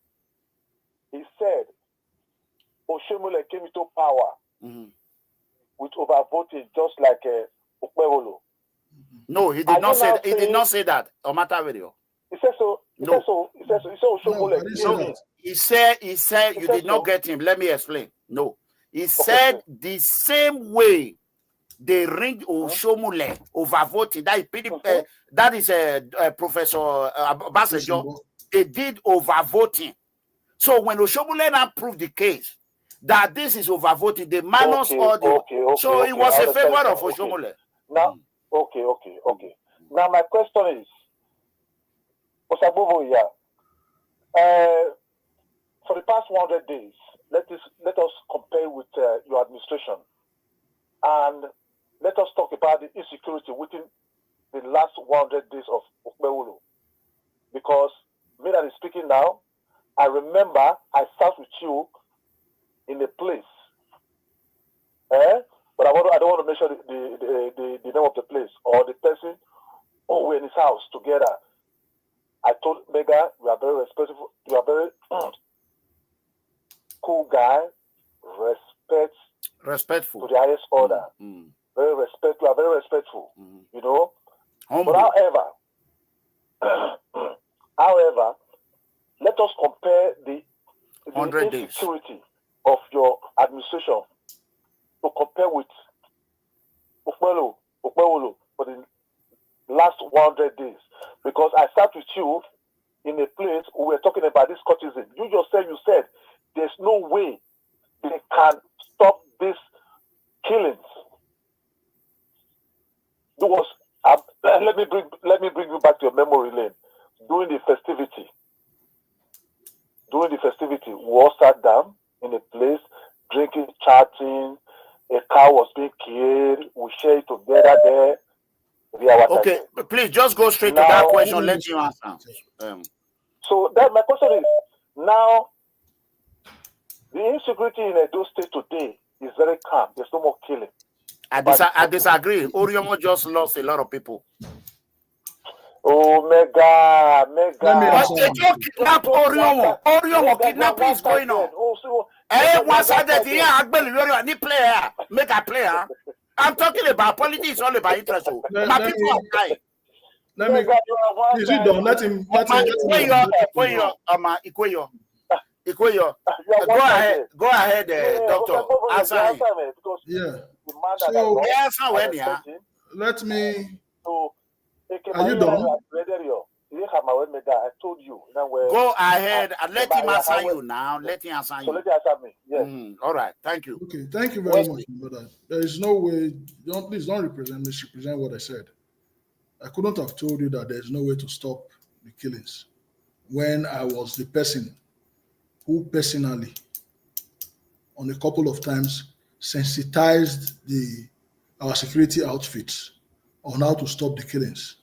he said Oshomole came into power with overvoting, just like Okpewuru. No, he did not say that. He did not say that. Omata video. He said so. He said Oshomole. He said you did not get him. Let me explain. No. He said the same way they ring Oshomole overvoting. That is Professor Obasanjo. They did overvoting. So when Oshomole now proved the case that this is overvoting, they minus all the. So it was a favor of Oshomole. Now, okay. Now my question is, OSAIGBOVO, for the past 100 days, let us compare with your administration, and let us talk about the insecurity within the last 100 days of Okpewuru. Because me that is speaking now, I remember I sat with you in a place, but I don't want to mention the name of the place or the person who were in his house together. I told Mega, you are very respectful, you are very cool guy, respectful to the highest order. Very respectful, are very respectful, you know. Humble. But however, let us compare the insecurity of your administration to compare with Okpelo for the last 100 days. Because I start with you in a place we were talking about this courtesan. You said there's no way they can stop these killings. Let me bring you back to your memory lane. During the festivity, we all sat down in a place, drinking, chatting. A cow was being killed. We shared together there. Okay, please just go straight to that question. Let you answer. So my question is, now the insecurity in Edo State today is very calm. There's no more killing. I disagree. Oriomo just lost a lot of people. Oh, mega. Kidnap Oriomo kidnapping is going on. One side that here, player, make a player. I'm talking about politics, all about interest. My people are dying. Let me. Is it done? Let him. Go ahead, doctor. Answer him. Yeah. So let me. Are you done? I told you. Go ahead and let him answer you now. Let him answer you. So let him answer me. Yes. All right. Thank you. Okay. Thank you very much, brother. There is no way. Please don't misrepresent what I said. I couldn't have told you that there is no way to stop the killings when I was the person who personally, on a couple of times, sensitized our security outfits on how to stop the killings.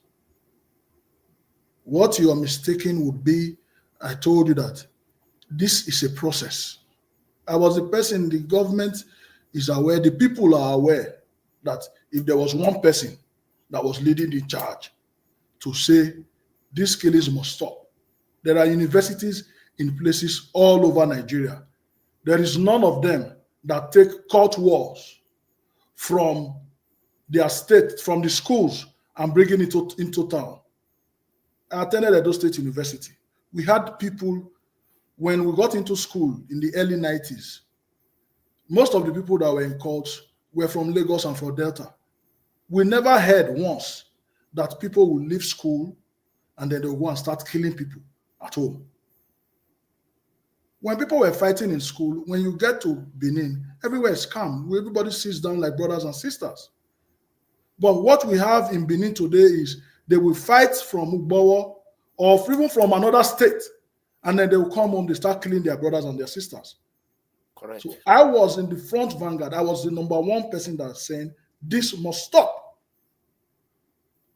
What you are mistaken would be, I told you that this is a process. I was the person, the government is aware, the people are aware that if there was one person that was leading the charge to say these killings must stop, there are universities in places all over Nigeria. There is none of them that take court wars from their state, from the schools, and bringing it into town. I attended Edo State University. We had people, when we got into school in the early 90s, most of the people that were in courts were from Lagos and from Delta. We never heard once that people would leave school and then they would go and start killing people at home. When people were fighting in school, when you get to Benin, everywhere is calm. Everybody sits down like brothers and sisters. But what we have in Benin today is they will fight from Ugbowo or even from another state, and then they will come home, they start killing their brothers and their sisters. Correct. So I was in the front vanguard. I was the number one person that's saying this must stop.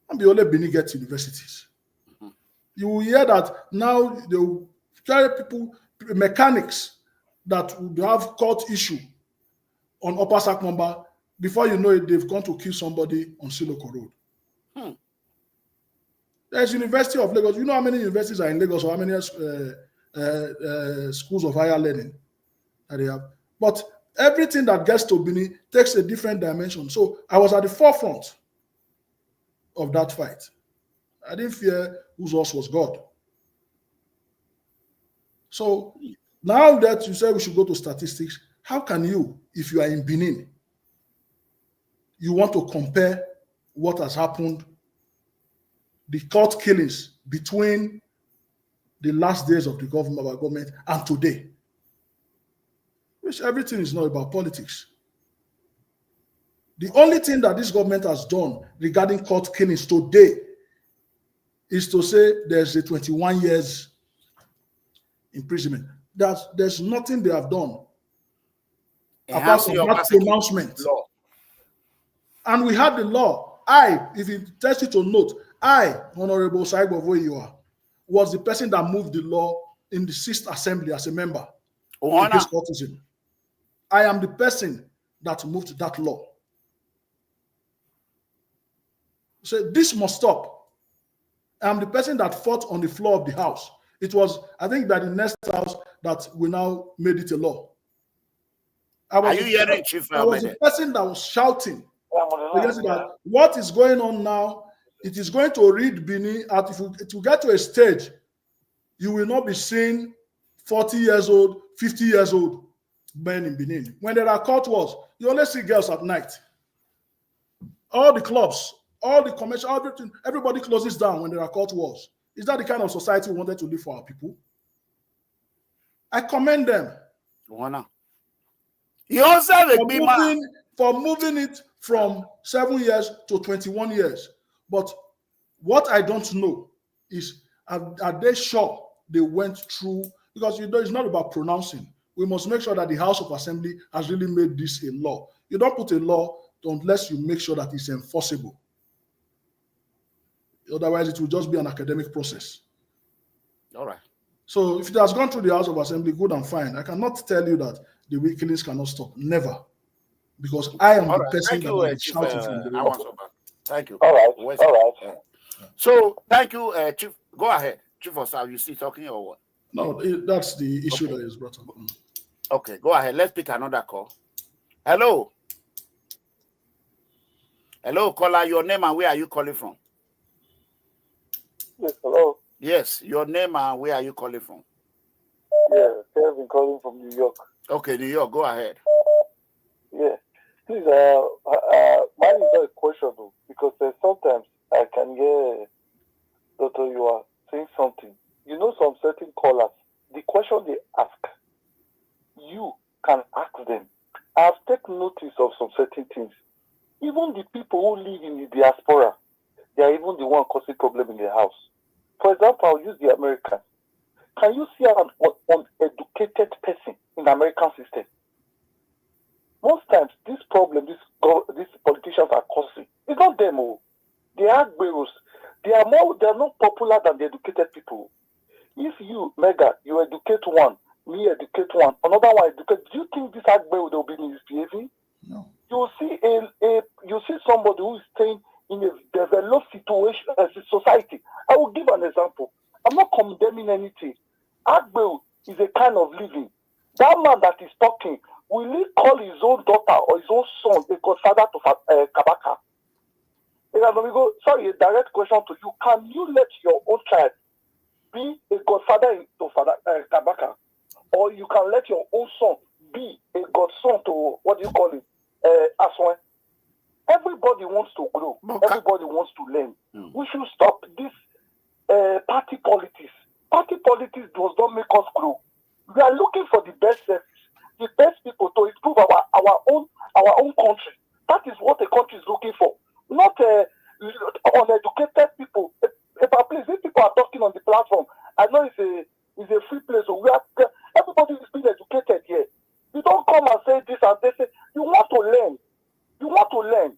And the only Benin gets universities. You will hear that now they will carry people, mechanics that would have court issue on Upper Sackmamba. Before you know it, they've gone to kill somebody on Siloko Road. There's University of Lagos. You know how many universities are in Lagos or how many schools of higher learning that they have? But everything that gets to Benin takes a different dimension. So I was at the forefront of that fight. I didn't fear whose horse was God. So now that you say we should go to statistics, how can you, if you are in Benin, you want to compare what has happened, the court killings between the last days of our government and today? Which everything is not about politics. The only thing that this government has done regarding court killings today is to say there's a 21 years imprisonment. There's nothing they have done apart from that pronouncement. And we had the law. If it tells you to note, Honorable OSAIGBOVO Iyoha, was the person that moved the law in the 6th Assembly as a member of this courtesan. I am the person that moved that law. So this must stop. I am the person that fought on the floor of the House. It was, I think, by the next House that we now made it a law. Are you hearing, Chief? I was the person that was shouting against that. What is going on now? It is going to read Benin. If you get to a stage, you will not be seeing 40 years old, 50 years old men in Benin. When there are court wars, you only see girls at night. All the clubs, all the commercial, everything, everybody closes down when there are court wars. Is that the kind of society we wanted to live for our people? I commend them. You also have a for moving it from 7 years to 21 years. But what I don't know is, are they sure they went through? Because it's not about pronouncing. We must make sure that the House of Assembly has really made this a law. You don't put a law unless you make sure that it's enforceable. Otherwise, it will just be an academic process. All right. So if it has gone through the House of Assembly, good and fine. I cannot tell you that the killings cannot stop. Never. Because I am the person that is shouting from the road. Thank you. All right. So, thank you, Chief. Go ahead. Chief of Staff, you still talking or what? No, that's the issue that is brought up. Okay, go ahead. Let's pick another call. Hello. Hello, caller. Your name and where are you calling from? Yes, hello. Yes, your name and where are you calling from? Yeah, Kevin calling from New York. Okay, New York. Go ahead. Yeah. Please, mine is not a question though, because sometimes I can hear, Doctor, you are saying something. You know, some certain callers, the question they ask, you can ask them. I've taken notice of some certain things. Even the people who live in the diaspora, they are even the one causing problem in their house. For example, I'll use the Americans. Can you see an uneducated person in the American system? Most times, this problem, these politicians are causing, it's not them. They are gurus. They are not popular than the educated people. If you, Mega, you educate one, me educate one, another one educate, do you think this Agbe will be misbehaving? No. You see somebody who is staying in a developed situation as a society. I will give an example. I'm not condemning anything. Agbe is a kind of living. That man that is talking, will he call his own daughter or his own son a godfather to Kabaka? Sorry, a direct question to you. Can you let your own child be a godfather to Kabaka? Or you can let your own son be a godson to, what do you call it, Aswan? Everybody wants to grow. Everybody wants to learn. We should stop this party politics. Party politics does not make us grow. We are looking for the best service, the best people to improve our own country. That is what the country is looking for. Not uneducated people. Please, if people are talking on the platform, I know it's a free place. So everybody is being educated here. You don't come and say this and they say you want to learn. You want to learn.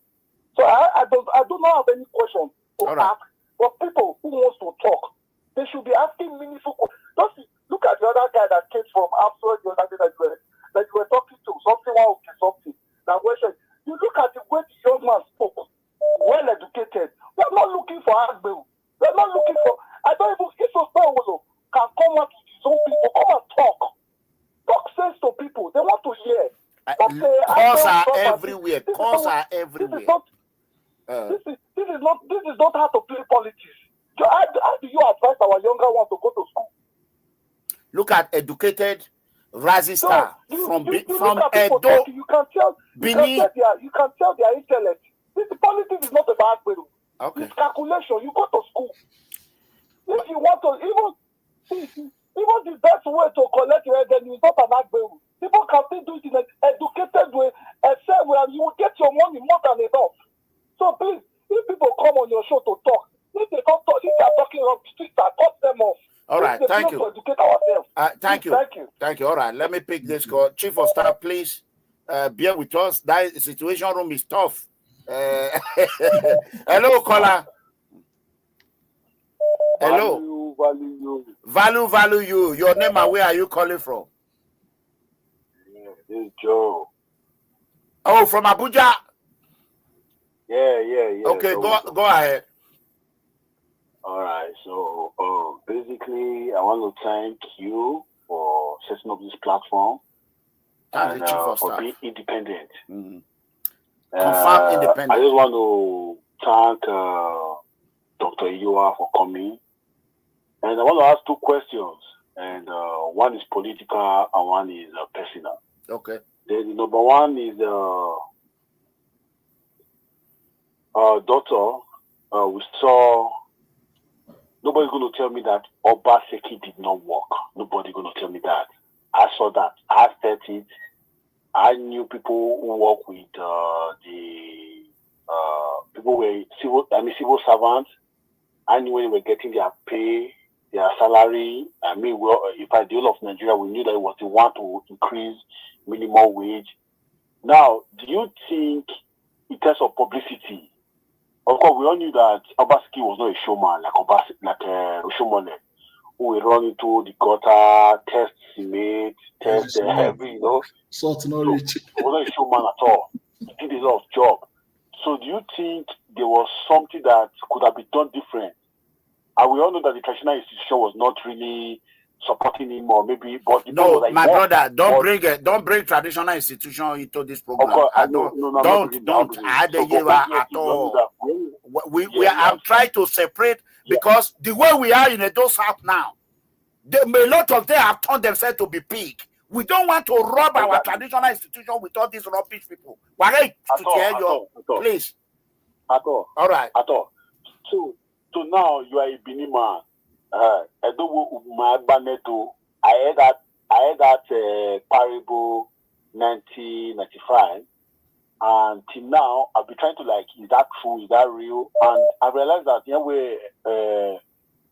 So I do not have any questions to ask. But people who wants to talk, they should be asking meaningful questions. Just look at the other guy that came from outside the other day that you were talking to. Something. Now, you look at the way the young man spoke, well educated. We're not looking for Agbe. We're not looking for. I don't even if Osaigbove can come out to his own people, come and talk. Talk sense to people. They want to hear. Calls are everywhere. Calls are everywhere. This is not how to play politics. How do you advise our younger ones to go to school? Look at educated rising star from Edo. You can tell their intellect. This politics is not about Agbe. Okay. It's calculation. You go to school. If you want to even the best way to collect your revenue is not an Agbe. People can still do it in an educated way, except where you will get your money more than enough. So please, if people come on your show to talk, if they don't talk, if they are talking on the street, cut them off. All right, thank you. To educate ourselves. Thank you. All right, let me pick this call. Chief of Staff, please bear with us. That situation room is tough. Hello, caller. Hello. Value you. Your name and where are you calling from? This is Joe. Oh, from Abuja. Yeah. Okay, go ahead. All right. So basically, I want to thank you for setting up this platform. That's the chief of for staff. being independent. Confirm independent. I just want to thank Dr. Iyoha for coming. And I want to ask two questions. And one is political and one is personal. Okay. The number one is, Doctor, we saw, nobody's going to tell me that Obaseki did not work. Nobody's going to tell me that. I saw that. I felt it. I knew people who work with people were civil servants. I knew when they were getting their pay, their salary. I mean, if I deal of Nigeria, we knew that it was the one to increase minimum wage. Now, do you think, in terms of publicity, of course, we all knew that Obaseki was not a showman like Oshomole, who will run into the gutter, test cement, test every, you know. Salt no reach. He was not a showman at all. He did a lot of job. So do you think there was something that could have been done different? And we all know that the traditional institution was not really supporting him, or maybe, but no, my brother, don't bring traditional institution into this program. Okay, don't add the Yewa at all. I'm trying to separate, because the way we are in Edo South now, a lot of them have turned themselves to be pig. We don't want to rob our traditional institution with all these rubbish people. Please. At all. All right. At all. So now you are a Benin man. I heard that parable 1995, and till now I've been trying to is that true? Is that real? And I realized that it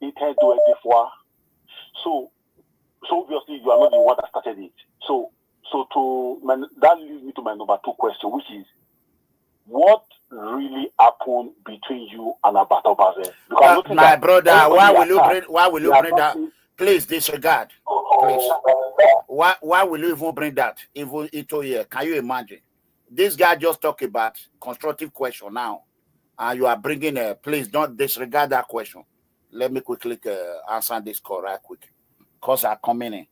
do it before. So obviously you are not the one that started it. So that leads me to my number two question, which is, what really happened between you and Obase? My brother, why will you bring that? Please disregard. Please. Why will you even bring that even into here? Can you imagine? This guy just talked about constructive question now, and you are bringing please don't disregard that question. Let me quickly answer this call right quick, because I'm coming in.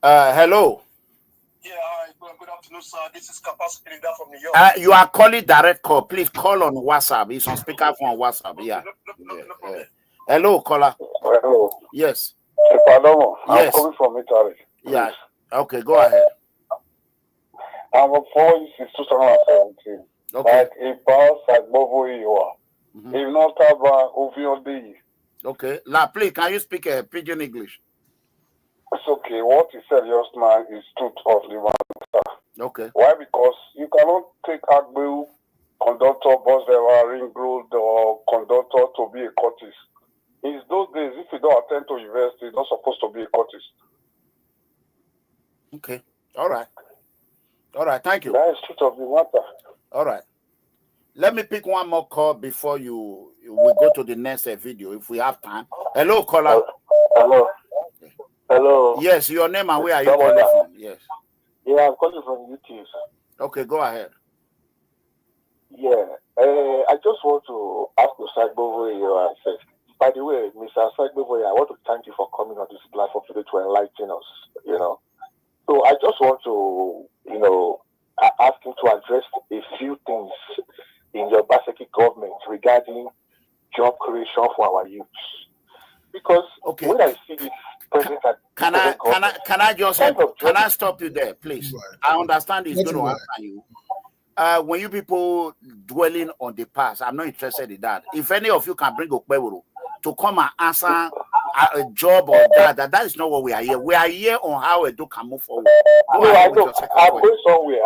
Hello. Yeah, good afternoon, sir. This is Capacity from New York. You are calling direct call. Please call on WhatsApp. It's on speakerphone on WhatsApp. Yeah. No. Hello, caller. Hello. Yes. I'm coming from Italy. Yeah. Okay, go ahead. I'm a voice since 2017. Okay. Like a OSAIGBOVO Iyoha. If not about OVOD. Okay. La, please, can you speak pidgin English? It's okay. What you said just now is truth of the matter. Okay. Why? Because you cannot take Agbu, conductor, bus driver, ring road, or conductor to be a courtist. In those days, if you don't attend to university, you're not supposed to be a courtist. Okay. All right. Thank you. That is truth of the matter. All right. Let me pick one more call before we go to the next video if we have time. Hello, caller. Hello. Hello. Yes, your name and where are you calling from? Yes. Yeah, I'm calling from UK, sir. Okay, go ahead. Yeah. I just want to ask OSAIGBOVO first. By the way, Mr. OSAIGBOVO, I want to thank you for coming on this platform today to enlighten us, So I just want to, ask him to address a few things in your OBASEKI government regarding job creation for our youths. Because when I see this president, can I stop you there, please? Right. I understand it's going to answer you. When you people dwelling on the past, I'm not interested in that. If any of you can bring Okpeboro to come and answer a job or that is not what we are here. We are here on how Edo can move forward. I'm going somewhere.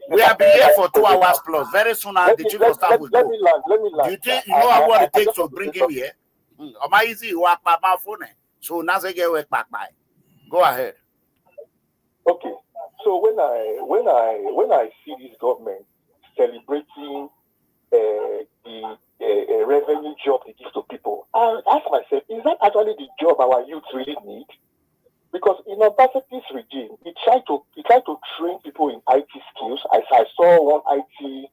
We have been here for 2 hours plus. Very soon, the chief of staff will go. Let me land. Do you think you know what it takes to bring him here? So now go ahead. Okay. So when I see this government celebrating the revenue job they give to people, I ask myself, is that actually the job our youth really need? Because in OBASEKI'S regime, he tried to train people in IT skills. I saw one IT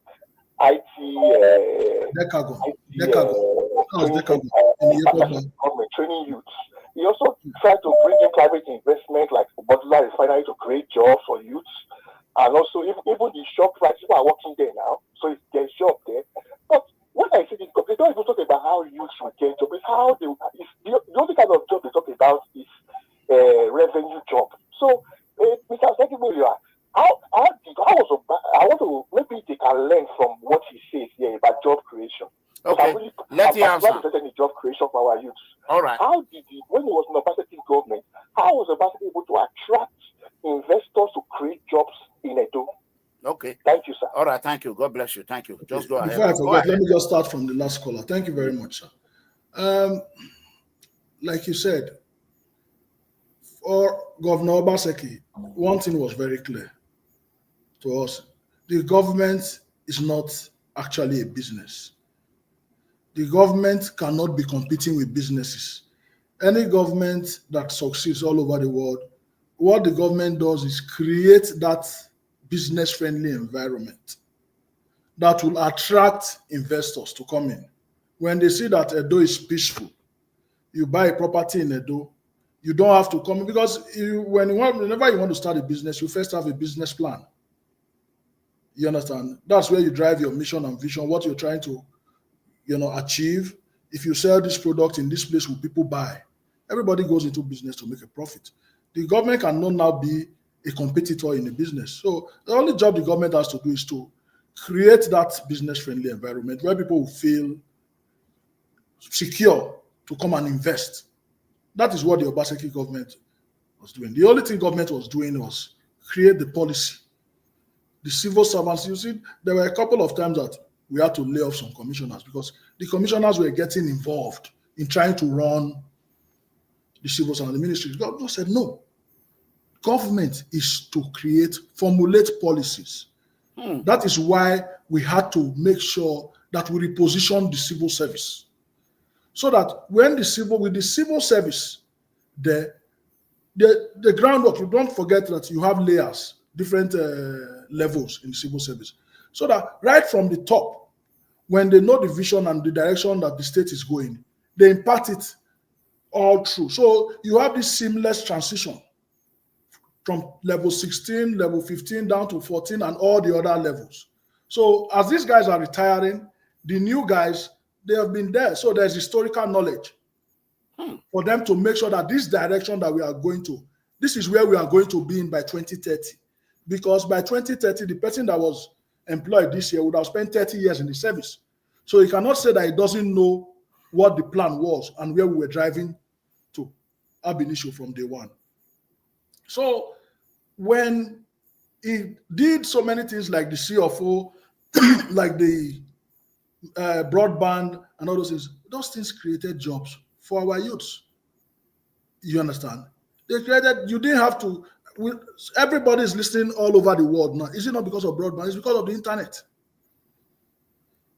training youths. He also tried to bring in private investment like modular refinery to create jobs for youths. And also, even the shop prices, people are working there now, so there's job there. But when I see this, they don't even talk about how youths will get jobs. How the only kind of job they talk about is revenue job. So, Mr. Osaigbovo, I want to maybe they can learn from what he says here about job creation. Okay, let's hear answer. The job creation for our youths. All right. How did when it was an Obaseki's government, how was Obaseki able to attract investors to create jobs in Edo? Okay. Thank you, sir. All right, thank you. God bless you. Thank you. Just go ahead. Before I forget, let me just start from the last caller. Thank you very much, sir. Like you said, for Governor Obaseki, one thing was very clear to us. The government is not actually a business. The government cannot be competing with businesses. Any government that succeeds all over the world, what the government does is create that business-friendly environment that will attract investors to come in. When they see that Edo is peaceful, you buy a property in Edo, you don't have to come, because whenever you want to start a business, you first have a business plan. You understand? That's where you drive your mission and vision, what you're trying to achieve. If you sell this product in this place, will people buy? Everybody goes into business to make a profit. The government cannot now be a competitor in a business. So the only job the government has to do is to create that business-friendly environment where people will feel secure to come and invest. That is what the Obaseki government was doing. The only thing government was doing was create the policy. The civil servants, you see, there were a couple of times that we had to lay off some commissioners because the commissioners were getting involved in trying to run the civil servants, the ministry. The government said, no. Government is to formulate policies. That is why we had to make sure that we reposition the civil service. So that when with the civil service, the groundwork, you don't forget that you have layers, different levels in the civil service. So that right from the top, when they know the vision and the direction that the state is going, they impart it all through. So you have this seamless transition from level 16, level 15 down to 14 and all the other levels. So as these guys are retiring, the new guys, they have been there. So there's historical knowledge for them to make sure that this direction that we are going to, this is where we are going to be in by 2030. Because by 2030, the person that was employed this year would have spent 30 years in the service. So he cannot say that he doesn't know what the plan was and where we were driving to ab initio from day one. So when he did so many things like the CFO, like the broadband and all those things created jobs for our youths. You understand? They created, you didn't have to, everybody is listening all over the world now. Is it not because of broadband? It's because of the internet.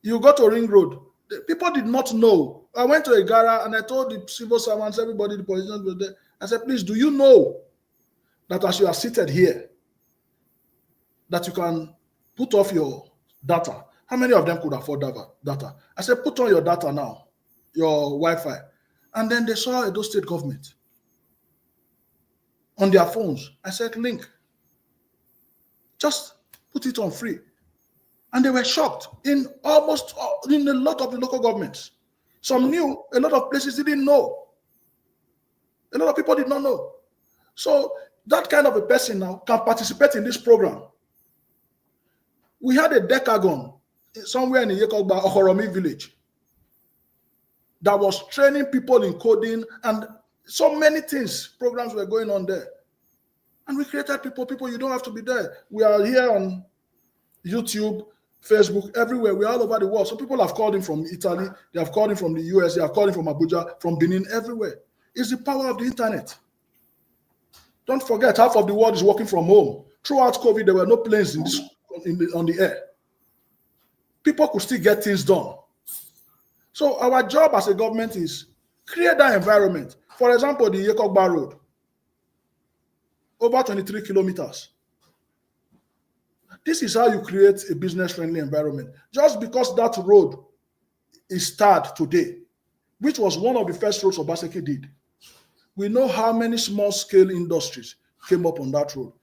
You go to Ring Road, people did not know. I went to a gara and I told the civil servants, everybody, the politicians were there. I said, please, do you know that as you are seated here, that you can put off your data? How many of them could afford data? I said, put on your data now, your Wi-Fi. And then they saw Edo State government on their phones. I said, link. Just put it on free. And they were shocked in a lot of the local governments. Some knew, a lot of places didn't know. A lot of people did not know. So that kind of a person now can participate in this program. We had a decagon somewhere in the Yekogba Okoromi village that was training people in coding and so many things, programs were going on there. And we created people, you don't have to be there. We are here on YouTube, Facebook, everywhere. We're all over the world. So people have called in from Italy, they have called in from the US, they have called in from Abuja, from Benin, everywhere. It's the power of the internet. Don't forget, half of the world is working from home. Throughout COVID, there were no planes on the air. People could still get things done. So our job as a government is create that environment. For example, the Yekogba Road, over 23 kilometers. This is how you create a business-friendly environment. Just because that road is starred today, which was one of the first roads Obaseki did. we know how many small-scale industries came up on that road.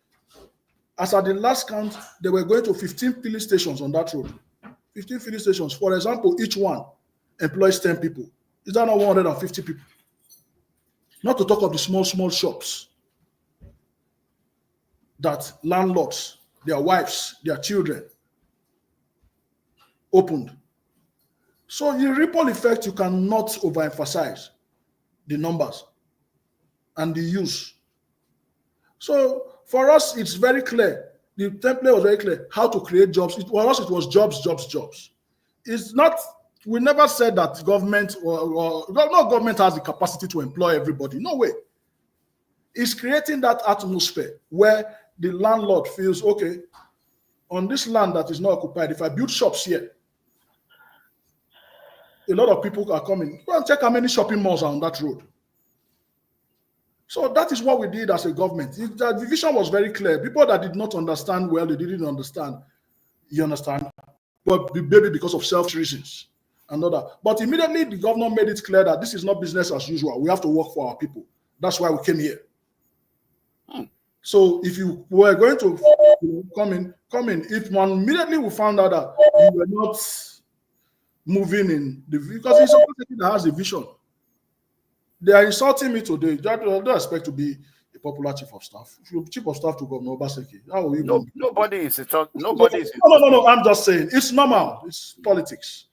As at the last count, they were going to 15 filling stations on that road. 15 filling stations. For example, each one employs 10 people. Is that not 150 people? Not to talk of the small shops that landlords, their wives, their children opened. So the ripple effect, you cannot overemphasize the numbers and the use. So for us, it's very clear. The template was very clear how to create jobs. For us, it was jobs. It's not, we never said that government no government has the capacity to employ everybody. No way. It's creating that atmosphere where the landlord feels, okay, on this land that is not occupied, if I build shops here, a lot of people are coming. Go and check how many shopping malls are on that road. So that is what we did as a government. The vision was very clear. People that did not understand well, they didn't understand. You understand? But maybe because of selfish reasons and all that. But immediately the governor made it clear that this is not business as usual. We have to work for our people. That's why we came here. So if you were going to come in. If one immediately we found out that you were not moving in the, because it's a person that has a vision. They are insulting me today. I don't expect to be a popular chief of staff. If you're chief of staff to Governor Obaseki, how will you? Nobody is. No. I'm just saying it's normal. It's politics.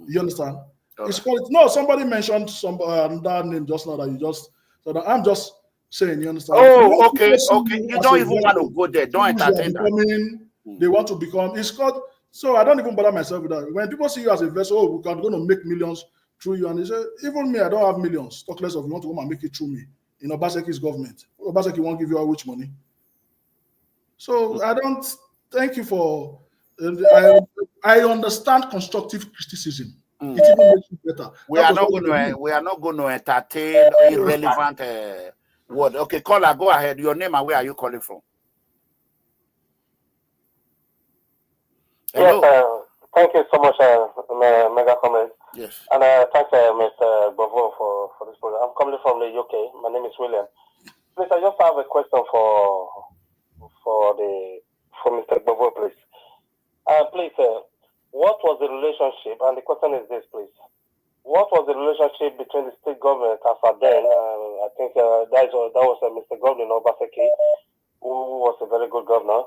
You understand? It's politics. No, somebody mentioned that name just now that you just. So that I'm just saying. You understand? Oh, okay. You don't even want to go there. Don't entertain that. They want to become. It's called. So I don't even bother myself with that. When people see you as a vessel, oh, we're going to make millions through you, and they say, even me, I don't have millions. Talk less of you want to come and make it through me. In OBASEKI'S government, OBASEKI won't give you which money. So I don't. Thank you for. I understand constructive criticism. It even makes it better. We are not going to entertain irrelevant word. Okay, caller, go ahead. Your name and where are you calling from? Hello. Yes, thank you so much, Mega Comment. Yes. And thanks, Mr. Bovo, for this program. I'm coming from the UK. My name is William. Please, I just have a question for Mr. Bovo, please. Please, what was the relationship? And the question is this, please. What was the relationship between the state government as at then? I think that was Mr. Godwin Obaseki, who was a very good governor.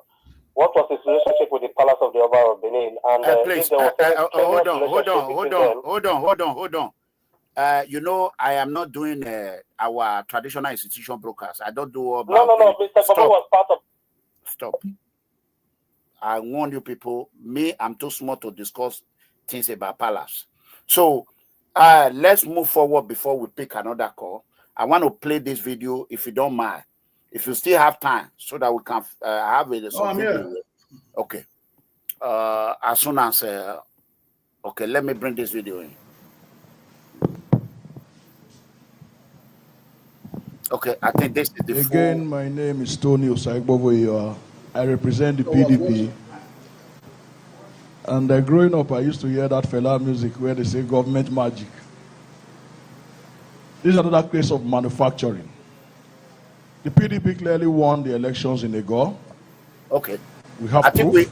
What was his relationship with the Palace of the Oba of Benin? And please, hold on. You know, I am not doing our traditional institution broadcast. I don't do about. No. Mr. Bobo was part of. Stop. I warn you people. Me, I'm too small to discuss things about Palace. So let's move forward before we pick another call. I want to play this video if you don't mind. If you still have time, so that we can have it. Okay. As soon as okay, let me bring this video in. Okay, I think this is the again. My name is Tony OSAIGBOVO. I represent the PDP. And growing up, I used to hear that fella music where they say government magic. This is another case of manufacturing. The PDP clearly won the elections in Ego. Okay. We have proof.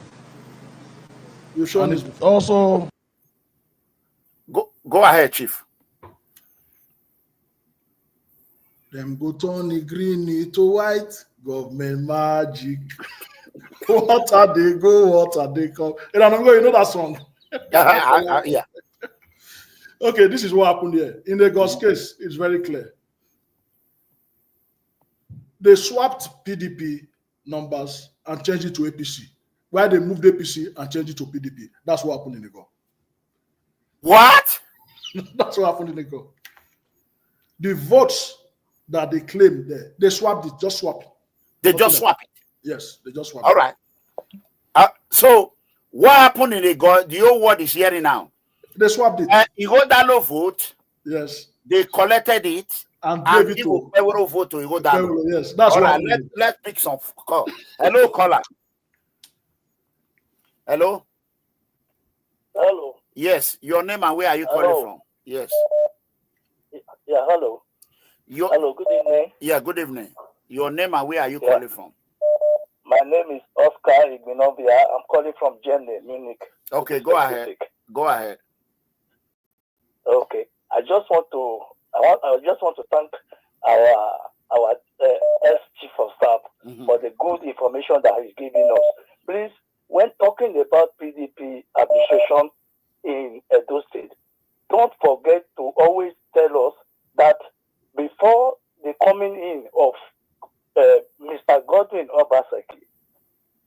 You shown it also. Go ahead, Chief. Them go turn the green to white. Government magic. Water they go, water they come. And I'm going, you know that song? Yeah. Okay, this is what happened here. In the God's case, it's very clear. They swapped PDP numbers and changed it to APC. While they moved APC and changed it to PDP. That's what happened in the go. What? That's what happened in the go. The votes that they claimed there, they swapped it, just swap it. They just swap it? Yes, they just swap it. All right. So, what happened in the go? The whole world is hearing now. They swapped it. Igodalo vote. Yes. They collected it. And gave it to vote to Igodalo. Yes, that's all right. Let's pick some call. Hello, caller. Hello. Hello. Yes, your name and where are you calling from? Yes. Yeah, hello. Hello, good evening. Yeah, good evening. Your name and where are you calling from? My name is Oscar Igbinovia. I'm calling from Germany, Munich. Okay, go ahead. Go ahead. Okay. I just want to thank our ex-chief of staff for the good information that he's giving us. Please, when talking about PDP administration in Edo State, don't forget to always tell us that before the coming in of Mr. Godwin Obaseki,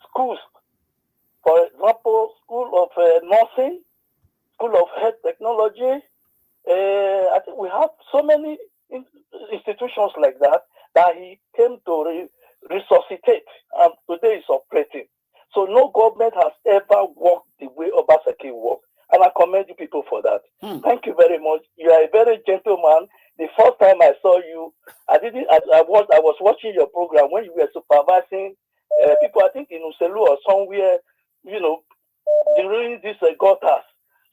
schools, for example, School of Nursing, School of Health Technology, I think we have so many institutions like that he came to resuscitate, and today is operating. So no government has ever worked the way Obaseki worked, and I commend you people for that. Thank you very much. You are a very gentleman. The first time I saw you, I was watching your program when you were supervising people, I think in Uselu or somewhere, during this gutters.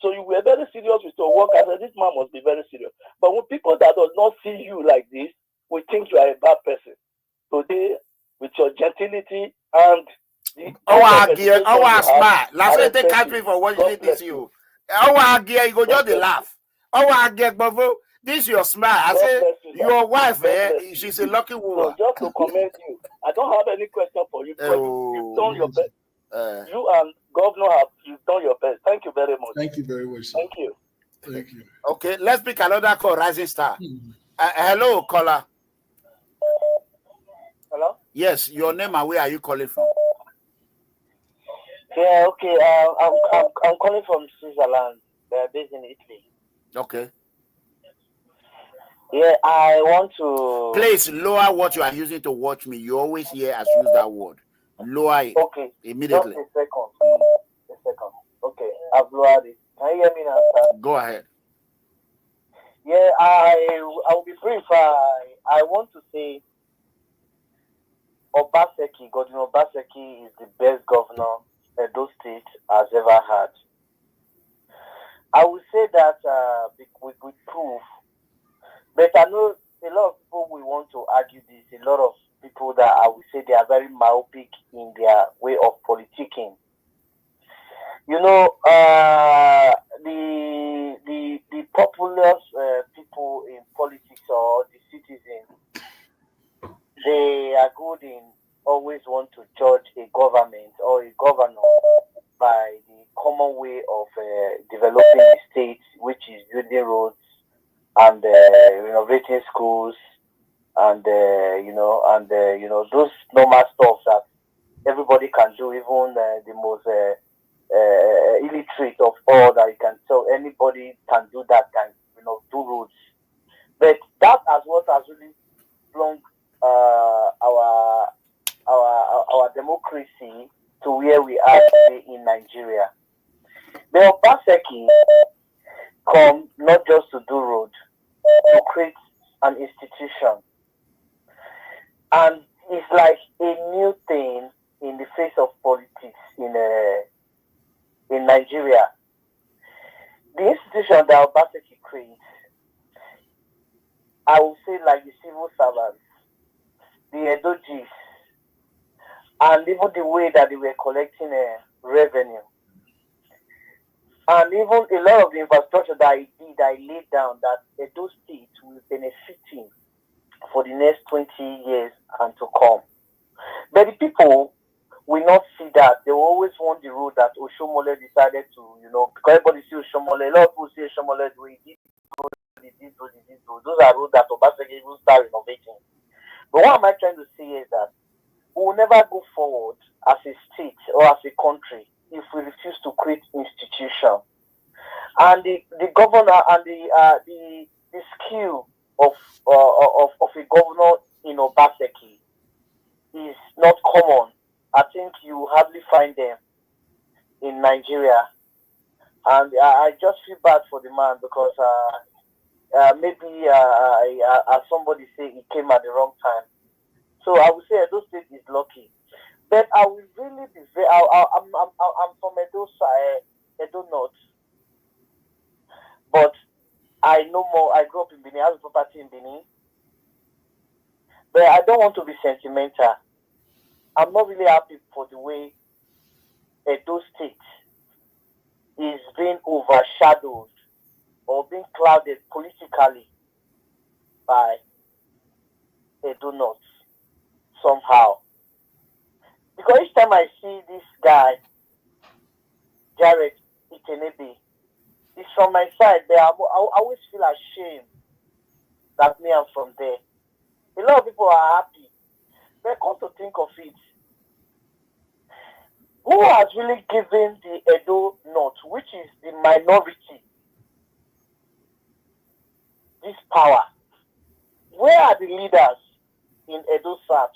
So you were very serious with your work. I said, this man must be very serious. But when people that does not see you like this, we think you are a bad person. Today, with your gentility and the smart. Last week they catch me for watching this you. You go just laugh. GODWIN, this your smile. I say your wife, she's a lucky woman. So just to commend you, I don't have any question for you. You've done your best. You and Governor you've done your best. Thank you very much. Thank you very much, sir. Thank you. Thank you. Okay, let's pick another call, Rising Star. Hello, caller. Hello? Yes, your name and where are you calling from? Yeah, okay. I'm calling from Switzerland. They're based in Italy. Okay. Yeah, I want to... Please lower what you are using to watch me. You always hear us use that word. Lower it. Okay. Immediately. Just a second. Okay, I've lowered it. Can you hear me now, sir? Go ahead. Yeah, I'll be brief. I want to say Obaseki, Godwin Obaseki is the best governor Edo State has ever had. I would say that with proof, but I know a lot of people will want to argue this. A lot of people that I would say they are very myopic in their way of politicking. The populous people in politics or the citizens, they are good in always want to judge a government or a governor by the common way of developing the state, which is building roads and renovating schools and those normal stuff that everybody can do, even the most illiterate of all that you can. So anybody can do that, can do roads. But that is what has really flung our democracy to where we are today in Nigeria. The Obaseki come not just to do road, to create an institution. And it's like a new thing in the face of politics in Nigeria. The institution that Obaseki creates, I would say like the civil servants, the Edo Chiefs, and even the way that they were collecting revenue. And even a lot of the infrastructure that I laid down that Edo State will be benefiting for the next 20 years and to come. But the people will not see that. They will always want the road that Oshomole decided to, because everybody sees Oshomole. A lot of people see Oshomole the way he did road. Those are roads that Obaseki even start renovating. But what am I trying to say is that we will never go forward as a state or as a country if we refuse to create institutions. And the governor and the skill of a governor in Obaseki is not common. I think you hardly find them in Nigeria. And I just feel bad for the man because maybe as somebody say, he came at the wrong time. So I would say Edo State is lucky. But I will really be very. I'm from Edo North, but I know more. I grew up in Benin. I have property in Benin. But I don't want to be sentimental. I'm not really happy for the way Edo State is being overshadowed or being clouded politically by Edo North somehow. Because each time I see this guy, Jared Itenebe, it's from my side there. I always feel ashamed that me, I'm from there. A lot of people are happy. But come to think of it, who has really given the Edo North, which is the minority, this power? Where are the leaders in Edo South,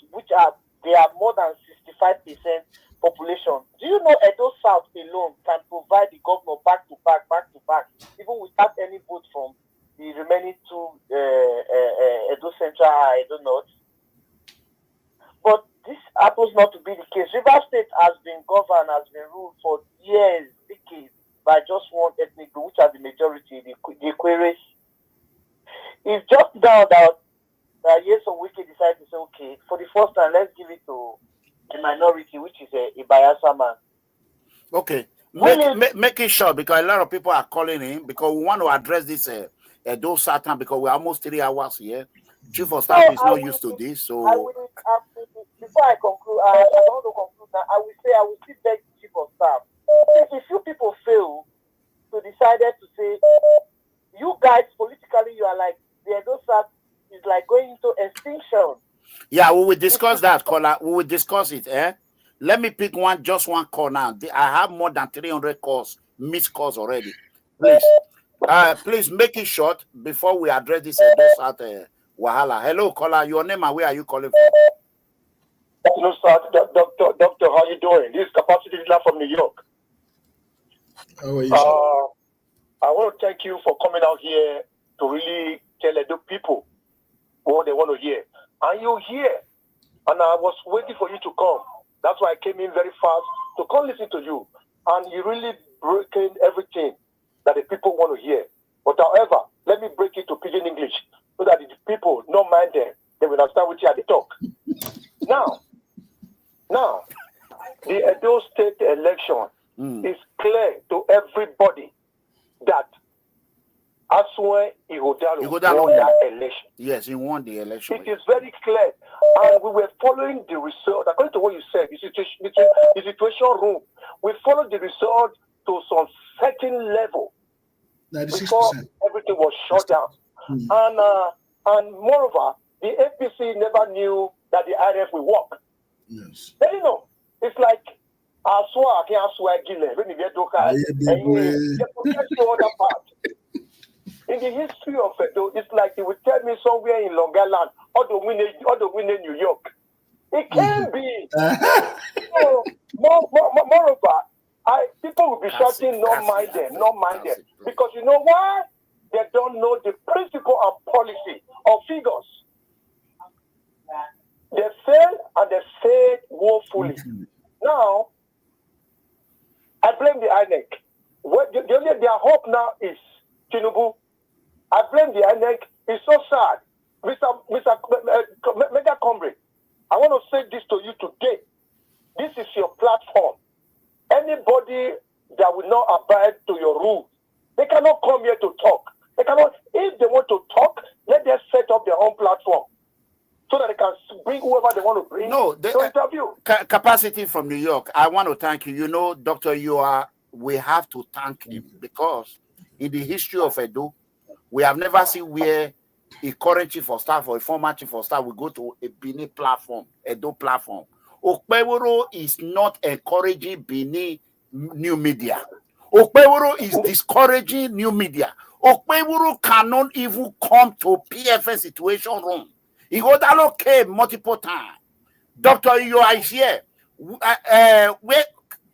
they are more than 65% population? Do you know Edo South alone can provide the governor back to back, even without any vote from the remaining two Edo Central and Edo North? But this happens not to be the case. River State has been governed, has been ruled for years, decades, by just one ethnic group, which are the majority, the Queries. It's just now that Yeso Wiki decided to say, okay, for the first time, let's give it to the minority, which is a Bayelsa man. Okay, make it short, because a lot of people are calling in, because we want to address this Edo Satan, because we're almost 3 hours here. Chief of Staff is not used to this, so... Before I conclude, I want to conclude now. I will still beg the Chief of Staff. If you people fail to decided to say, you guys politically, you are like, the Edo South is like going into extinction. Yeah, we will discuss that, caller. We will discuss it, eh? Let me pick just one call now. I have more than 300 calls, missed calls already. Please, please make it short before we address this Edo South Wahala. Hello, caller. Your name and where are you calling from? Hello, sir. Doctor, how you doing? This is Capacity Dealer from New York. How are you, sir? I want to thank you for coming out here to really tell the people what they want to hear. And you're here. And I was waiting for you to come. That's why I came in very fast to come listen to you. And you really breaking everything that the people want to hear. But however, let me break it to pidgin English so that the people don't mind them. They will understand what you had to talk. Now, the Edo State election is clear to everybody that Asue Iyoha won that election. Yes, he won the election. It is very clear. And we were following the result. According to what you said, the situation room, we followed the result to some certain level 96%. before everything was shut down. And moreover, the APC never knew that the INEC will work. Yes. They didn't know. It's like Asua can't swear Gile. When you get other part. In the history of Edo, it's like you would tell me somewhere in Long Island, or the win in New York. It can be. So, moreover, people will be shouting, not mind them. Because you know why? They don't know the principle and policy of figures. They fail and they fail woefully. Now, I blame the INEC. Their hope now is Tinubu. I blame the INEC. It's so sad. Mr. Mega Comrade, I want to say this to you today. This is your platform. Anybody that will not abide to your rules, they cannot come here to talk. They cannot. If they want to talk, let them set up their own platform so that they can bring whoever they want to bring to interview. Capacity from New York. I want to thank you. You know, Dr. Iyoha, we have to thank him because in the history of Edo, we have never seen where a current chief of staff or a former chief of staff will go to a Benin platform, Edo platform. Okpeworo is not encouraging Benin new media. Okpeworo is discouraging new media. Okpeworo cannot even come to PFN situation room. Igodalo came multiple times. Dr. Iyoha is here.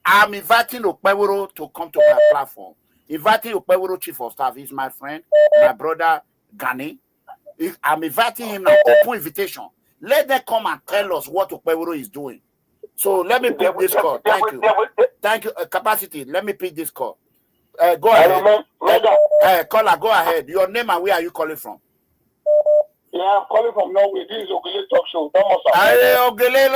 I'm inviting Okpeworo to come to my platform. Inviting Okpeworo chief of staff. He's my friend, my brother Gani. I'm inviting him now. Open invitation. Let them come and tell us what Okpeworo is doing. So let me pick this call. Thank you. Thank you. Capacity. Let me pick this call. Go ahead. Caller, go ahead. Your name and where are you calling from? Yeah, I'm calling from Norway. This is Ogele Talk Show. Ogele,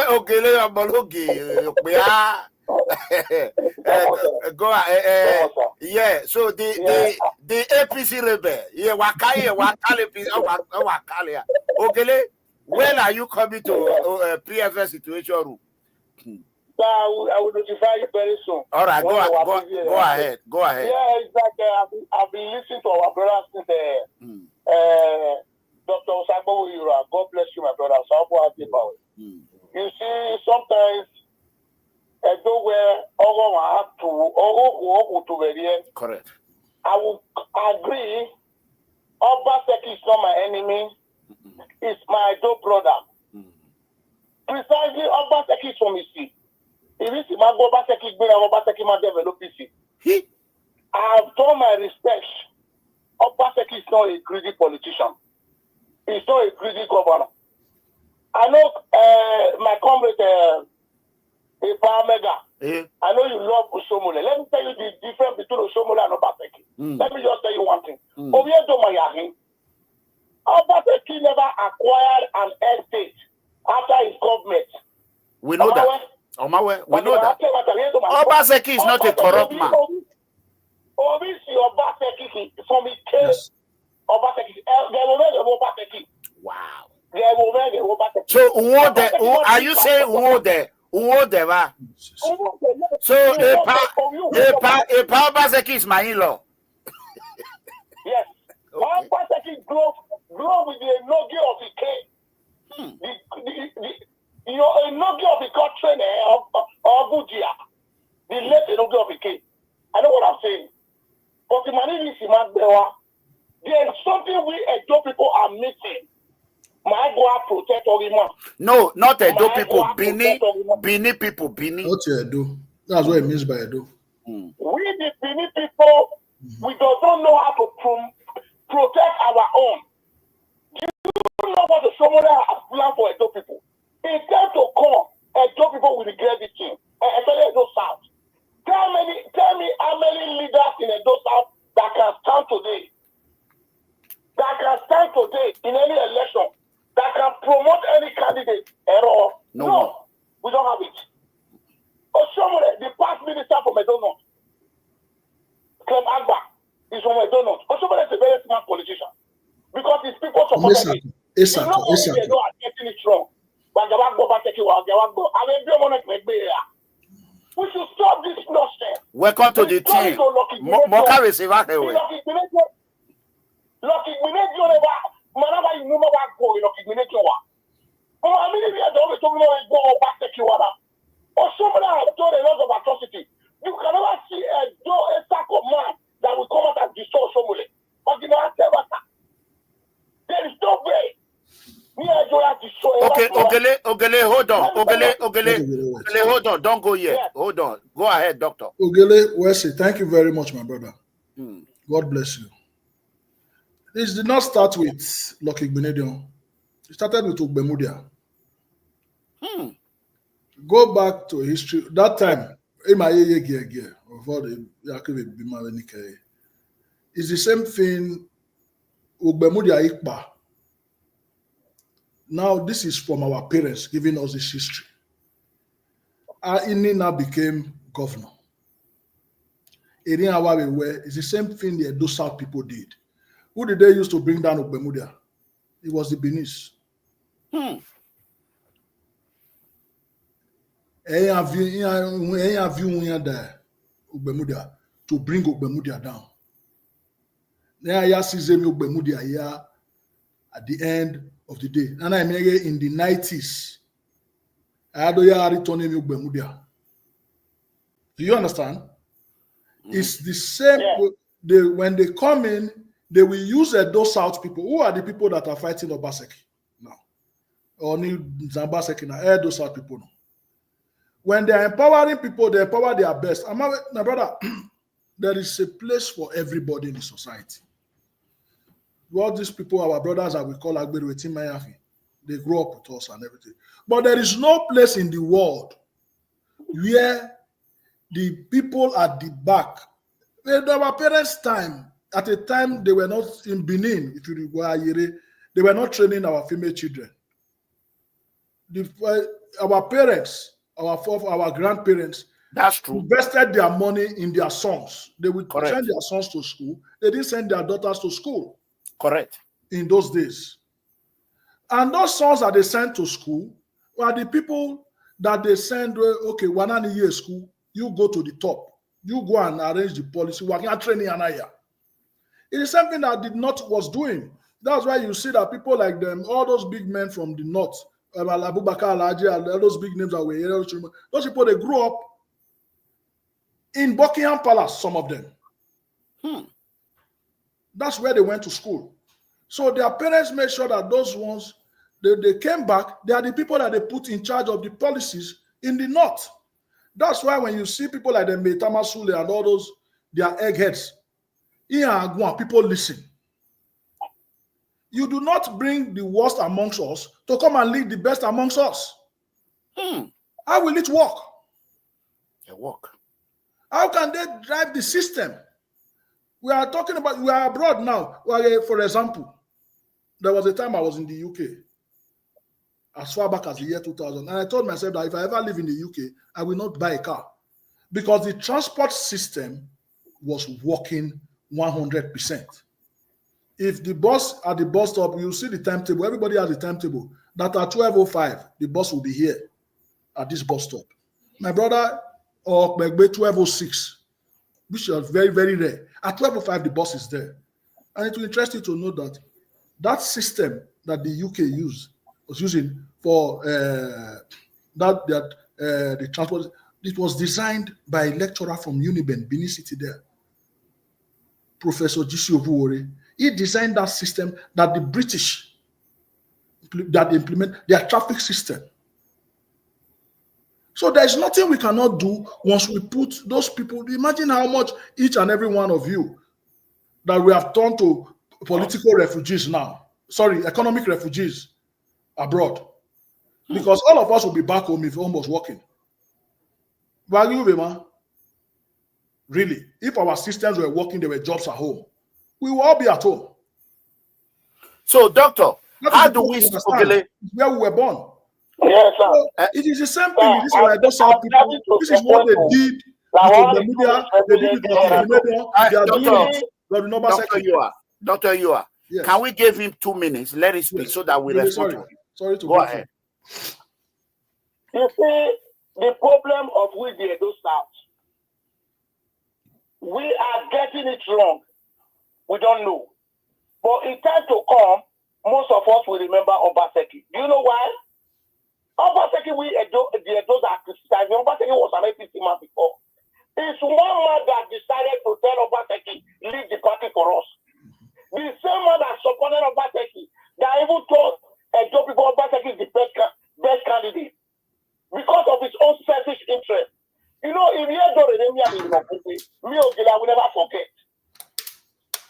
go ahead. Yeah, so the APC rebel. Yeah, Ogele, when are you coming to PFS situation room? So I will notify you very soon. All right, go ahead. Yeah, it's like I've been listening to our brothers since Dr. OSAIGBOVO. God bless you, my brother. You see, sometimes Edo where correct. I will agree. OBASEKI is not my enemy. It's my Edo brother. Precisely, OBASEKI is from his seat. If it's my OBASEKI, OBASEKI might develop his seat. I have done my respect. OBASEKI is not a greedy politician. He's not a greedy governor. I know my comrade, Mega. I know you love Osomole. Let me tell you the difference between Osomole and OBASEKI. Let me just tell you one thing. OBASEKI never acquired an estate after his government. We know that. We know that. OBASEKI is not a corrupt man. Obviously, OBASEKI from his case. OBASEKI. Wow. So, are you saying so, OBASEKI is my in-law. Yes. Okay. OBASEKI grow with the enogi of the case. A enogi of the country of Bujia. The late enogi of the case. I know what I'm saying. But the money is there is something we Edo people are missing. No, not Edo people. Bini people. Not Edo. That's what it means by Edo. We the Bini people, we don't know how to protect our own. Do you know what the Somalia has planned for Edo people? It's time to come. Edo people will regret this thing. Especially Edo South. Tell me how many leaders in Edo South that can stand today. In any election. That can promote any candidate at all. No, we don't have it. Osomole, the past minister from Edo North, Clem Agba, is from Edo North. Osomole is a very smart politician because his people support him. You know what they are getting it wrong. We should stop this nonsense. Welcome to the team. Moka receive that way. Manaba you know what go in Okimineke wa. I mean, we are always talking about go OBASEKI wa. Or somebody has done a lot of atrocity. You can never see a sack of man that will come out and destroy somebody. But you know, there is no way. Okay, Ogele, hold on. Ogele, hold on. Don't go yet. Yeah. Hold on. Go ahead, doctor. Ogele, Wesley, thank you very much, my brother. God bless you. This did not start with Lucky Benedion. It started with Ogbemudia. Go back to history. That time, it's the same thing. Ogbemudia Ikpa. Now, this is from our parents giving us this history. INEC now became governor. It's the same thing the Edo South people did. Who did they use to bring down Ogbemudia? It was the Benis. To bring Ogbemudia down. At the end of the day. And I mean in the 90s. Do you understand? It's the same. Yeah. When they come in, they will use those South people. Who are the people that are fighting OBASEKI now? Or Zambaseki now? Those South people now. When they are empowering people, they empower their best. My brother, there is a place for everybody in the society. What these people, our brothers that we call Agberu, they grow up with us and everything. But there is no place in the world where the people at the back, in our parents' time, at a time they were not in Benin, if you go Ayere, They were not training our female children. Our parents, our grandparents, that's true, invested their money in their sons. They would send their sons to school. They didn't send their daughters to school. Correct. In those days. And those sons that they sent to school were the people that they send, okay, 1 year school, you go to the top. You go and arrange the policy. We are training an aya. It is something that did not was doing. That's why you see that people like them, all those big men from the north, Abubakar Alaji, all those big names that were here, those people, they grew up in Buckingham Palace, some of them. That's where they went to school. So their parents made sure that those ones, they came back, they are the people that they put in charge of the policies in the north. That's why when you see people like the Metama Sule and all those, their eggheads, people listen. You do not bring the worst amongst us to come and lead the best amongst us. How will it work? It work. How can they drive the system? We are talking about, we are abroad now. For example, there was a time I was in the UK, as far back as the year 2000. And I told myself that if I ever live in the UK, I will not buy a car. Because the transport system was working 100%. If the bus at the bus stop, you see the timetable, everybody has a timetable, that at 12:05, the bus will be here at this bus stop. My brother, or maybe 12:06, which is very, very rare. At 12:05, the bus is there. And it will interest you to know that that system that the UK was using for the transport, it was designed by a lecturer from Uniben, Benin City there, Professor G.C. Ovuore. He designed that system that the British that implement their traffic system. So there's nothing we cannot do once we put those people. Imagine how much each and every one of you that we have turned to political refugees now. Sorry, economic refugees abroad. Because all of us will be back home if home was working. Really, if our systems were working, there were jobs at home, we will all be at home. So, doctor, how do we understand where we were born? Yes, sir. So, it is the same thing. This is why I don't tell people. This is what they did with the media. They did it with the media. They are doing it. Dr. Iyoha, yes. Can we give him 2 minutes? Let him speak so that we respond to him. Sorry to go ahead. You see, the problem of with the Edo South, we are getting it wrong. We don't know. But in time to come, most of us will remember Obaseki. Do you know why? Obaseki, the Edos are criticizing. Obaseki was an APC man before. It's one man that decided to tell Obaseki, leave the party for us. The same man that supported Obaseki, that even told Edo people Obaseki is the best candidate because of his own selfish interest. You know, if you don't remember me, I will never forget.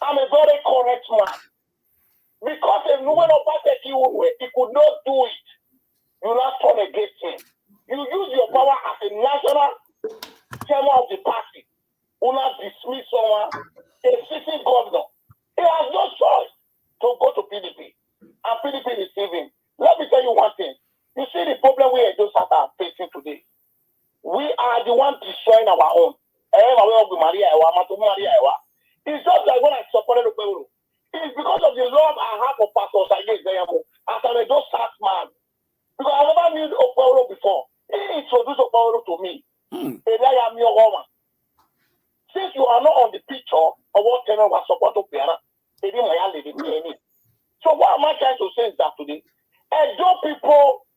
I'm a very correct man. Because if no one Obaseki he could not do it, you not turn against him. You use your power as a national chairman of the party. You not dismiss someone, a sitting governor. He has no choice to go to PDP. And PDP receive him. Let me tell you one thing. You see the problem we are facing today. We are the ones destroying our own. It's just like when I supported Upeuru. It's because of the love I have for Pastor OSAIGBOVO as an Edo South man. Because I never knew Upeuru before. He introduced Upeuru to me. Since you are not on the picture of what Tenor was supporting Upeuru, so what am I trying to say is that today, Edo people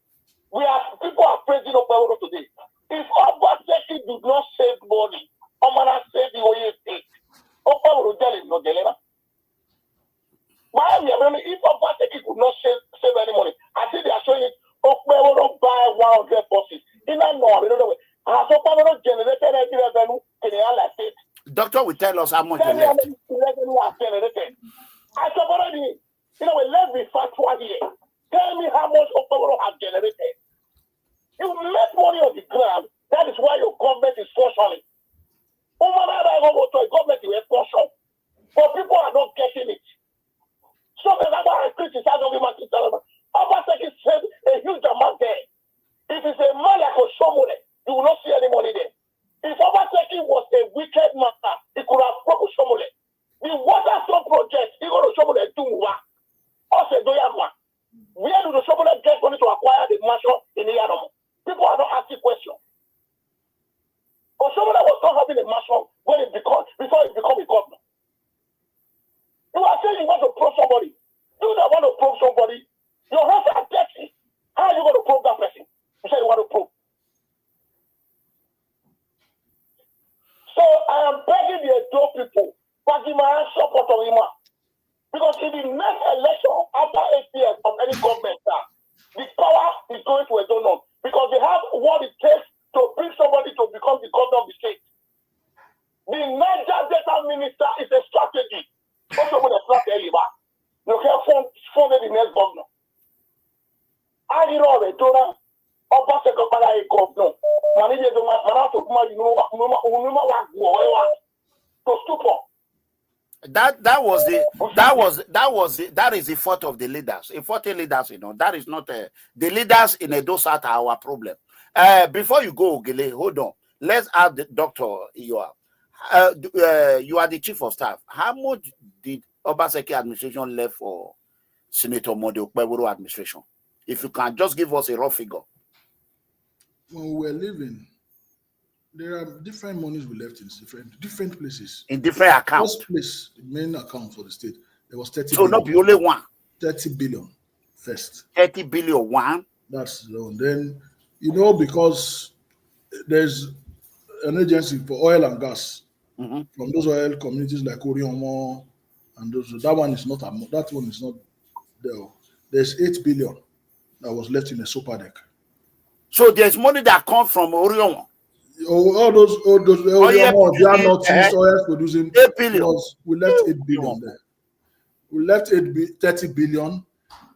are praising Upeuru today. If Obaseki did not save money, Omana save the Oye State. Upeuru is not deliver. Why am I if Obaseki could not save any money? I think they are showing it. Upeuru buy 100 buses. In that no, I don't know. Has Upeuru generated any revenue in the other state? Doctor will tell us how much left. Revenue has generated. I said already, let's be factual here. Tell me how much Upeuru has generated. You make money on the ground. That is why your government is functioning. Government is function. But people are not getting it. So that's why I criticize of him. mansion project, you go to show them do what? Also, do you have one? Where do the show them get money to acquire the mansion in the Yadom? People are not asking questions. Or someone that was not having a mansion when it before it become a governor. You are saying you want to probe somebody. You that want to probe somebody, your hands are dirty. How are you going to probe that person? You say you want to probe. So I am begging the Edo people, Pagima support of Ima. Because in the next election, after 8 years of any government, the power is going to Edo North. Because they have what it takes to bring somebody to become the governor of the state. The Niger Delta minister is a strategy. Also, with a strategy, you can fund the next governor. I know the donor. OBASEKI'S governor. That is the fault of the leaders. A faulty leaders, that is not the leaders in Edo South are our problem. Before you go, Ogele, hold on. Let's add Dr. Iyoha. You are the chief of staff. How much did Obaseki administration left for Senator Mode Okpebholo administration? If you can just give us a rough figure. When we were living, there are different monies we left in different places. In different accounts. First place, the main account for the state, there was 30 so billion. Not be only one. 30 billion first. 30 billion one. That's the one. Then, because there's an agency for oil and gas from those oil communities like Oriomo and those. That one is not there. There's 8 billion that was left in a super deck. So there's money that comes from Orion. All those Oriomo, they are not oil producing. 8 billion. We left 8 billion there. We left 30 billion.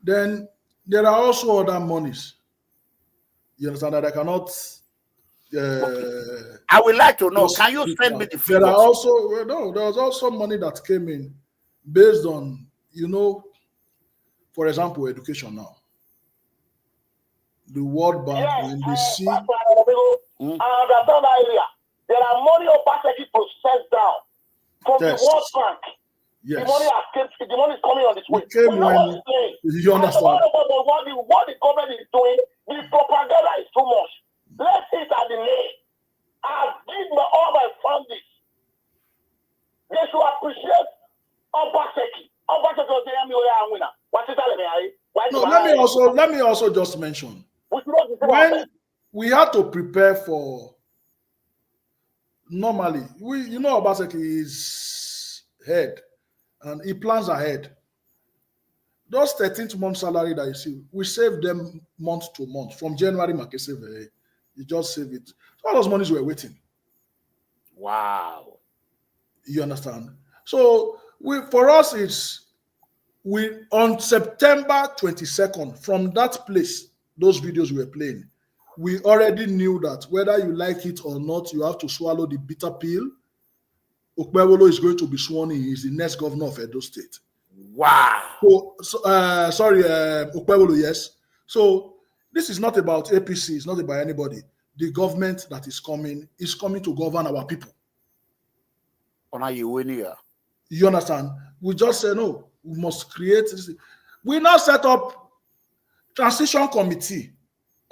Then there are also other monies. You understand that I cannot. I would like to know. Can you send me the figures? There was also money that came in based on, for example, education now. The World Bank, when they see. There are money Obaseki processed down from the World Bank. Yes. The money is coming on this way. You understand? What the government is doing, the propaganda is too much. Let's see it at the name. I've given all my families. They should appreciate Obaseki. Obaseki was the winner. Let me also just mention. When we had to prepare for, normally, Obaseki is head and he plans ahead. Those 13th month salary that you see, we save them month to month. From January, you just save it. All those monies were waiting. Wow. You understand? So for us, on September 22nd, from that place, those videos we were playing, we already knew that whether you like it or not, you have to swallow the bitter pill. Okpebholo is going to be sworn in. He's the next governor of Edo State. Wow. Okpebholo, yes. So this is not about APC. It's not about anybody. The government that is coming to govern our people. You understand? We just say, no, we must create this. We now set up transition committee.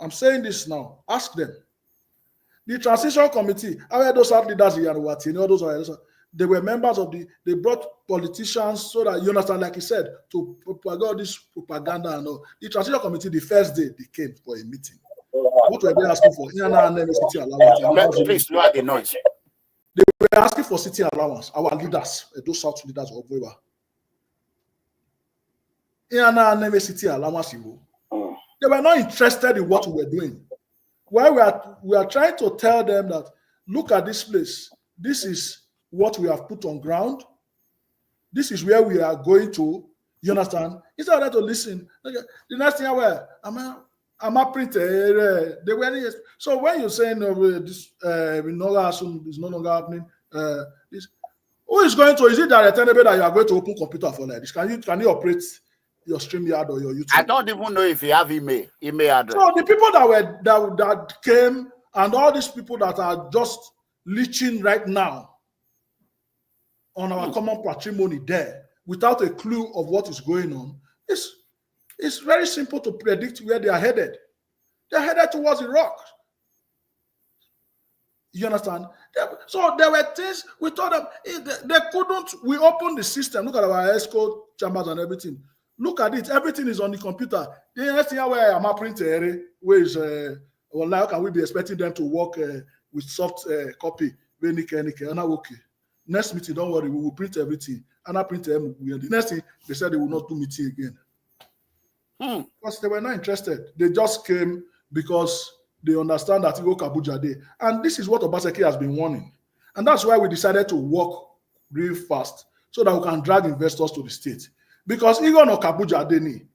I'm saying this now. Ask them. The transition committee, all those leaders they were members of they brought politicians so that, you understand, like he said, to propagate this propaganda and all. The transition committee, the first day they came for a meeting. What were they asking for? Please, you are the noise. They were asking for city allowance. Our leaders, those South leaders of Weber. City allowance. They were not interested in what we were doing. While we are trying to tell them that, look at this place. This is what we have put on ground. This is where we are going to. You understand? Instead of to listen, the next thing I'm a printer. They were so when you're saying this is no longer happening. Who is going to? Is it that that you are going to open computer for like this? Can you operate your StreamYard or your YouTube? I don't even know if you have email address. So the people that came and all these people that are just leeching right now on our common patrimony there, without a clue of what is going on, it's very simple to predict where they are headed. They're headed towards Iraq. You understand? So there were things we told them they couldn't. We opened the system. Look at our ESCO chambers and everything. Look at it. Everything is on the computer. The next thing where I'm a printer, where is well, how can we be expecting them to work with soft copy? Okay. Next meeting, don't worry, we will print everything. And I print them. The next thing they said they will not do meeting again. Because they were not interested. They just came because they understand that Igbo Kabuja Day. And this is what Obaseki has been warning. And that's why we decided to work real fast so that we can drag investors to the state. Because Igbo no Kabuja Day,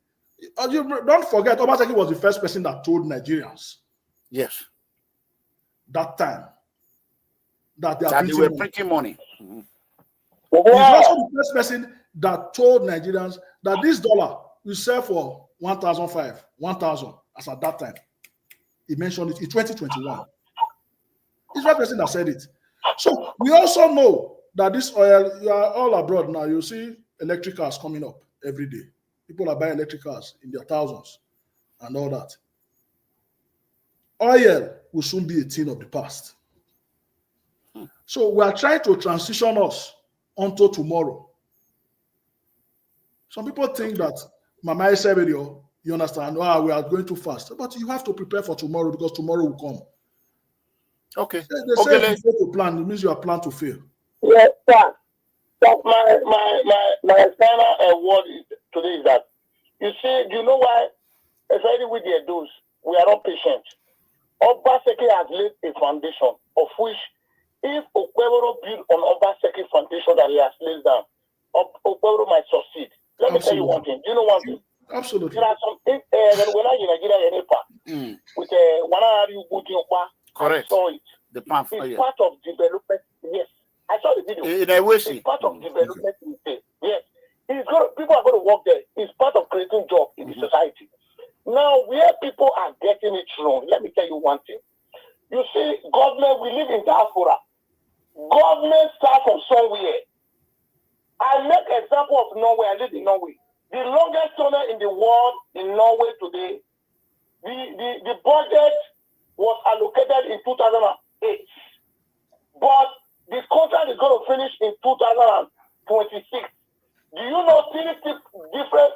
don't forget, Obaseki was the first person that told Nigerians. Yes. That time. That they were printing money. Mm-hmm. He's also the first person that told Nigerians that this dollar will sell for 1,005, 1,000 as at that time. He mentioned it in 2021. He's the first person that said it. So we also know that this oil, you are all abroad now, you see electric cars coming up every day. People are buying electric cars in their thousands and all that. Oil will soon be a thing of the past. So we are trying to transition us onto tomorrow. Some people think that Mama is video, you understand, we are going too fast. But you have to prepare for tomorrow because tomorrow will come. Okay. They say if you fail to plan, it means you are planned to fail. Yes, sir. So my final word today is that, you see, do you know why, especially with the Edos, we are not patient. Obaseki has laid a foundation of which, if Okweboro build on Obaseki foundation that he has laid down, Okweboro might succeed. Let me tell you one thing. Do you know one thing? Absolutely. There are some when I in Nigeria with one correct. I saw it. The pamphlet. It's part of development. Yes, I saw the video. In a way, it's part of development. Okay. Yes, people are going to work there. It's part of creating jobs in the society. Now, where people are getting it wrong, let me tell you one thing. You see, government, we live in diaspora. Government starts from somewhere. I make example of Norway. I live in Norway. The longest tunnel in the world in Norway today, the budget was allocated in 2008. But the contract is going to finish in 2026. Do you know 3 different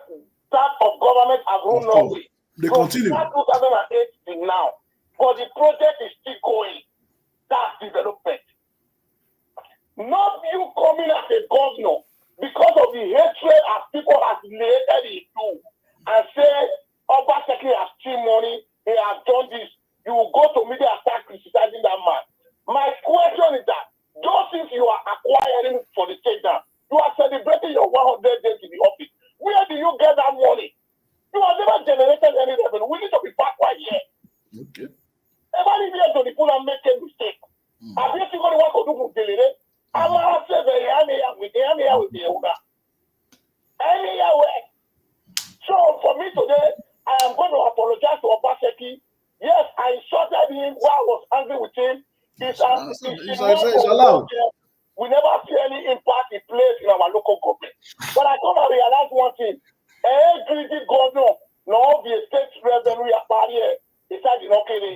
types of government have ruled Norway? They continue. From 2008 to now. But the project is still going. That's development. Not you coming as a governor because of the hatred as people have related it to and say, Obaseki has steal money, he has done this. You will go to media and start criticizing that man. My question is that those things you are acquiring for the state now, you are celebrating your 100 days in the office. Where do you get that money? You have never generated any revenue. We need to be backward here. Okay. Everybody here to the pool and make a mistake. Have you seen what you want to do with Delire? I'm going to say the Iyoha with the Iyoha. Anyway. So for me today, I am going to apologize to Obaseki. Yes, I insulted him while I was angry with him. It's allowed. We never see any impact it plays in our local government. But I come and realize one thing. Every governor, now the state revenue barrier,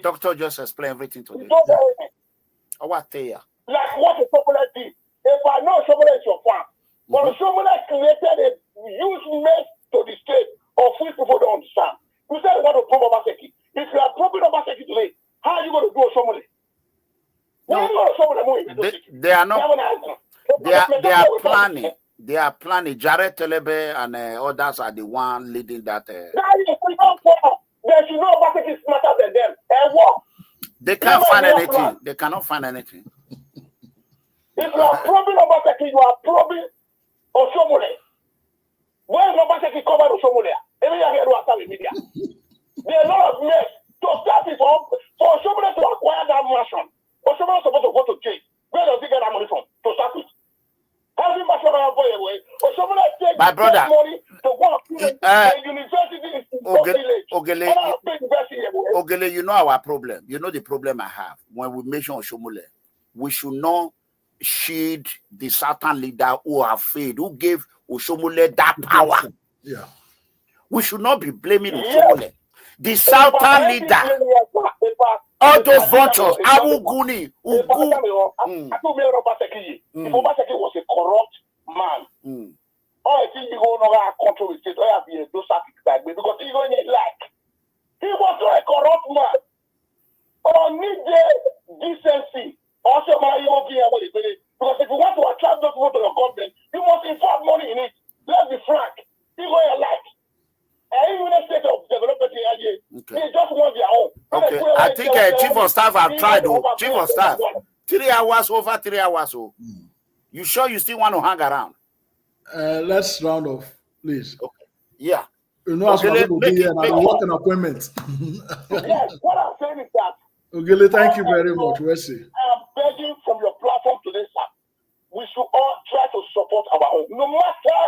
Doctor just explained everything to you. Like what a Shomole did. If I know Shomole is your farm, but Shomole created a huge mess to the state of which people don't understand. You said you want to probe Obaseki. If you are probing Obaseki today, how are you going to do a Shomole? They are not. They are planning. They are planning. Jared Telebe and others are the one leading that. They should know Obaseki is smarter than them. And what? They can't find anything. They cannot find anything. If you are probing Obaseki, you are probing Oshomole. Where is Obaseki covered Oshomole? Every year here, you have media. There are a lot of mess. To start it for Oshomole to acquire that mansion, Oshomole is supposed to go to jail. Where does he get that money from? To start it. Every mansion boy away. Oshomole takes my brother, money to go to university in Ogele, you know our problem. You know the problem I have when we mention Oshomole. We should not shield the Southern leader who have failed, who Oshomole that power. Yeah. We should not be blaming Oshomole. The Southern leader, all those vultures, Abu Guni, If Obaseki was a corrupt man, I think you go no control the state, I have been those back because he going like he was like a corrupt man. Or need the decency. Also, my because if you want to attract those people to your government, you must invest money in it. Let's be frank. You go like. Even a state of development they just want their own. Okay, I think Chief of Staff have tried. Chief of Staff, 3 hours over 3 hours. You sure you still want to hang around? Let's round off, please. Okay. Yeah. You know, as we're going to be here, I want an appointment. Yes, what I'm saying is that. Okay, thank you very much, Wesley. I am begging from your platform today, sir. We should all try to support our own, no matter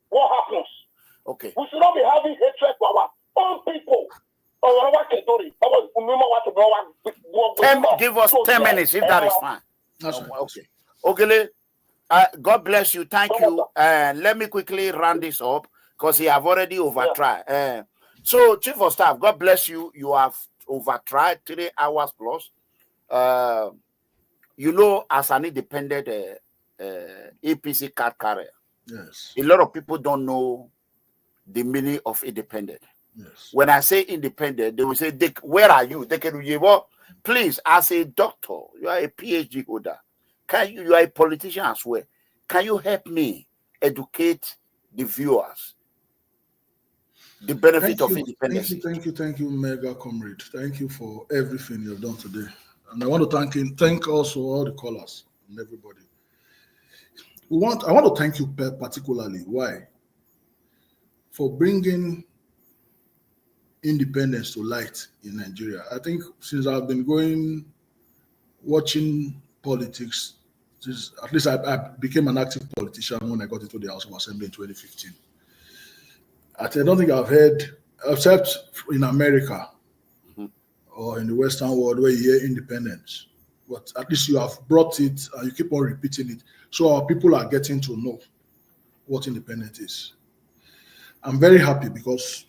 what happens. Okay. We should not be having hatred for our own people. Give us 10 minutes if that is fine. That's right. Okay. Okay. God bless you. Thank you. Let me quickly round this up because he have already overtried. So, Chief of Staff, God bless you. You have overtried 3 hours plus. You know, as an independent APC card carrier, yes, a lot of people don't know the meaning of independent. Yes. When I say independent, they will say, where are you? They can say, well, please, as a doctor, you are a PhD holder. You are a politician as well. Can you help me educate the viewers the benefit of independence? Thank you, mega comrade. Thank you for everything you've done today. And I want to thank also all the callers and everybody. I want to thank you particularly. Why? For bringing independence to light in Nigeria. I think since I've been watching politics, at least I became an active politician when I got into the House of Assembly in 2015. I don't think I've heard, except in America or in the Western world where you hear independence, but at least you have brought it and you keep on repeating it. So our people are getting to know what independence is. I'm very happy because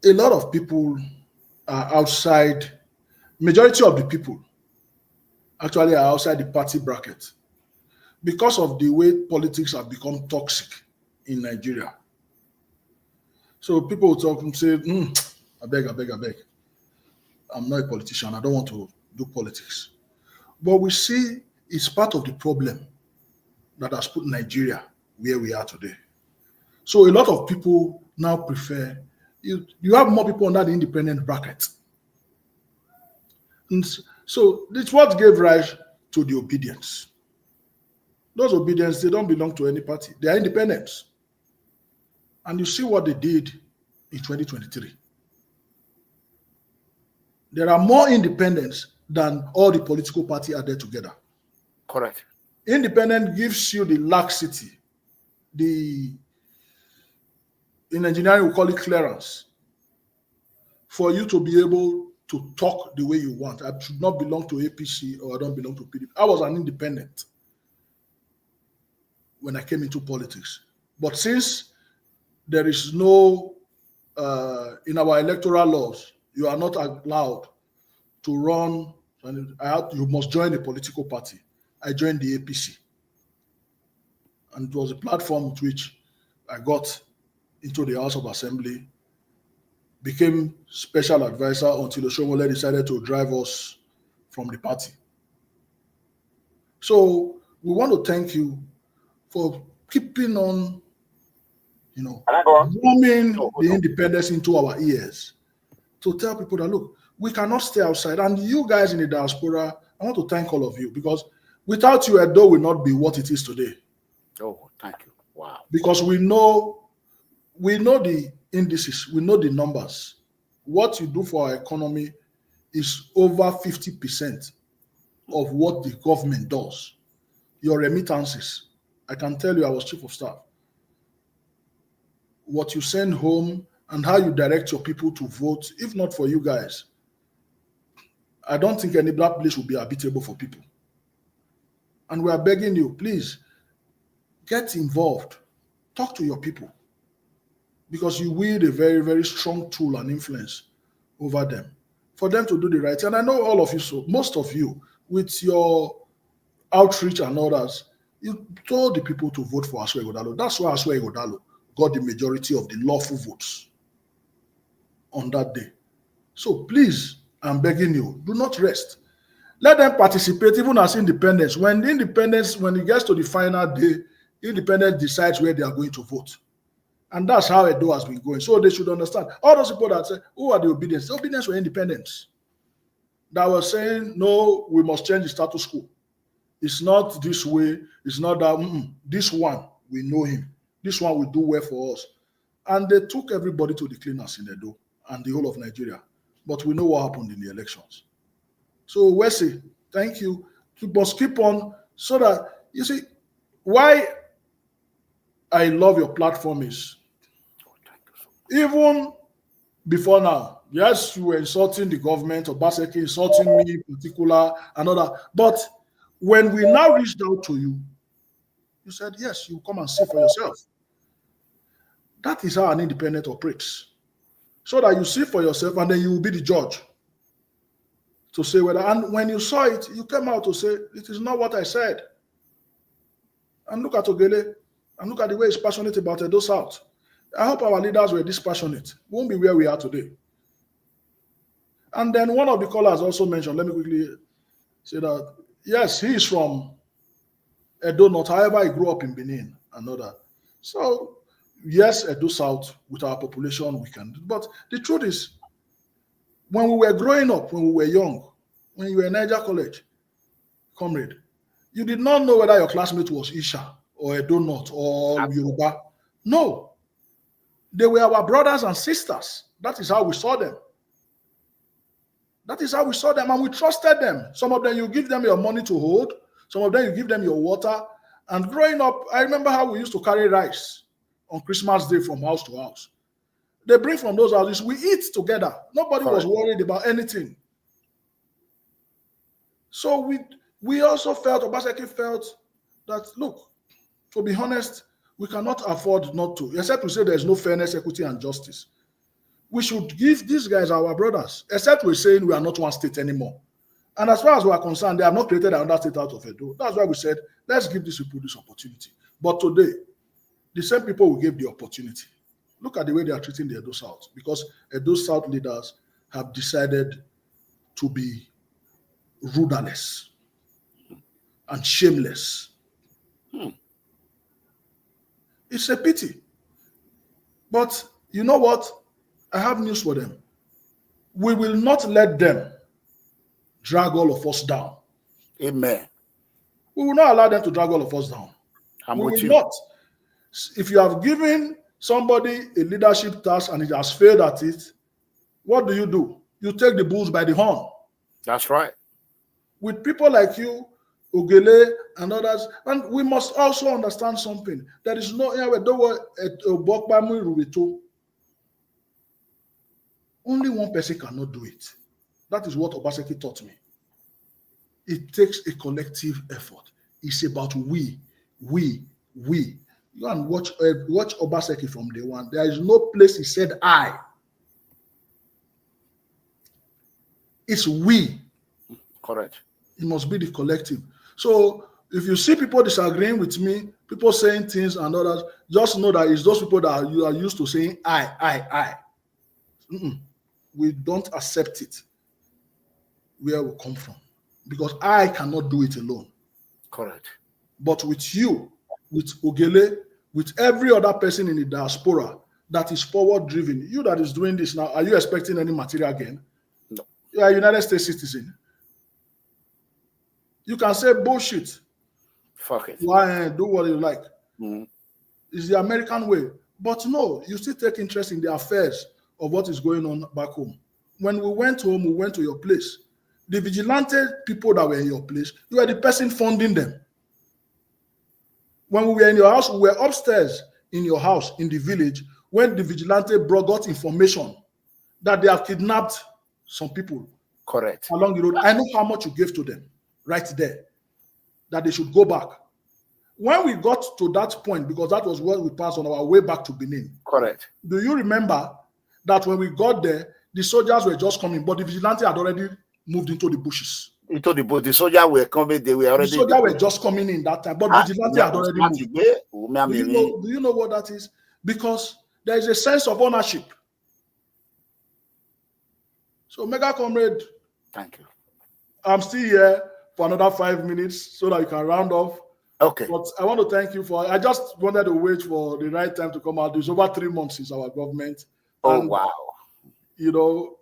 a lot of people are outside, majority of the people actually are outside the party bracket because of the way politics have become toxic in Nigeria. So people will talk and say, I beg. I'm not a politician. I don't want to do politics. But we see it's part of the problem that has put Nigeria where we are today. So a lot of people now prefer, you have more people under the independent bracket. And so it's what gave rise to the obedience. Those obedience, they don't belong to any party. They are independent. And you see what they did in 2023. There are more independents than all the political parties are there together. Correct. Independent gives you the laxity, in engineering we call it clearance, for you to be able to talk the way you want. I should not belong to APC or I don't belong to PDP. I was an independent when I came into politics. But since there is no, in our electoral laws, you are not allowed to run, you must join a political party. I joined the APC. And it was a platform with which I got into the House of Assembly, became special advisor until Oshomole decided to drive us from the party. So we want to thank you for keeping on, drumming the independence into our ears to tell people that, look, we cannot stay outside. And you guys in the diaspora, I want to thank all of you because without you, Edo will not be what it is today. Oh, thank you. Wow. Because we know the indices, we know the numbers. What you do for our economy is over 50% of what the government does. Your remittances, I can tell you, I was chief of staff. What you send home and how you direct your people to vote, if not for you guys, I don't think any black place will be habitable for people. And we are begging you, please, get involved. Talk to your people. Because you wield a very, very strong tool and influence over them for them to do the right thing. And I know all of you, so most of you, with your outreach and others, you told the people to vote for OSAIGBOVO. That's why OSAIGBOVO got the majority of the lawful votes on that day. So please, I'm begging you, do not rest. Let them participate even as independents. When it gets to the final day, independence decides where they are going to vote. And that's how Edo has been going. So they should understand. All those people that say, who are the obedience? The obedience were independents. That were saying, no, we must change the status quo. It's not this way. It's not that. This one, we know him. This one will do well for us. And they took everybody to the cleaners in Edo and the whole of Nigeria. But we know what happened in the elections. So Wesley, thank you. We must keep on so that, you see, why I love your platform is, even before now, yes, you were insulting the government, Obaseki, insulting me in particular, and other. But when we now reached out to you, you said, yes, you come and see for yourself. That is how an independent operates. So that you see for yourself, and then you will be the judge to say whether, and when you saw it, you came out to say, it is not what I said. And look at Ogele, and look at the way he's passionate about Edo South. I hope our leaders were this passionate. We won't be where we are today. And then one of the callers also mentioned, let me quickly say that, yes, he is from Edo North. However, he grew up in Benin and all that. So, yes, Edo South, with our population, we can. But the truth is, when we were growing up, when we were young, when you were in Niger College, comrade, you did not know whether your classmate was Isha or Edo North or Yoruba. No. They were our brothers and sisters. That is how we saw them. That is how we saw them, and we trusted them. Some of them, you give them your money to hold. Some of them, you give them your water. And growing up, I remember how we used to carry rice on Christmas Day from house to house. They bring from those houses. We eat together. Nobody was worried about anything. So we also felt, Obaseki felt that, look, to be honest, we cannot afford not to, except to say there's no fairness, equity, and justice. We should give these guys our brothers, except we're saying we are not one state anymore. And as far as we are concerned, they have not created another state out of Edo. That's why we said, let's give these people this opportunity. But today, the same people who gave the opportunity, look at the way they are treating the Edo South, because Edo South leaders have decided to be rudderless and shameless. It's a pity. But you know what? I have news for them. We will not let them drag all of us down. Amen. We will not allow them to drag all of us down. I'm we with will you. not. If you have given somebody a leadership task and it has failed at it, what do? You take the bulls by the horn. That's right. With people like you, Ogele, and others, and we must also understand something. There is no only one person cannot do it. That is what Obaseki taught me. It takes a collective effort. It's about we. You go and watch Obaseki from day one. There is no place he said I. It's we. Correct. It must be the collective. So if you see people disagreeing with me, people saying things and others, just know that it's those people that you are used to saying I. We don't accept it where we come from, because I cannot do it alone. Correct. But with you, with Ogele, with every other person in the diaspora that is forward driven, you that is doing this now, are you expecting any material gain? No. You are a United States citizen. You can say bullshit. Fuck it. Why do what you like? It's the American way. But no, you still take interest in the affairs of what is going on back home. When we went home, we went to your place. The vigilante people that were in your place, you were the person funding them. When we were in your house, we were upstairs in your house in the village when the vigilante got information that they have kidnapped some people. Correct. Along the road. I know how much you gave to them right there, that they should go back. when we got to that point, because that was where we passed on our way back to Benin. Correct. Do you remember that when we got there, the soldiers were just coming, but the vigilante had already moved into the bushes? Into the bush. The soldiers were coming, they were already. The soldiers were just coming in that time, but the vigilante had already moved. Do you know what that is? Because there is a sense of ownership. So, Mega Comrade, thank you. I'm still here for another 5 minutes so that you can round off. Okay. But I want to thank you for. I just wanted to wait for the right time to come out. It's over 3 months since our government. Oh, wow. You know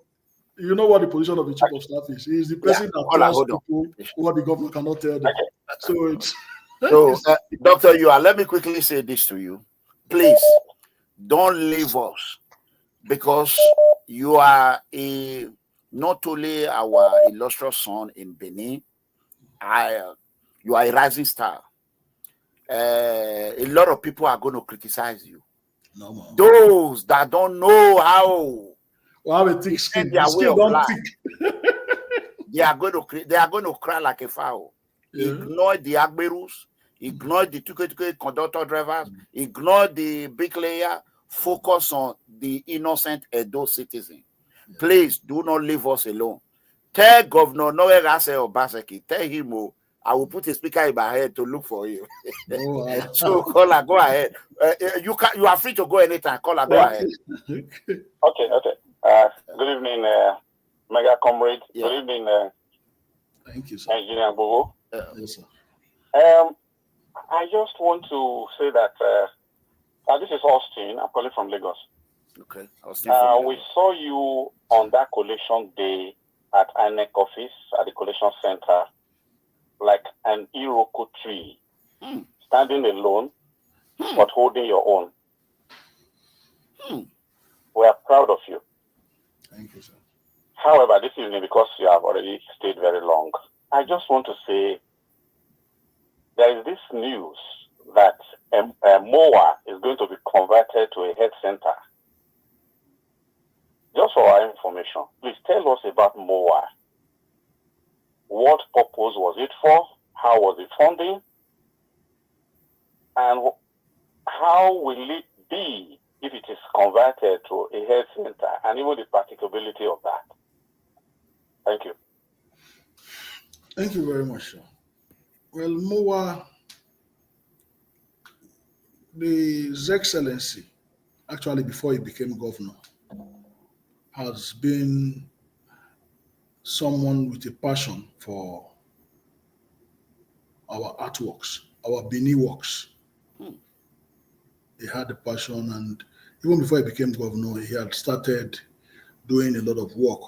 what the position of the chief of staff is. He's the person that tells people what the government cannot tell them. So it's. So, Dr. Iyoha, let me quickly say this to you. Please, don't leave us, because you are not only our illustrious son in Benin, you are a rising star. A lot of people are going to criticize you. No, those that don't know how a thick skin. Their way of life, they are going to cry like a fowl. Yeah. Ignore the Agberus, ignore the tuke conductor drivers, ignore the bricklayer. Focus on the innocent Edo citizen. Please do not leave us alone. Tell Governor Noel Obaseki, tell him, I will put a speaker in my head to look for you. So call her, go ahead. You are free to go anytime. Call her, go ahead. Okay. Good evening, Mega Comrade. Yeah. Good evening, thank you, sir. Engineer Bovo. Yes, sir. I just want to say that this is Austin. I'm calling from Lagos. Okay. We saw you on that collation day at INEC office at the collation center, like an Iroko tree, standing alone, but holding your own. We are proud of you. Thank you, sir. However, this evening, because you have already stayed very long, I just want to say there is this news that MOA is going to be converted to a health center. Just for our information, please tell us about MOA. What purpose was it for? How was it funding? And how will it be if it is converted to a health center, and even the practicability of that? Thank you. Thank you very much, sir. Well, MOA, His Excellency, actually before he became governor, has been someone with a passion for our artworks, our Benin works. He had a passion, and even before he became governor, he had started doing a lot of work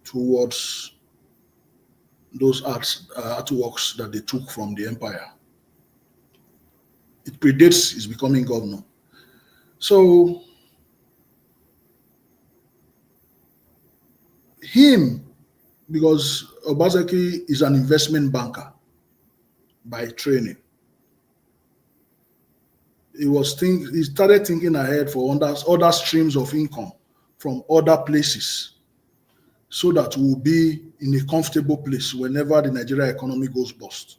towards those artworks that they took from the empire. It predates his becoming governor. So him, because Obaseki is an investment banker by training, he started thinking ahead for other streams of income from other places, so that we'll be in a comfortable place whenever the Nigeria economy goes bust.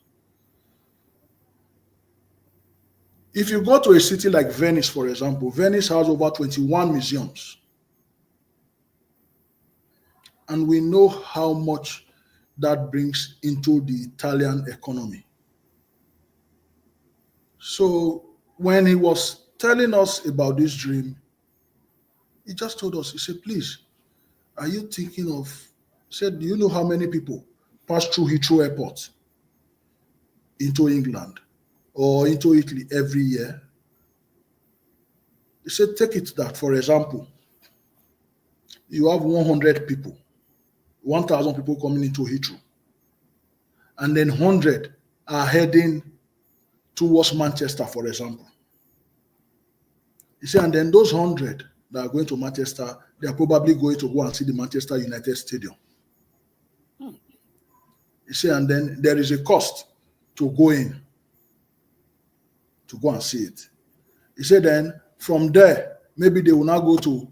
If you go to a city like Venice, for example, Venice has over 21 museums. And we know how much that brings into the Italian economy. So when he was telling us about this dream, he just told us, he said, please, are you thinking of, he said, do you know how many people pass through Heathrow Airport into England or into Italy every year? He said, take it that, for example, you have 100 people, 1,000 people coming into Heathrow, and then 100 are heading towards Manchester, for example. He said, and then those 100 that are going to Manchester, they are probably going to go and see the Manchester United Stadium. He said, and then there is a cost to go in, to go and see it. He said, then from there, maybe they will now go to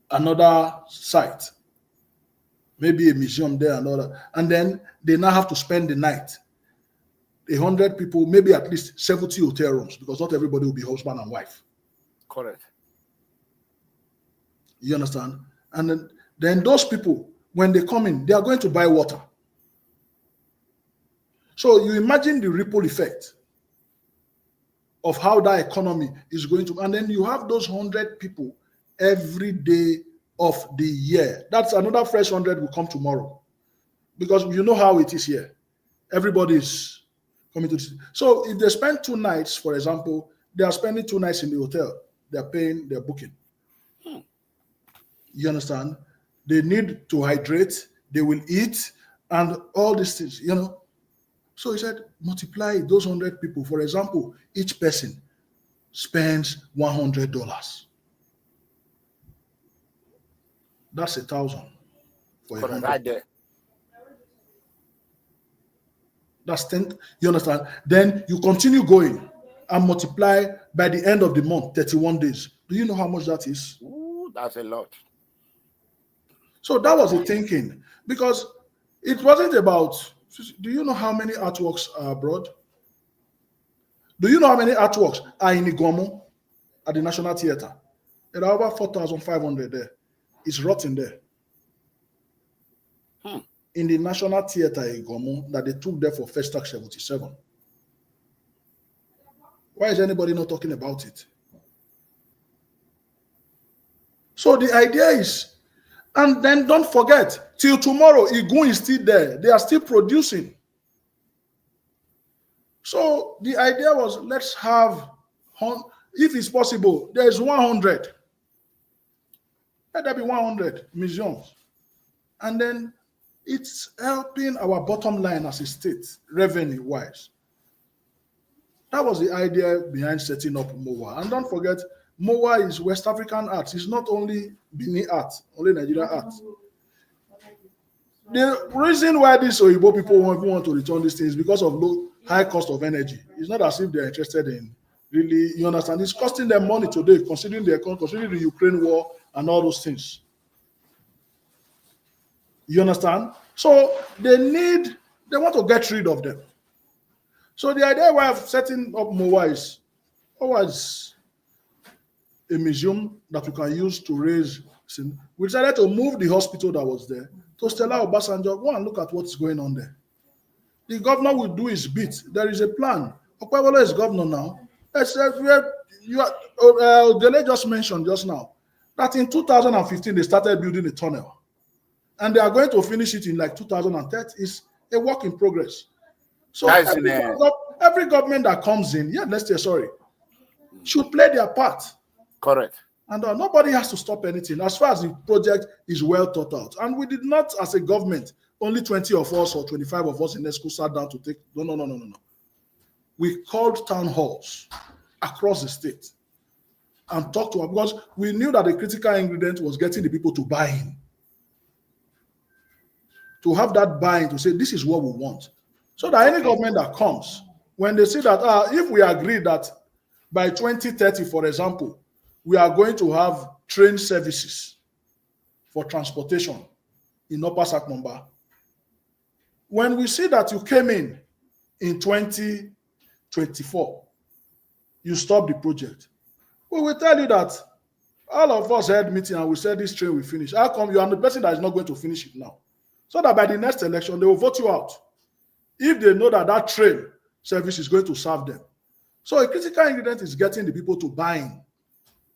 another site, maybe a museum there and all that. And then they now have to spend the night. 100 people, maybe at least 70 hotel rooms, because not everybody will be husband and wife. Correct. You understand? And then those people, when they come in, they are going to buy water. So you imagine the ripple effect of how that economy is going to, and then you have those 100 people every day of the year. That's another fresh 100 will come tomorrow, because you know how it is here. Everybody's coming to this. So if they spend 2 nights, for example, they are spending 2 nights in the hotel. They're paying, they're booking. You understand? They need to hydrate, they will eat, and all these things, you know. So he said, multiply those 100 people. For example, each person spends $100. That's 1,000 for a hundred. Right there. That's 10. You understand? Then you continue going and multiply by the end of the month, 31 days. Do you know how much that is? Ooh, that's a lot. So that was the thinking, because it wasn't about. Do you know how many artworks are abroad? Do you know how many artworks are in Igomo at the National Theatre? There are over 4,500 there. It's rotting there. In the National Theatre Igomo that they took there for Festac 77. Why is anybody not talking about it? So the idea is, and then don't forget, till tomorrow, Igun is still there. They are still producing. So the idea was, let's have, if it's possible, there's 100. Let there be 100 museums. And then it's helping our bottom line as a state, revenue-wise. That was the idea behind setting up MOA. And don't forget, MOA is West African arts. It's not only Benin art, only Nigerian art. The reason why these Oyibo people want to return these things is because of high cost of energy. It's not as if they're interested in really, you understand? It's costing them money today, considering the economy, considering the Ukraine war and all those things. You understand? So they want to get rid of them. So the idea of setting up MOA is always a museum that we can use to raise. We decided to move the hospital that was there to Stella Obasanjo. Go and look at what's going on there. The governor will do his bit. There is a plan. Okwewolo is governor now. Dele just mentioned just now that in 2015 they started building a tunnel, and they are going to finish it in like 2030. It's a work in progress. So every government that comes in, should play their part. Correct. And nobody has to stop anything as far as the project is well thought out. And we did not, as a government, only 20 of us or 25 of us in the school sat down to take. No. We called town halls across the state and talked to them, because we knew that the critical ingredient was getting the people to buy in. To have that buy-in, to say, this is what we want. So that any government that comes, when they see that, if we agree that by 2030, for example, we are going to have train services for transportation in Upper Sakmomba. When we see that you came in 2024, you stop the project, we will tell you that all of us had meeting and we said this train will finish. How come you are the person that is not going to finish it now? So that by the next election, they will vote you out if they know that that train service is going to serve them. So a critical ingredient is getting the people to buy in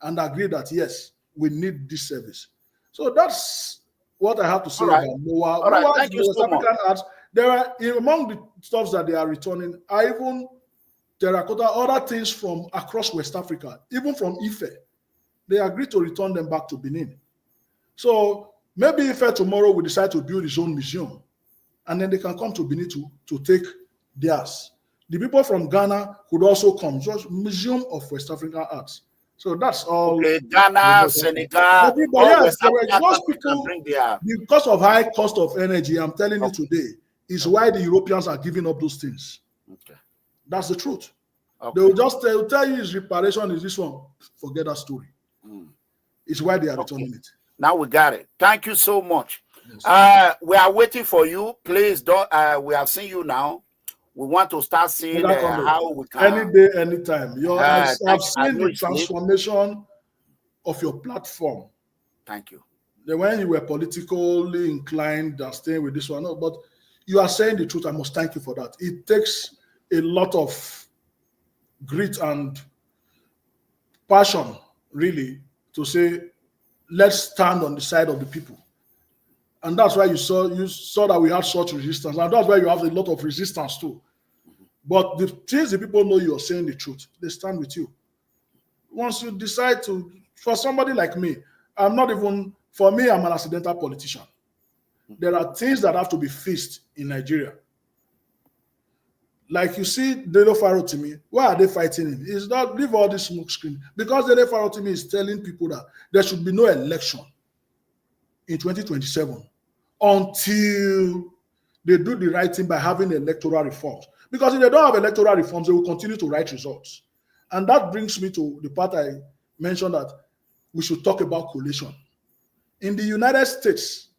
and agree that, yes, we need this service. So that's what I have to say about MOA. All right, thank you so much. Arts, there are, among the stuff that they are returning, are even terracotta, other things from across West Africa, even from Ife. They agreed to return them back to Benin. So maybe Ife tomorrow will decide to build his own museum, and then they can come to Benin to take theirs. The people from Ghana could also come. Just Museum of West African Arts. So that's all. Okay, Ghana, Senegal, yes, those people, because of high cost of energy, I'm telling you today, is why the Europeans are giving up those things. Okay. That's the truth. Okay. They will tell you his reparation is this one. Forget that story. It's why they are returning it. Now we got it. Thank you so much. Yes. We are waiting for you. Please don't. We have seen you now. we want to start seeing how we can. Any day, anytime. I've seen the transformation of your platform. Thank you. When you were politically inclined and staying with this one, no, but you are saying the truth. I must thank you for that. It takes a lot of grit and passion, really, to say, let's stand on the side of the people. And that's why you saw that we had such resistance. And that's why you have a lot of resistance too. But the things the people know you are saying the truth, they stand with you. Once you decide to, for somebody like me, I'm an accidental politician. There are things that have to be fixed in Nigeria. Like you see, Dele Farotimi, why are they fighting him? It's not, leave all this smoke screen. Because Dele Farotimi is telling people that there should be no election in 2027 until they do the right thing by having electoral reforms. Because if they don't have electoral reforms, they will continue to write results. And that brings me to the part I mentioned that we should talk about collation. In the United States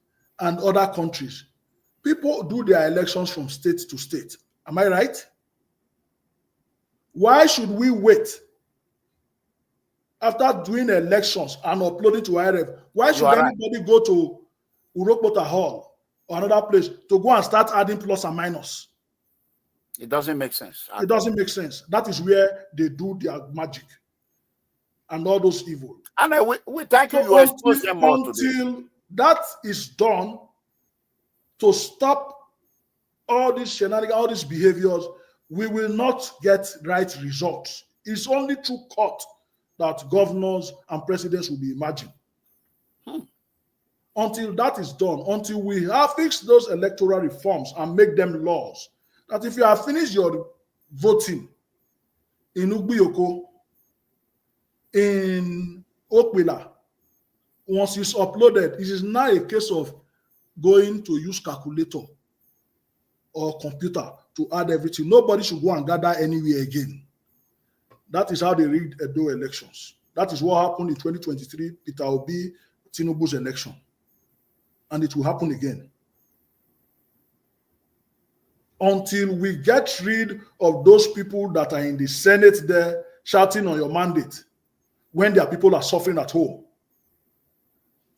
and other countries, people do their elections from state to state. Am I right? Why should we wait after doing elections and uploading to IRF? Why should anybody go to Urokpota Hall or another place to go and start adding plus and minus? It doesn't make sense. It doesn't make sense. That is where they do their magic and all those evil. And we thank you. You expose them more today. Until that is done, to stop all these shenanigans, all these behaviors, we will not get right results. It's only through court that governors and presidents will be emerging. Until that is done, until we have fixed those electoral reforms and make them laws, that if you have finished your voting in Ugbiyoko, in Okwila, once it's uploaded, it is now a case of going to use calculator or computer to add everything. Nobody should go and gather anywhere again. That is how they read Edo elections. That is what happened in 2023, Peter Obi, Tinubu's election. And it will happen again. Until we get rid of those people that are in the Senate there shouting on your mandate when their people are suffering at home.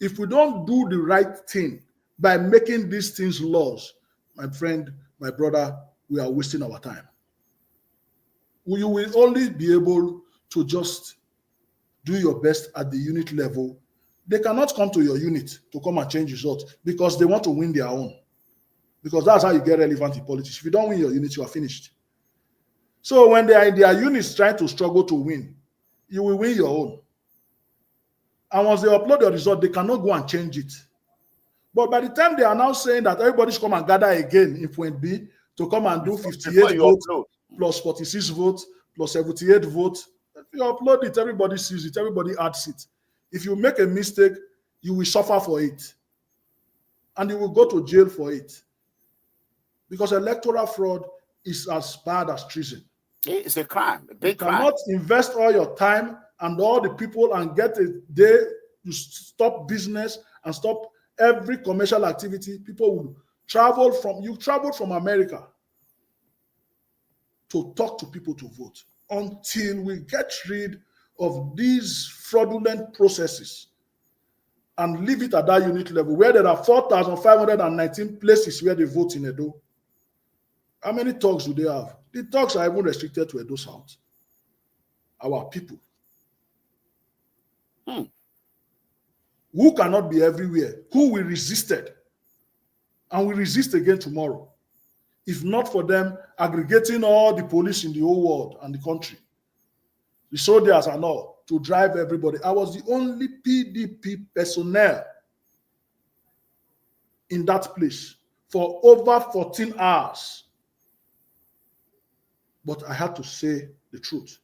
If we don't do the right thing by making these things laws, my friend, my brother, we are wasting our time. You will only be able to just do your best at the unit level. They cannot come to your unit to come and change results because they want to win their own. Because that's how you get relevant in politics. If you don't win your unit, you are finished. So when they are in their units trying to struggle to win, you will win your own. And once they upload the result, they cannot go and change it. But by the time they are now saying that everybody should come and gather again in point B to come and do 58 votes plus 46 votes plus 78 votes, if you upload it, everybody sees it, everybody adds it. If you make a mistake, you will suffer for it. And you will go to jail for it. Because electoral fraud is as bad as treason. It's a crime, a big crime. You cannot invest all your time and all the people and get a day to stop business and stop every commercial activity. People will travel from America to talk to people to vote. Until we get rid of these fraudulent processes and leave it at that unit level where there are 4,519 places where they vote in Edo. How many thugs do they have? The thugs are even restricted to Edo South. Our people. Who cannot be everywhere? Who we resisted? And we resist again tomorrow. If not for them aggregating all the police in the whole world and the country, the soldiers and all, to drive everybody. I was the only PDP personnel in that place for over 14 hours. But I had to say the truth.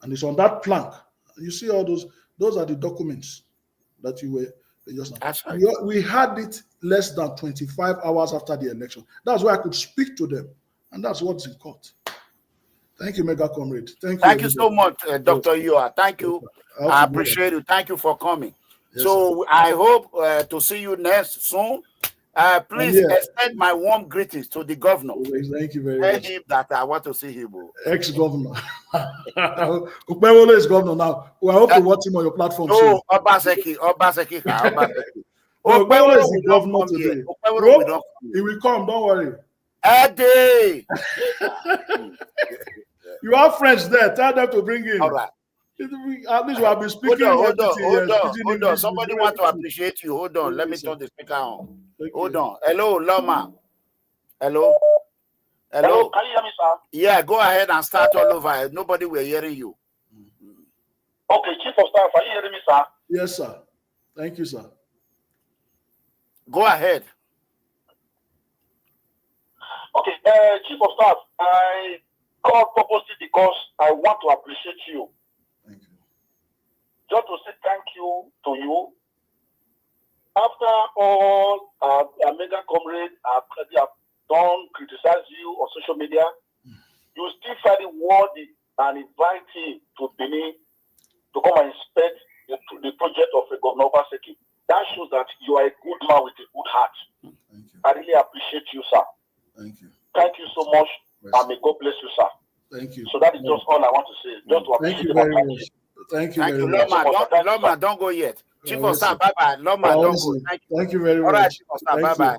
And it's on that plank. You see all those are the documents that you were just now. We had it less than 25 hours after the election. That's why I could speak to them. And that's what's in court. Thank you, Mega Comrade. Thank you so much, Dr. Iyoha. Thank you. I appreciate it. Thank you for coming. Yes, so sir. I hope to see you next soon. Please extend my warm greetings to the governor. Thank you very Tell much. him that I want to see him. Ex-governor. Ukpewolo is governor now. We hope to watch him on your platform soon. No, Obaseki. Ukpewolo is the governor today. He will come, don't worry. Eddie! You have friends there. Tell them to bring in. All right. At least we have been speaking. Hold on. Somebody want to appreciate you. Hold on. Let me turn the speaker on. Hold on. Hello, Loma. Hello. Can you hear me, sir? Yeah, go ahead and start all over. Nobody will hearing you. Okay, Chief of Staff, are you hearing me, sir? Yes, sir. Thank you, sir. Go ahead. Okay, Chief of Staff, I called purposely because I want to appreciate you. Thank you. Just to say thank you to you. After all, our mega comrades have done criticize you on social media, you still find it worthy and invite him to Benin to come and inspect the project of Governor Obaseki. That shows that you are a good man with a good heart. Thank you. I really appreciate you, sir. Thank you. Thank you so much, and may God bless you, sir. Thank you. So that is just all I want to say. Just to Thank appreciate you very much. Thank you very much. Loma, don't go yet. Chief of Staff, bye-bye. Loma, don't go. Thank you very much. All right, Chief of Staff, bye-bye.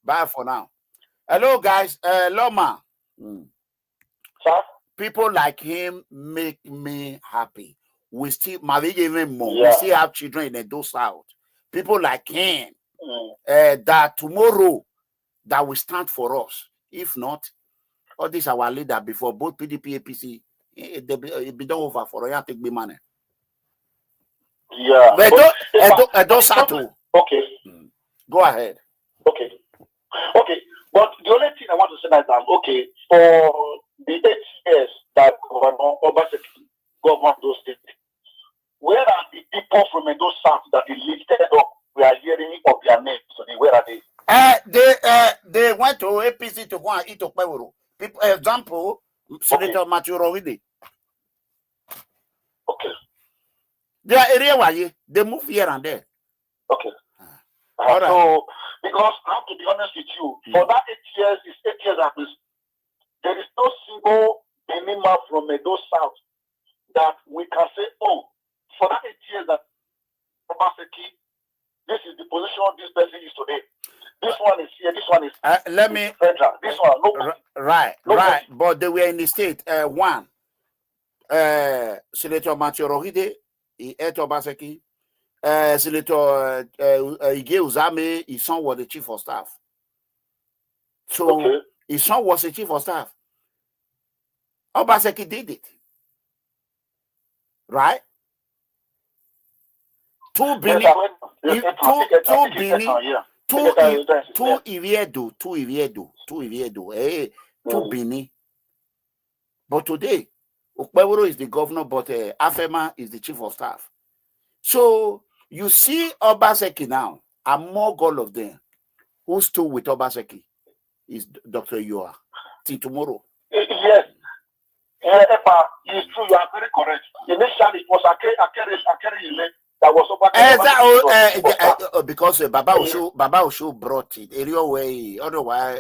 Bye for now. Hello, guys. Loma. Sir? People like him make me happy. We still, even more. We still have children in the Edo South. People like him, that tomorrow that will stand for us. If not, all this our leader before both PDP, APC, it be done over for you. Take me money. Yeah. Edo South. Okay. Go ahead. Okay. But the only thing I want to say is that, okay, for the 8 years that Governor Obaseki governed those states, where are the people from Edo South that they lifted up? We are hearing of their names. So where are they? They went to APC to go and eat Okpeworo. People, example, Senator Maturowide. Okay. Their area why they move here and there. Okay. All right. So, because I have to be honest with you, for that 8 years, it's 8 years that there is no single Benima from Edo South that we can say, oh, for that 8 years that Obaseki, this is the position this person is today. This one is here, this one is federal. This one, nobody. Right. But they were in the state. One, Senator Maturowide, he ate Obaseki. Senator Ige Uzame, his son was the chief of staff. So his son was the chief of staff. Obaseki did it. Right? Two Bini. But today, Okpeworo is the governor, but Afema is the chief of staff. So you see Obaseki now, among all of them, who stood with Obaseki is Dr. Iyoha. Till tomorrow. Yes. Epa, it's true, you are very correct. Initially, it was Akere that was because Baba Osho brought it. Otherwise,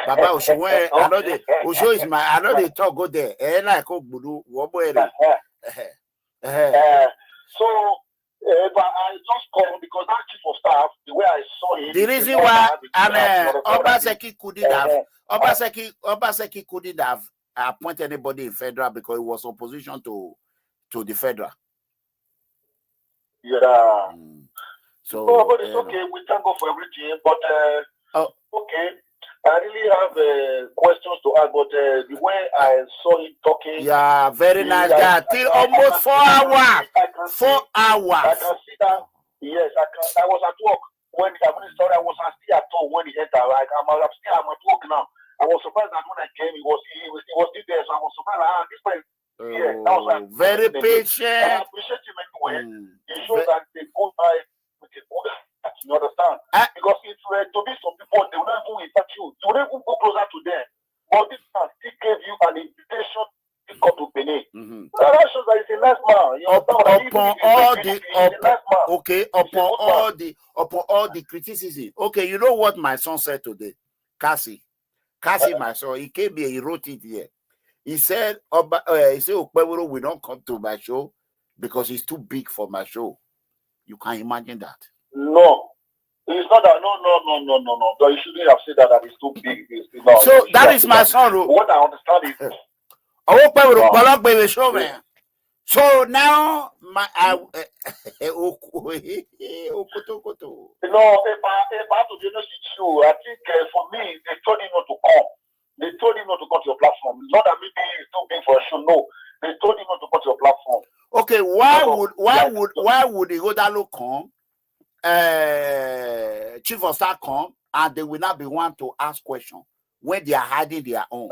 Baba Osho, I know the Osho is my, I know they talk go there. So, but I just called because that chief of staff, the way I saw him. The reason why Obaseki couldn't have appointed anybody in federal because it was opposition to the federal. Yeah. So, but it's okay. We thank God for everything. But okay, I really have questions to ask. But the way I saw him talking, yeah, very nice guy. Till almost 4 hours. 4 hours. I can see that. Yes, I was at work when I still at home when he entered. Like I'm at work now. I was surprised that when I came, he was still there. So I was surprised. This place. Yeah, that was very patient. I appreciate him anyway. It shows that they go by with a good heart. You understand? Because if you were to be some people, they would not even invite you. You would not even go closer to them. But this man still gave you an invitation to come to Benin. that shows that he's a nice man. You upon all the criticism. Okay, you know what my son said today? Cassie, my son, he came here, he wrote it here. He said, Okpeboro will not come to my show because he's too big for my show. You can imagine that. No. It's not that, no. You shouldn't have said that it's too big. So that is my son. What I understand is... So now, my if I have to be honest with you, I think for me, they told him not to come. They told him not to come to your platform. Not that maybe it's too big for a show. No, they told him not to come to your platform. Okay, why would the Godalo come? Chief of Staff come, and they will not be one to ask questions when they are hiding their own.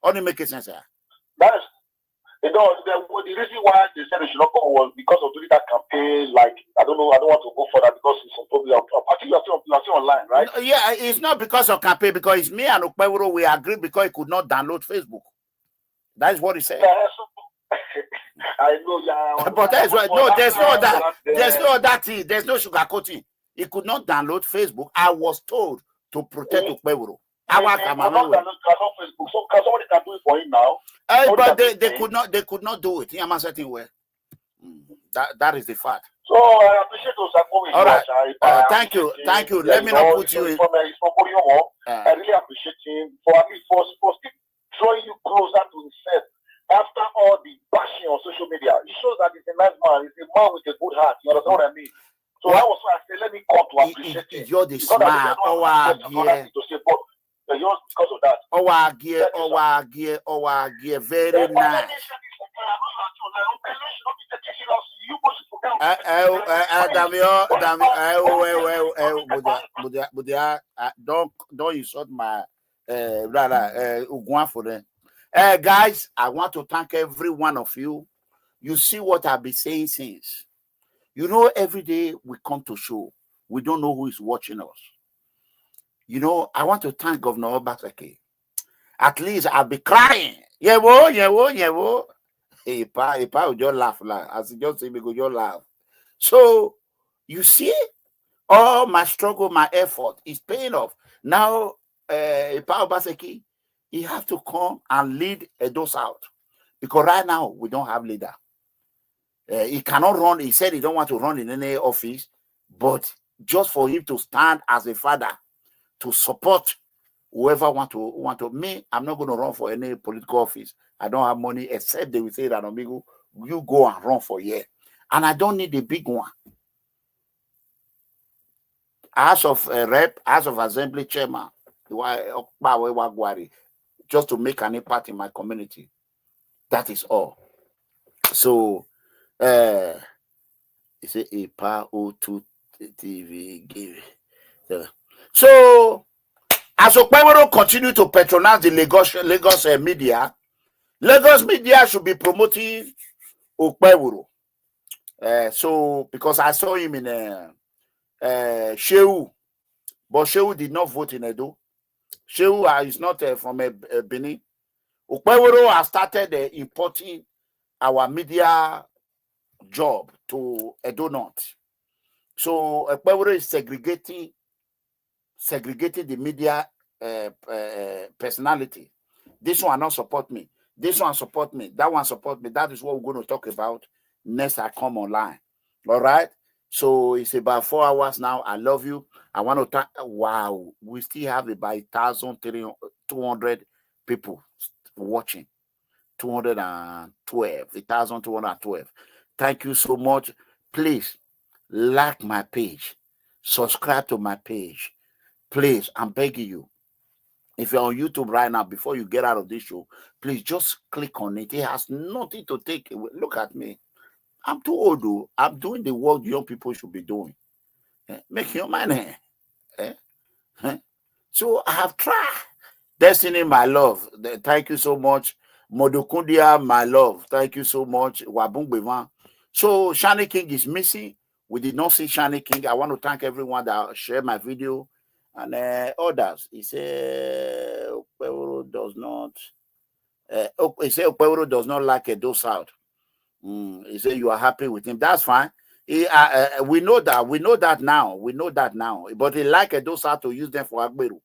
Only make sense here. That is, the reason why they said they should not come was because of doing that campaign. Like, I don't want to go further because it's probably. I think you're still online, right? No, yeah, it's not because of campaign, because it's me and Okpeboro, we agreed because he could not download Facebook. That is what he said. I know, yeah. But that's right. No, there's no other thing. There's no sugarcoating. He could not download Facebook. I was told to protect Okpeboro. So somebody can do it for him now. But they could not do it in a certain way. That is the fact. So I appreciate those. All right. Thank you. Let me not put you in. I really appreciate him for at least for still drawing you closer to himself. After all the bashing on social media, it shows that he's a nice man. He's a man with a good heart. You understand what I mean? So that was why I said, let me come to appreciate him. You're the smart. Yours because of that. Very nice. Don't insult my for them. Guys, I want to thank every one of you. You see what I've been saying since. You know, every day we come to show, we don't know who is watching us. You know, I want to thank Governor Obaseki. At least I'll be crying. Yeah. Hey, pa, will just laugh. As you just say, we go just laugh. So, you see, all my struggle, my effort is paying off. Now, Pa Obaseki, he have to come and lead Edo South. Because right now, we don't have leader. He cannot run. He said he don't want to run in any office. But just for him to stand as a father, to support whoever want to. Me, I'm not going to run for any political office. I don't have money, except they will say that, amigo, you go and run for a year. And I don't need a big one. House of Rep, House of Assembly Chairman, just to make an impact in my community. That is all. So, it's a power O2 TV give. So, as Okpeboro continue to patronize the Lagos media, Lagos media should be promoting Okpeboro. So, because I saw him in Shehu, but Shehu did not vote in Edo. Shehu is not from Benin. Okpeboro has started importing our media job to Edo North. So Okpeboro is segregating the media personality. This one not support me. This one support me. That one support me. That is what we're going to talk about next I come online. All right. So it's about 4 hours now. I love you. I want to thank. Wow, we still have about 1,200 people watching. 1,212. Thank you so much. Please like my page, subscribe to my page. Please, I'm begging you. If you're on YouTube right now, before you get out of this show, please just click on it. It has nothing to take away. Look at me. I'm too old, though. I'm doing the work young people should be doing. Make your money. So I have tried. Destiny, my love. Thank you so much. Modokundia, my love. Thank you so much. Wabungbevan. So Shani King is missing. We did not see Shani King. I want to thank everyone that shared my video and others. He said Okpeboro does not. He said Okpeboro does not like Edo South. He said you are happy with him. That's fine. We know that. We know that now. We know that now. But he like Edo South to use them for Agberu.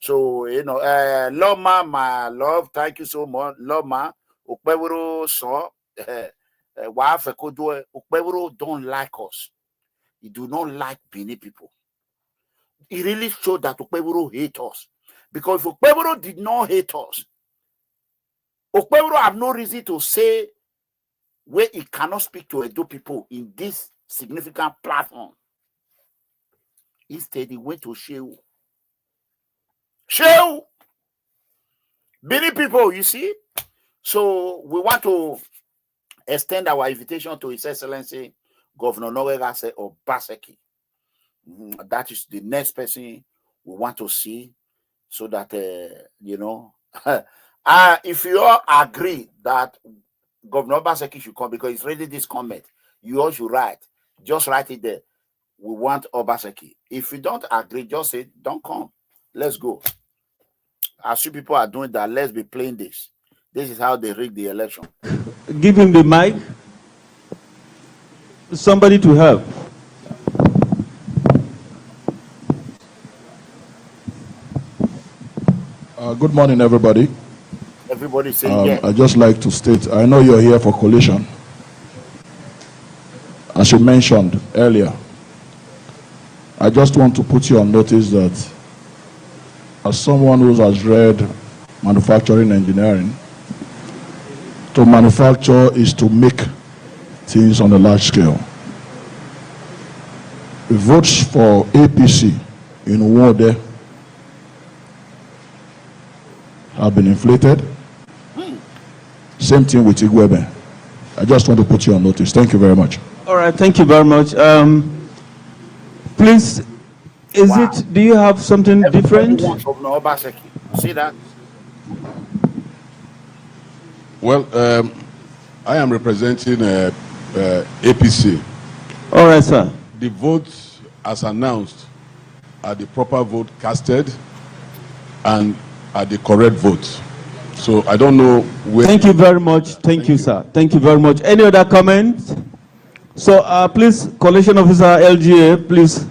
So, you know, Loma, my love, thank you so much. Loma, Ukpewuro son, Ukpewuro don't like us. He do not like Bini people. He really showed that Ukpewuro hate us. Because if Ukpewuro did not hate us, Ukpewuro have no reason to say where he cannot speak to Edo people in this significant platform. Instead, he went to Shehu. Shehu! Many people, you see. So we want to extend our invitation to His Excellency Governor Norwegase Obaseki. That is the next person we want to see, so that you know, if you all agree that Governor Obaseki should come, because it's ready this comment, you all should write. Just write it there. We want Obaseki. If you don't agree, just say don't come. Let's go. As you people are doing that, let's be playing this. This is how they rig the election. Give him the mic. Somebody to help. Good morning, everybody. Everybody saying yes. I'd just like to state, I know you're here for collation. As you mentioned earlier, I just want to put you on notice that as someone who has read manufacturing engineering, to manufacture is to make things on a large scale. The votes for APC in Wode have been inflated. Same thing with Igwebe. I just want to put you on notice. Thank you very much. All right, thank you very much. Please, do you have something different? See that? Well, I am representing APC. All right, sir. The votes, as announced, are the proper vote casted and are the correct votes. So I don't know where... Thank you very much. Thank you, sir. Thank you very much. Any other comments? So please, Collation Officer LGA, please.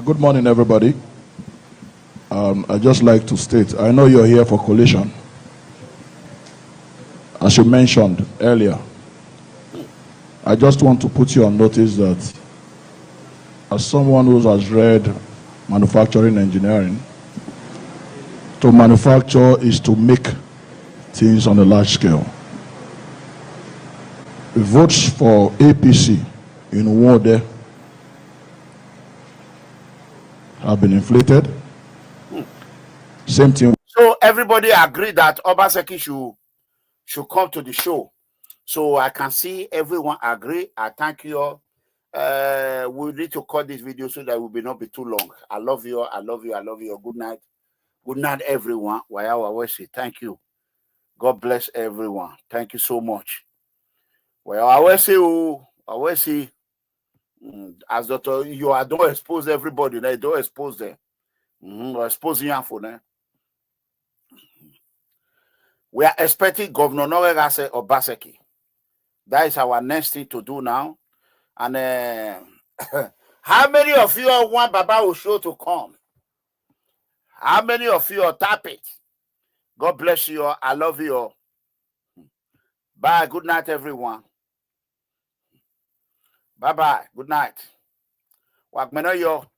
Good morning, everybody. I'd just like to state, I know you're here for collation. As you mentioned earlier, I just want to put you on notice that as someone who has read manufacturing engineering, to manufacture is to make things on a large scale. The votes for APC in Wode have been inflated. Same thing. So everybody agree that Obaseki should come to the show. So I can see everyone agree. I thank you all. We need to cut this video so that it will not be too long. I love you all. I love you. I love you all. Good night. Good night, everyone. Thank you. God bless everyone. Thank you so much. Well, I will see. As Dr. You are, don't expose everybody. Don't expose them. Expose you for them. We are expecting Governor Norwegase Obaseki. That is our next thing to do now. And how many of you want Baba Osho to come? How many of you are tap it? God bless you all. I love you all. Bye. Good night, everyone. Bye-bye. Good night. Wakmeno yo.